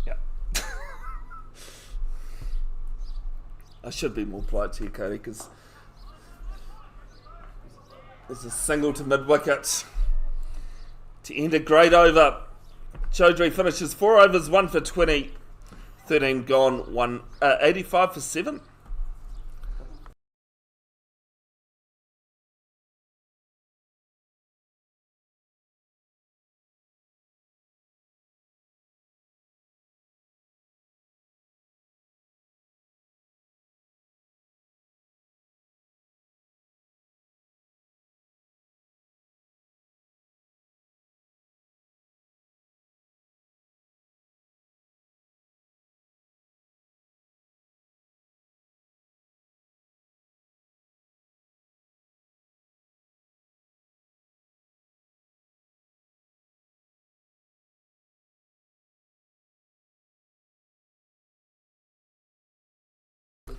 yeah. Yeah. I should be more polite to you, Cody, because there's a single to mid-wicket to end a great over. Chaudhry finishes 4 overs, 1 for 20, 13 gone, 85 for 7.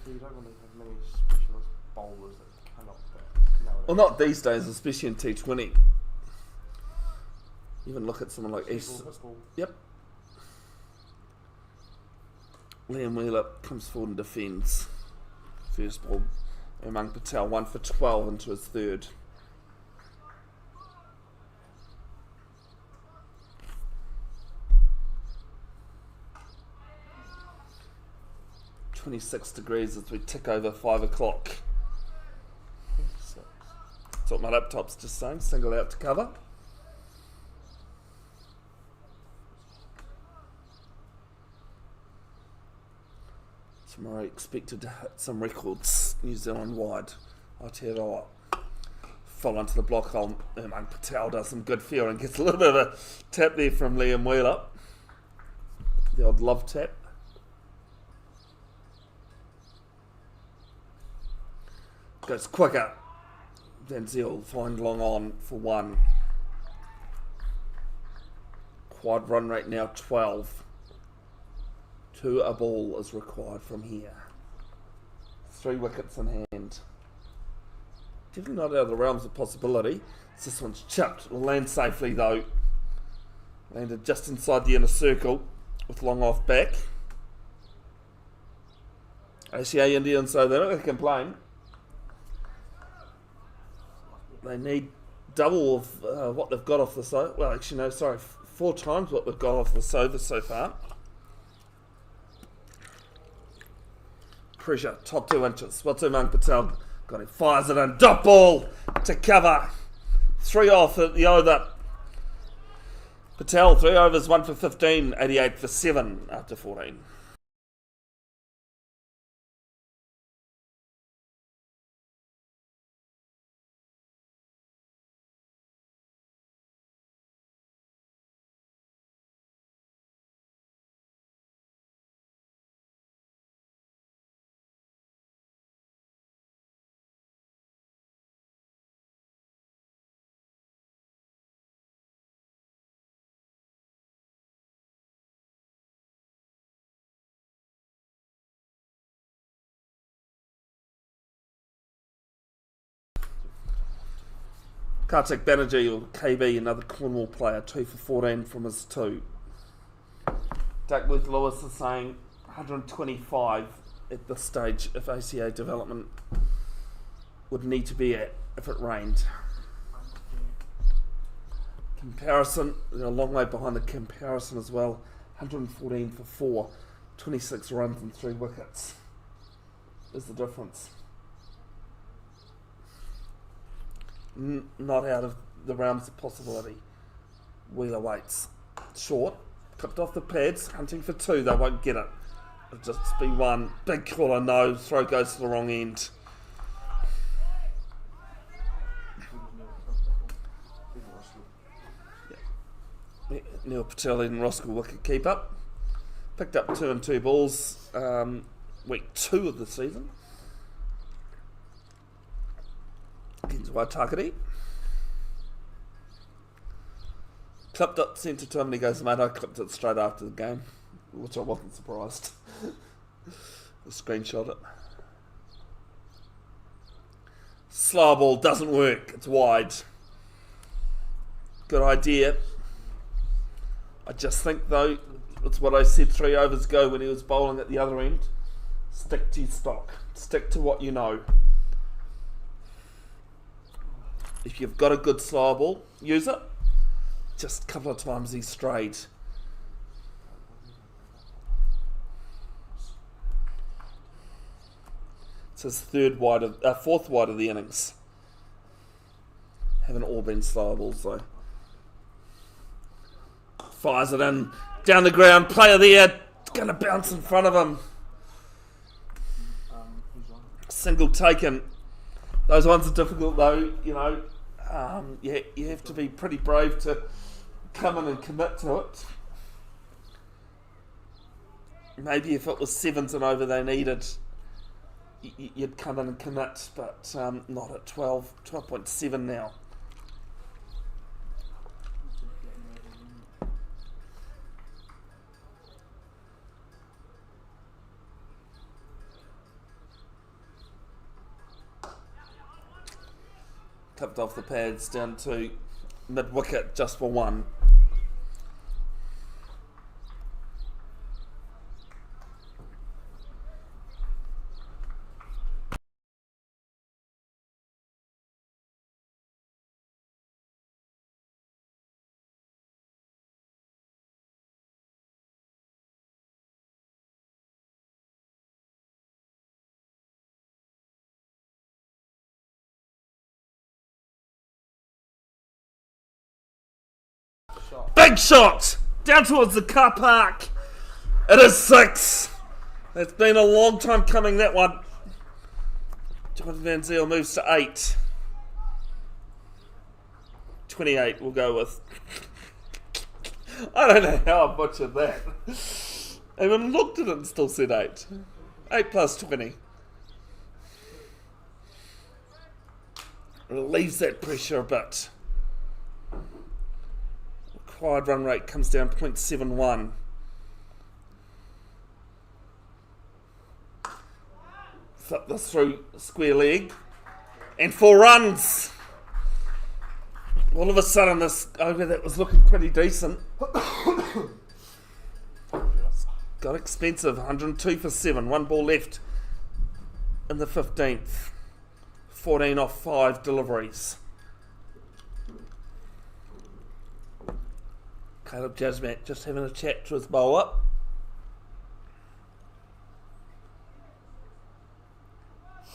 You don't really have many specialist bowlers that cannot bat nowadays. Well, not these days, especially in T20. Even look at someone like East. Yep. Liam Wheeler comes forward and defends. First ball, Umang Patel 1 for 12 into his third. $26 as we tick over 5 o'clock. That's what my laptop's just saying. Single out to cover. Tomorrow expected to hit some records New Zealand wide. Aotearoa fall into the block hole. Umang Patel does some good fielding. Gets a little bit of a tap there from Liam Wheeler. The old love tap. Goes quicker than Zeal. Find long on for one. Quad run rate now 12. 2 a ball is required from here. 3 wickets in hand. Definitely not out of the realms of possibility. This one's chipped. Will land safely though. Landed just inside the inner circle with long off back. ACA Indians, so they're not going to complain. They need double of what they've got off the sofa. Well, actually, no, sorry, 4 times what they've got off the sofa so far. Pressure, top 2 inches. Umang Patel got it, fires it in. Dot ball to cover. 3 off at the over. Patel, 3 overs, 1 for 15, 88 for 7 after 14. Kartik Banerjee, or KB, another Cornwall player, 2 for 14 from his 2. Duckworth Lewis is saying 125 at this stage if ACA development would need to be at if it rained. Comparison, they're a long way behind the comparison as well. 114 for 4, 26 runs and 3 wickets. Is the difference. Not out of the realms of possibility. Wheeler waits. Short. Clipped off the pads. Hunting for 2. They won't get it. It'll just be 1. Big caller, no. Throw goes to the wrong end. Yeah. Neil Patel and Roscoe wicket keep up. Picked up 2 and 2 balls. Week 2 of the season. Against Waitakere. Clipped it, sent it to him and he goes, mate, I clipped it straight after the game, which I wasn't surprised. I screenshot it. Slow ball doesn't work, it's wide. Good idea. I just think though, it's what I said 3 overs ago when he was bowling at the other end. Stick to your stock. Stick to what you know. If you've got a good slow ball, use it. Just a couple of times he strayed. It's his 4th wide of the innings. Haven't all been slow balls though. Fires it in, down the ground, player there, going to bounce in front of him. Single taken. Those ones are difficult though, you know. You have to be pretty brave to come in and commit to it. Maybe if it was 7s and over they needed, you'd come in and commit, but not at 12.7 now. Clipped off the pads down to mid-wicket just for 1. Big shot! Down towards the car park. It is 6. It's been a long time coming, that one. Jonathan Van Zyl moves to 8. 28 we'll go with. I don't know how I butchered that. I even looked at it and still said 8. 8 plus 20. Relieves that pressure a bit. Required run rate comes down 0.71. Flip this through square leg. And 4 runs. All of a sudden this over that was looking pretty decent. Got expensive. 102 for 7. 1 ball left in the 15th. 14 off 5 deliveries. Caleb Jasmat just having a chat to his bowler.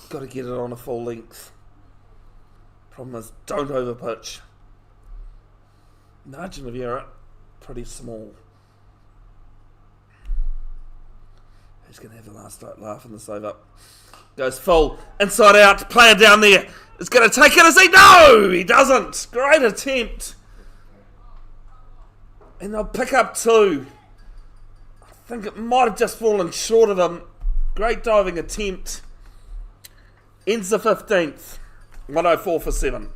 Got to get it on a full length. Problem is, don't overpitch. Margin of error, pretty small. Who's going to have the last laugh in this over? Goes full, inside out, player down there is going to take it. Is he? No, he doesn't. Great attempt. And they'll pick up 2. I think it might have just fallen short of him. Great diving attempt. Ends the 15th. 104 for 7.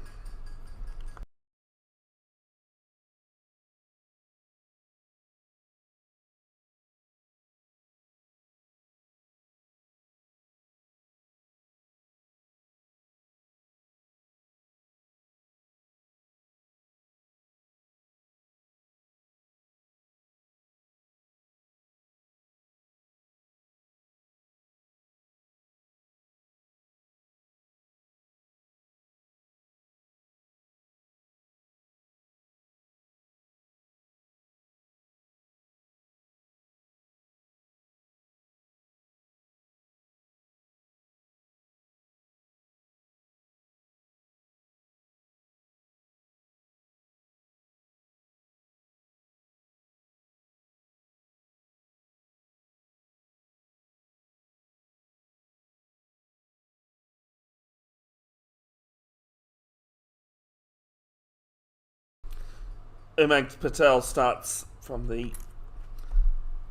Umang Patel starts from the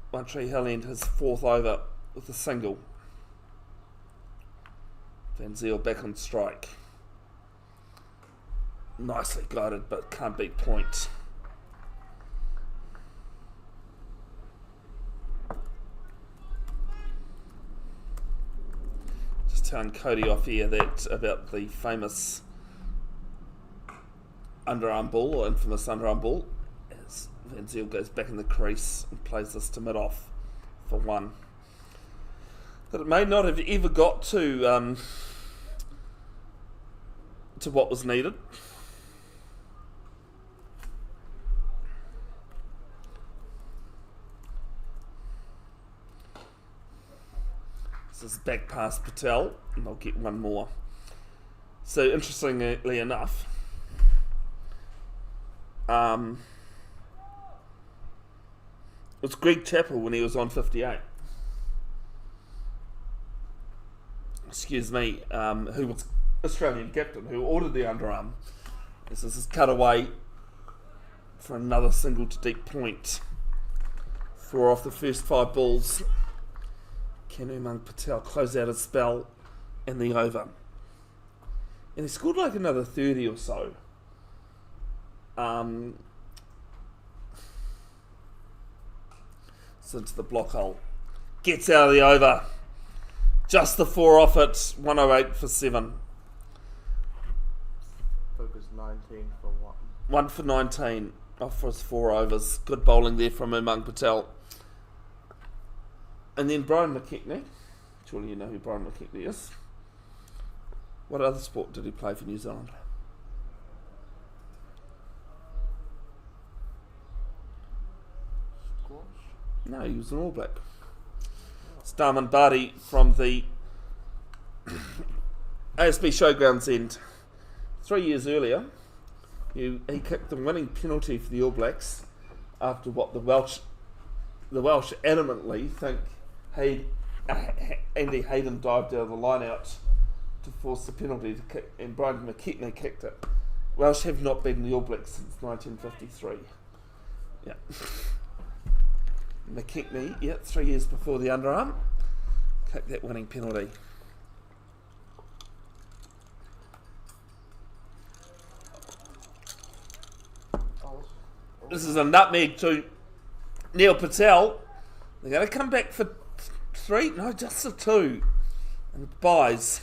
One Tree Hill end, his 4th over with a single. Van Zyl back on strike. Nicely guided, but can't beat point. Just telling Cody off here that about the famous underarm ball, or infamous underarm ball, as Van Zyl goes back in the crease and plays this to mid-off for 1. That it may not have ever got to what was needed. This is back past Patel, and they'll get 1 more. So interestingly enough, it was Greg Chappell when he was on 58. Excuse me, who was Australian captain, who ordered the underarm. This is cut away for another single to deep point. 4 off the first 5 balls. Can Umang Patel close out his spell in the over? And he scored like another 30 or so. Into the block hole. Gets out of the over. Just the 4 off it. 108 for 7. Focus 19 for 1. 1 for 19 off for his 4 overs. Good bowling there from Umang Patel. And then Brian McKechnie. Surely you know who Brian McKechnie is. What other sport did he play for New Zealand? No, he was an All Black. Starman Barty from the ASB Showgrounds end. 3 years earlier, he kicked the winning penalty for the All Blacks after what the Welsh adamantly think Andy Hayden dived out of the line out to force the penalty to kick, and Brian McKechnie kicked it. Welsh have not beaten the All Blacks since 1953. Yeah. McKechnie, 3 years before the underarm, kicked that winning penalty. This is a nutmeg to Neil Patel. They're going to come back for 3? No, just a 2. And buys.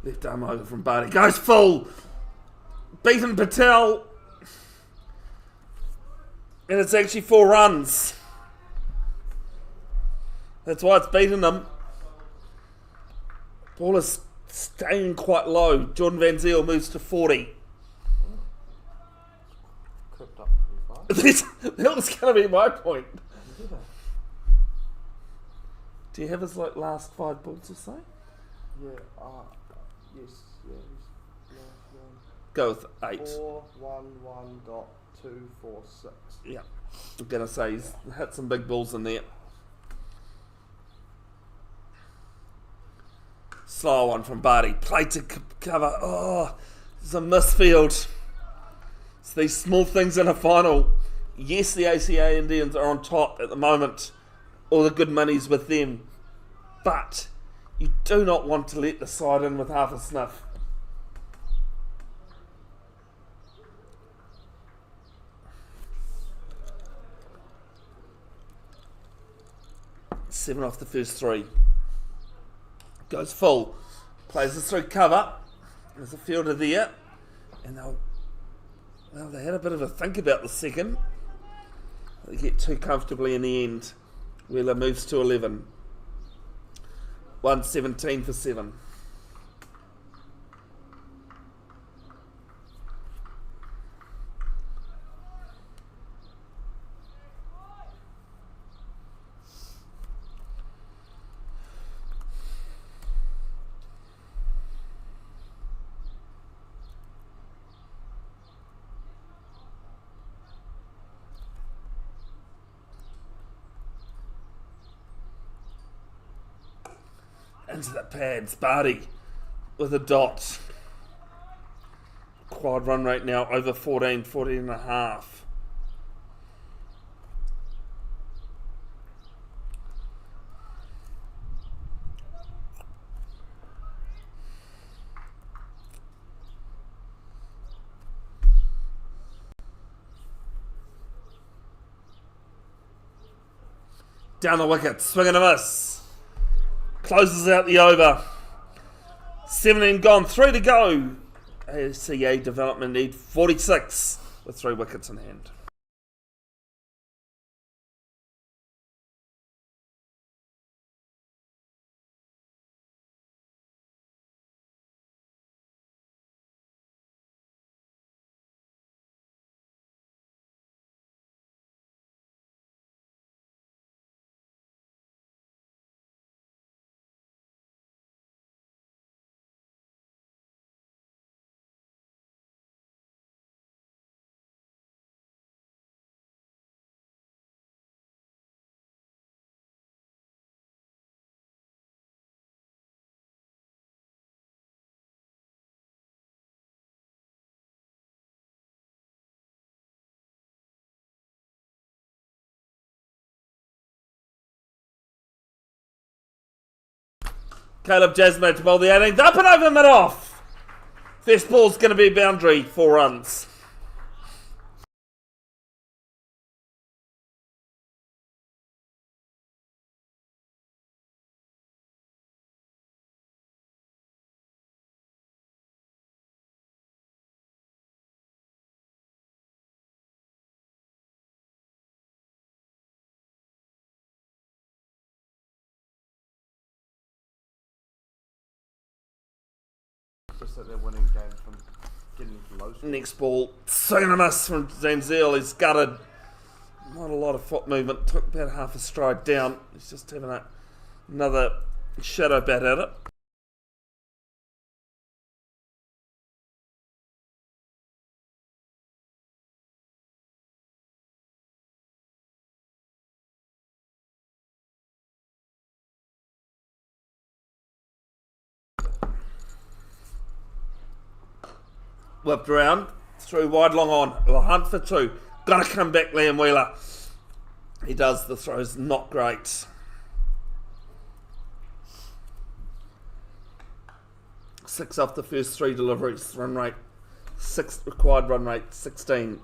Left arm over from Barty. Goes full. Beaten Patel. And it's actually 4 runs. That's why it's beaten them. Ball is staying quite low. Jordan Van Zyl moves to 40. Crept up pretty fast. That was going to be my point. Yeah. Do you have his last 5 balls or so? Yeah, yes, yeah, Go with 8. 411.246. Yeah. I'm going to say he's hit some big balls in there. Slow one from Barty. Played to cover. Oh, it's a misfield. It's these small things in a final. Yes, the ACA Indians are on top at the moment. All the good money's with them. But you do not want to let the side in with half a sniff. Seven off the first 3. Goes full. Plays this through cover. There's a fielder there. And they had a bit of a think about the second. They get too comfortably in the end. Wheeler moves to 11. 117 for 7. Into the pads, Barty with a dot. Quad run rate now over 14 and a half. Down the wicket, swing and a miss. Closes out the over. 17 gone, 3 to go. ACA development need 46 with 3 wickets in hand. Caleb Jasmine to bowl the 18th. Up and over mid-off. First ball's going to be a boundary. 4 runs. noticed that they're winning games from getting into low scores. Next ball, swing and a miss from Zanziel. He's gutted. Not a lot of foot movement. Took about half a stride down. He's just having another shadow bat at it. Whipped around, through wide, long on. A hunt for two. Got to come back, Liam Wheeler. He does. The throw's not great. 6 off the first 3 deliveries. Run rate 6, required run rate 16.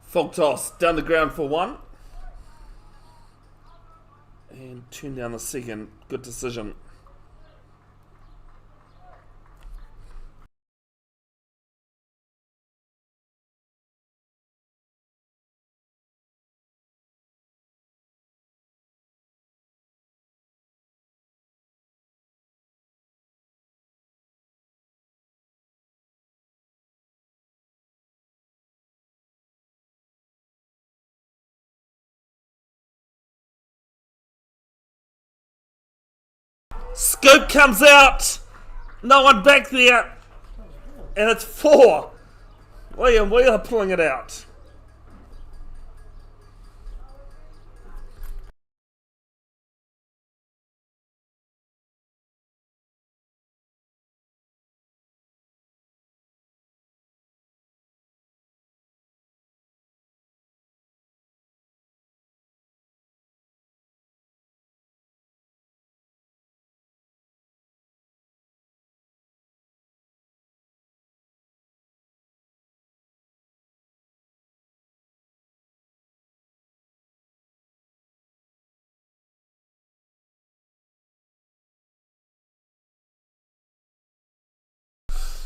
Full toss, down the ground for 1. And turn down the second. Good decision. Scoop comes out. No one back there. And it's 4. Liam Wheeler pulling it out.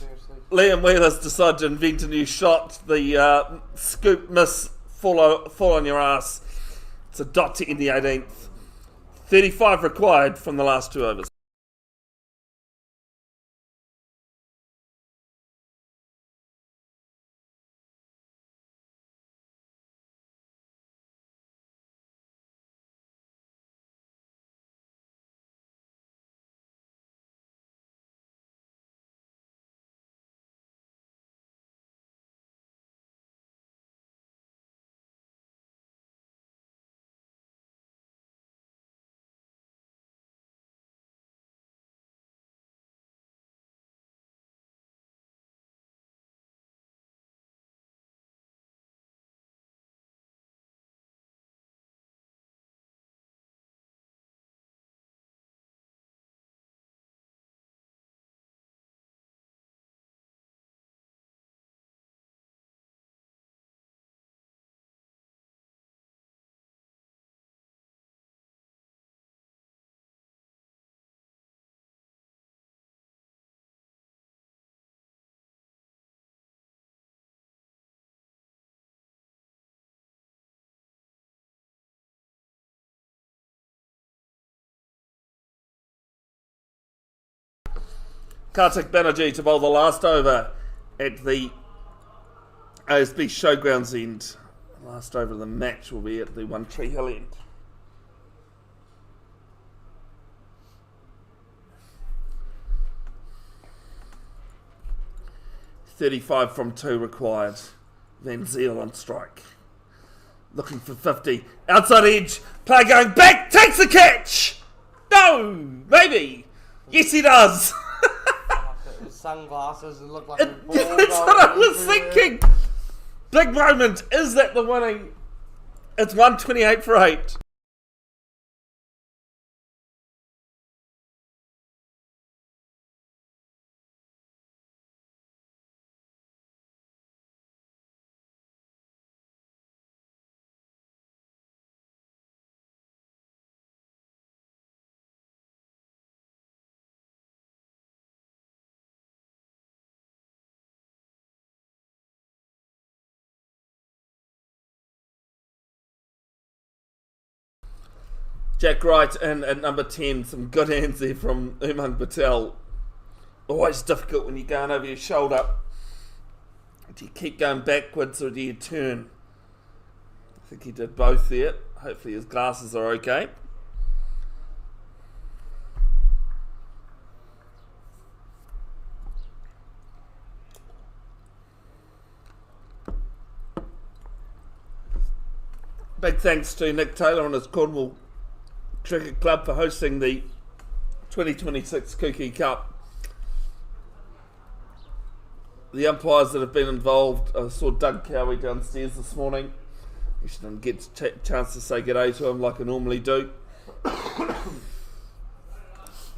Seriously. Liam Wheeler's decided to invent a new shot. The scoop miss, fall on your ass. It's a dot to end the 18th. 35 required from the last 2 overs. Kartik Banerjee to bowl the last over at the ASB Showgrounds end. Last over of the match will be at the One Tree Hill end. 35 from 2 required. Van Zyl on strike. Looking for 50. Outside edge. Player going back. Takes the catch. No. Maybe. Yes, he does. His sunglasses and look like That's what I was thinking. Big moment. Is that the winning? It's 128 for 8. Jack Wright in at number 10. Some good hands there from Umang Patel. Always difficult when you're going over your shoulder. Do you keep going backwards or do you turn? I think he did both there. Hopefully his glasses are okay. Big thanks to Nick Taylor and his Cornwall Cricket Club for hosting the 2026 Kuki Cup. The umpires that have been involved, I saw Doug Cowie downstairs this morning. You didn't get a chance to say g'day to him like I normally do. You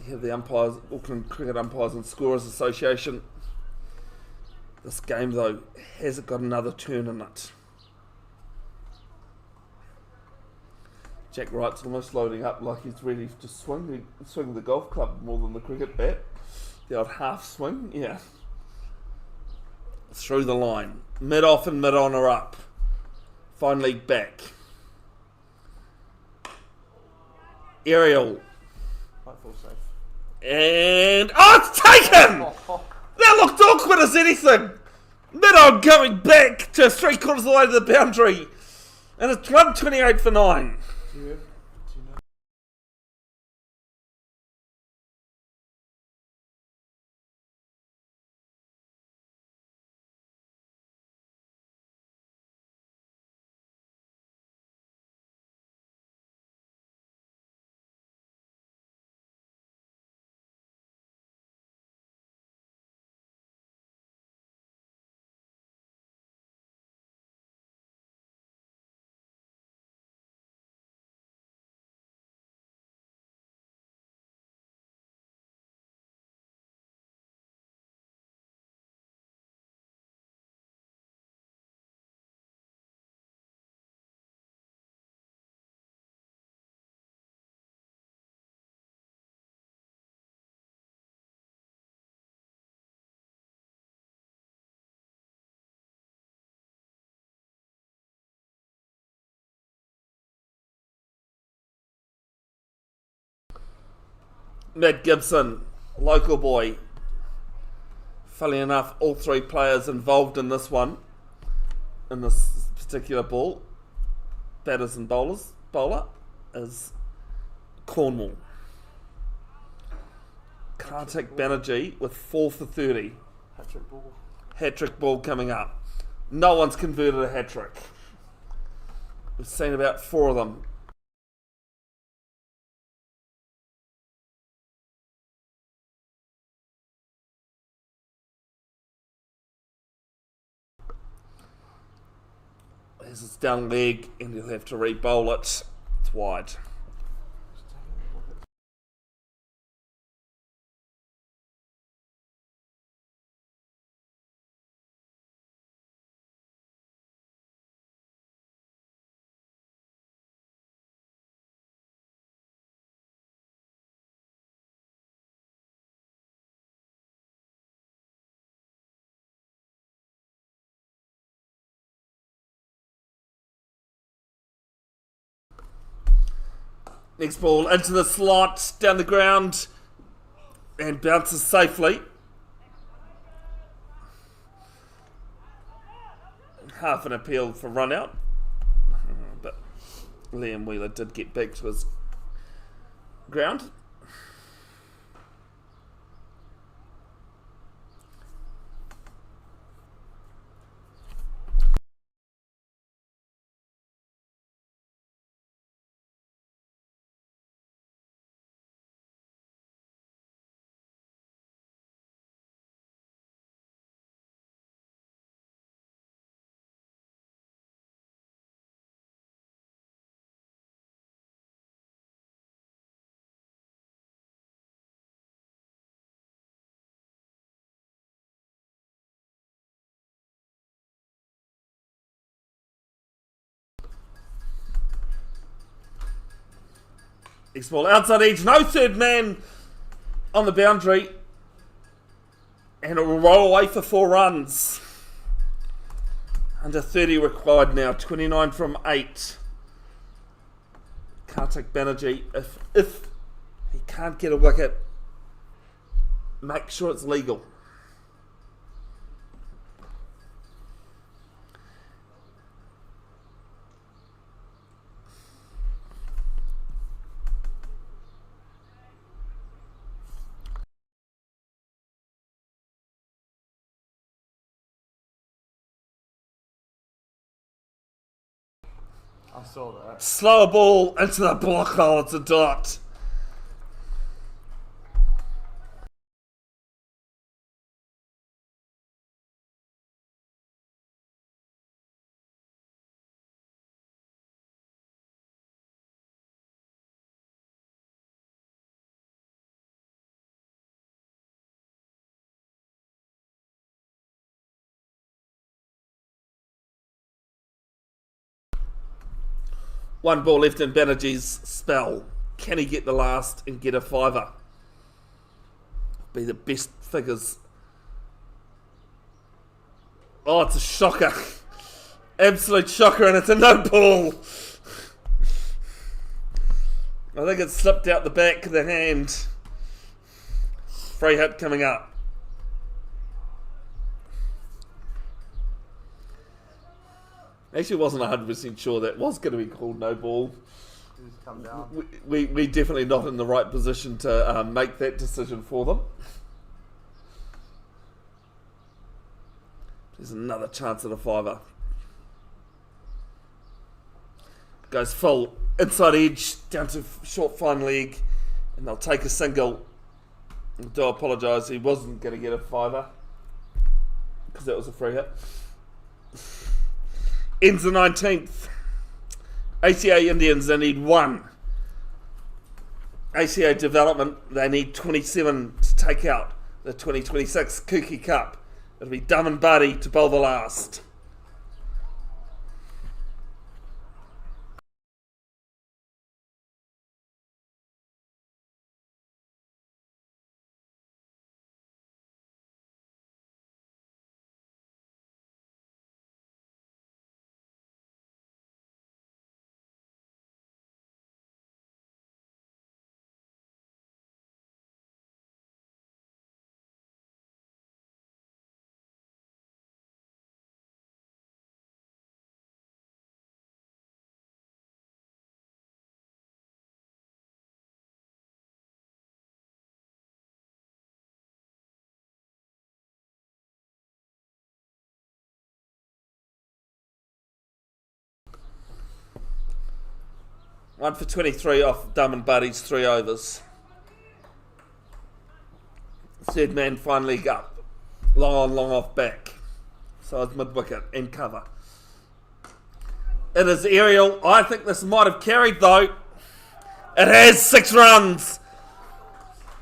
have the umpires, Auckland Cricket Umpires and Scorers Association. This game though, hasn't got another turn in it. Jack Wright's almost loading up like he's ready to swing the golf club more than the cricket bat. The old half swing, yeah. Through the line. Mid-off and mid-on are up. Finally back. Aerial. Might feel safe. And... oh, it's taken! That looked awkward as anything. Mid-on going back to 3/4 of the way to the boundary. And it's 128 for 9. Do you know? Matt Gibson, local boy. Funnily enough, all three players involved in this one, in this particular ball, batters and bowler, is Cornwall. Kartik Banerjee with 4 for 30. Hat-trick ball. Hat-trick ball coming up. No one's converted a hat-trick. We've seen about 4 of them. There's his down leg and he'll have to re-bowl it. It's wide. Next ball into the slot, down the ground, and bounces safely. Half an appeal for run out, but Liam Wheeler did get back to his ground. Next ball outside edge, no third man on the boundary, and it will roll away for 4 runs. Under 30 required now, 29 from 8. Kartik Banerjee, if he can't get a wicket, make sure it's legal. I saw that. Slow a ball into the block hole, it's a dot. One ball left in Banerjee's spell. Can he get the last and get a fiver? Be the best figures. Oh, it's a shocker. Absolute shocker, and it's a no ball. I think it slipped out the back of the hand. Free hit coming up. Actually wasn't 100% sure that was going to be called no ball. He's come down. We definitely not in the right position to make that decision for them. There's another chance at a fiver. Goes full inside edge down to short fine leg, and they'll take a single. I do apologise, he wasn't going to get a fiver because that was a free hit. Ends the 19th. ACA Indians, they need 1. ACA Development, they need 27 to take out the 2026 Kuki Cup. It'll be Dumb and Buddy to bowl the last. One for 23 off Dumb and Buddy's 3 overs. Third man fine leg up. Long on, long off back. So it's mid wicket and cover. It is aerial. I think this might have carried though. It has 6 runs.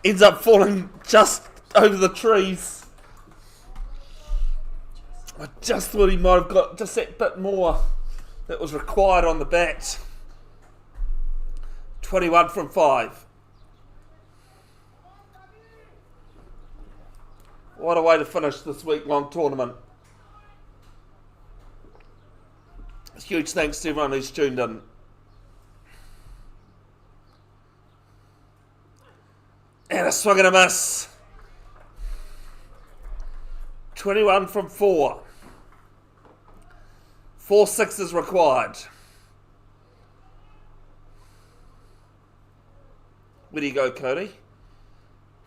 Ends up falling just over the trees. I just thought he might have got just that bit more that was required on the bat. 21 from 5. What a way to finish this week-long tournament. Huge thanks to everyone who's tuned in. And a swing and a miss. 21 from 4. 4 sixes required. Where do you go, Cody?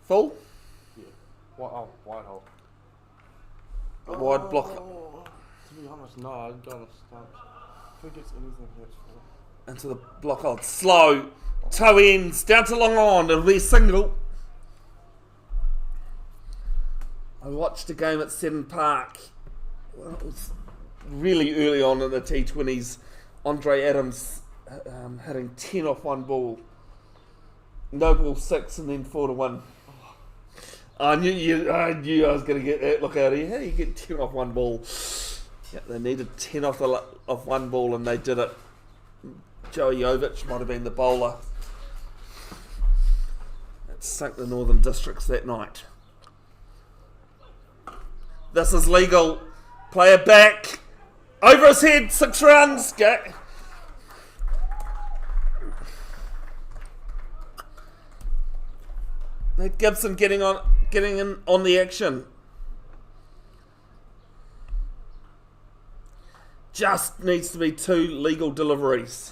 Full? Yeah. Wide hole. Wide block. To be honest, no, I don't understand. If he gets anything, that's fine. Into the block hold. Slow. Toe ends. Down to long on. It'll be a single. I watched a game at Seddon Park. Well, it was really early on in the T20s. Andre Adams hitting 10 off one ball. No ball 6 and then 4 to 1. I knew I was going to get that look out of you. How do you get 10 off one ball? Yeah, they needed 10 off one ball and they did it. Joey Jovic might have been the bowler. It sunk the Northern Districts that night. This is legal. Player back. Over his head. 6 runs. Go. Nate Gibson getting in on the action. Just needs to be 2 legal deliveries.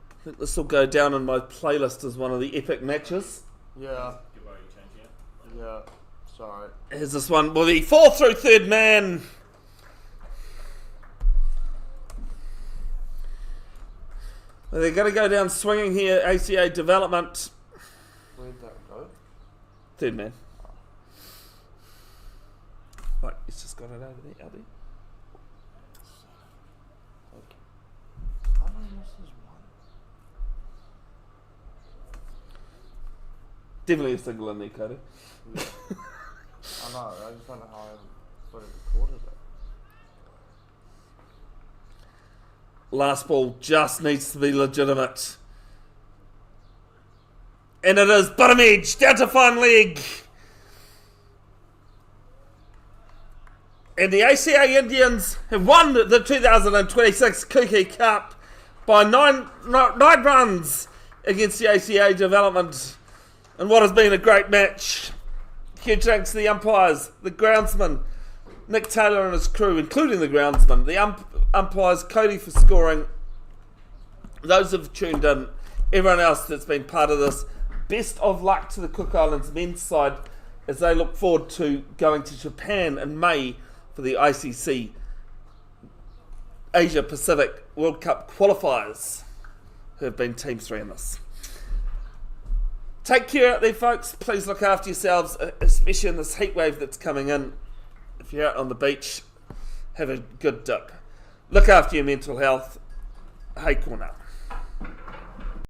I think this will go down in my playlist as one of the epic matches. Yeah. Good way you changing it. Yeah. Sorry. Here's this one with the 4th through 3rd man. They're going to go down swinging here. ACA development. Where'd that go? 3rd man. Right, he's just got it over there, Albie. How many misses? One. Definitely a single in there, Cody. Yeah. I know. I just don't know how I fully recorded it. Last ball just needs to be legitimate. And it is bottom edge, down to fine leg. And the ACA Indians have won the 2026 Kuki Cup by nine runs against the ACA Development. And what has been a great match. Huge thanks to the umpires, the groundsman, Nick Taylor and his crew, including the groundsman, the umpires, Cody for scoring, those who have tuned in, everyone else that's been part of this. Best of luck to the Cook Islands men's side as they look forward to going to Japan in May for the ICC Asia Pacific World Cup qualifiers, who have been Team 3 in this. Take care out there, folks. Please look after yourselves, especially in this heat wave that's coming in. If you're out on the beach, have a good dip. Look after your mental health. Hey, Cornwall.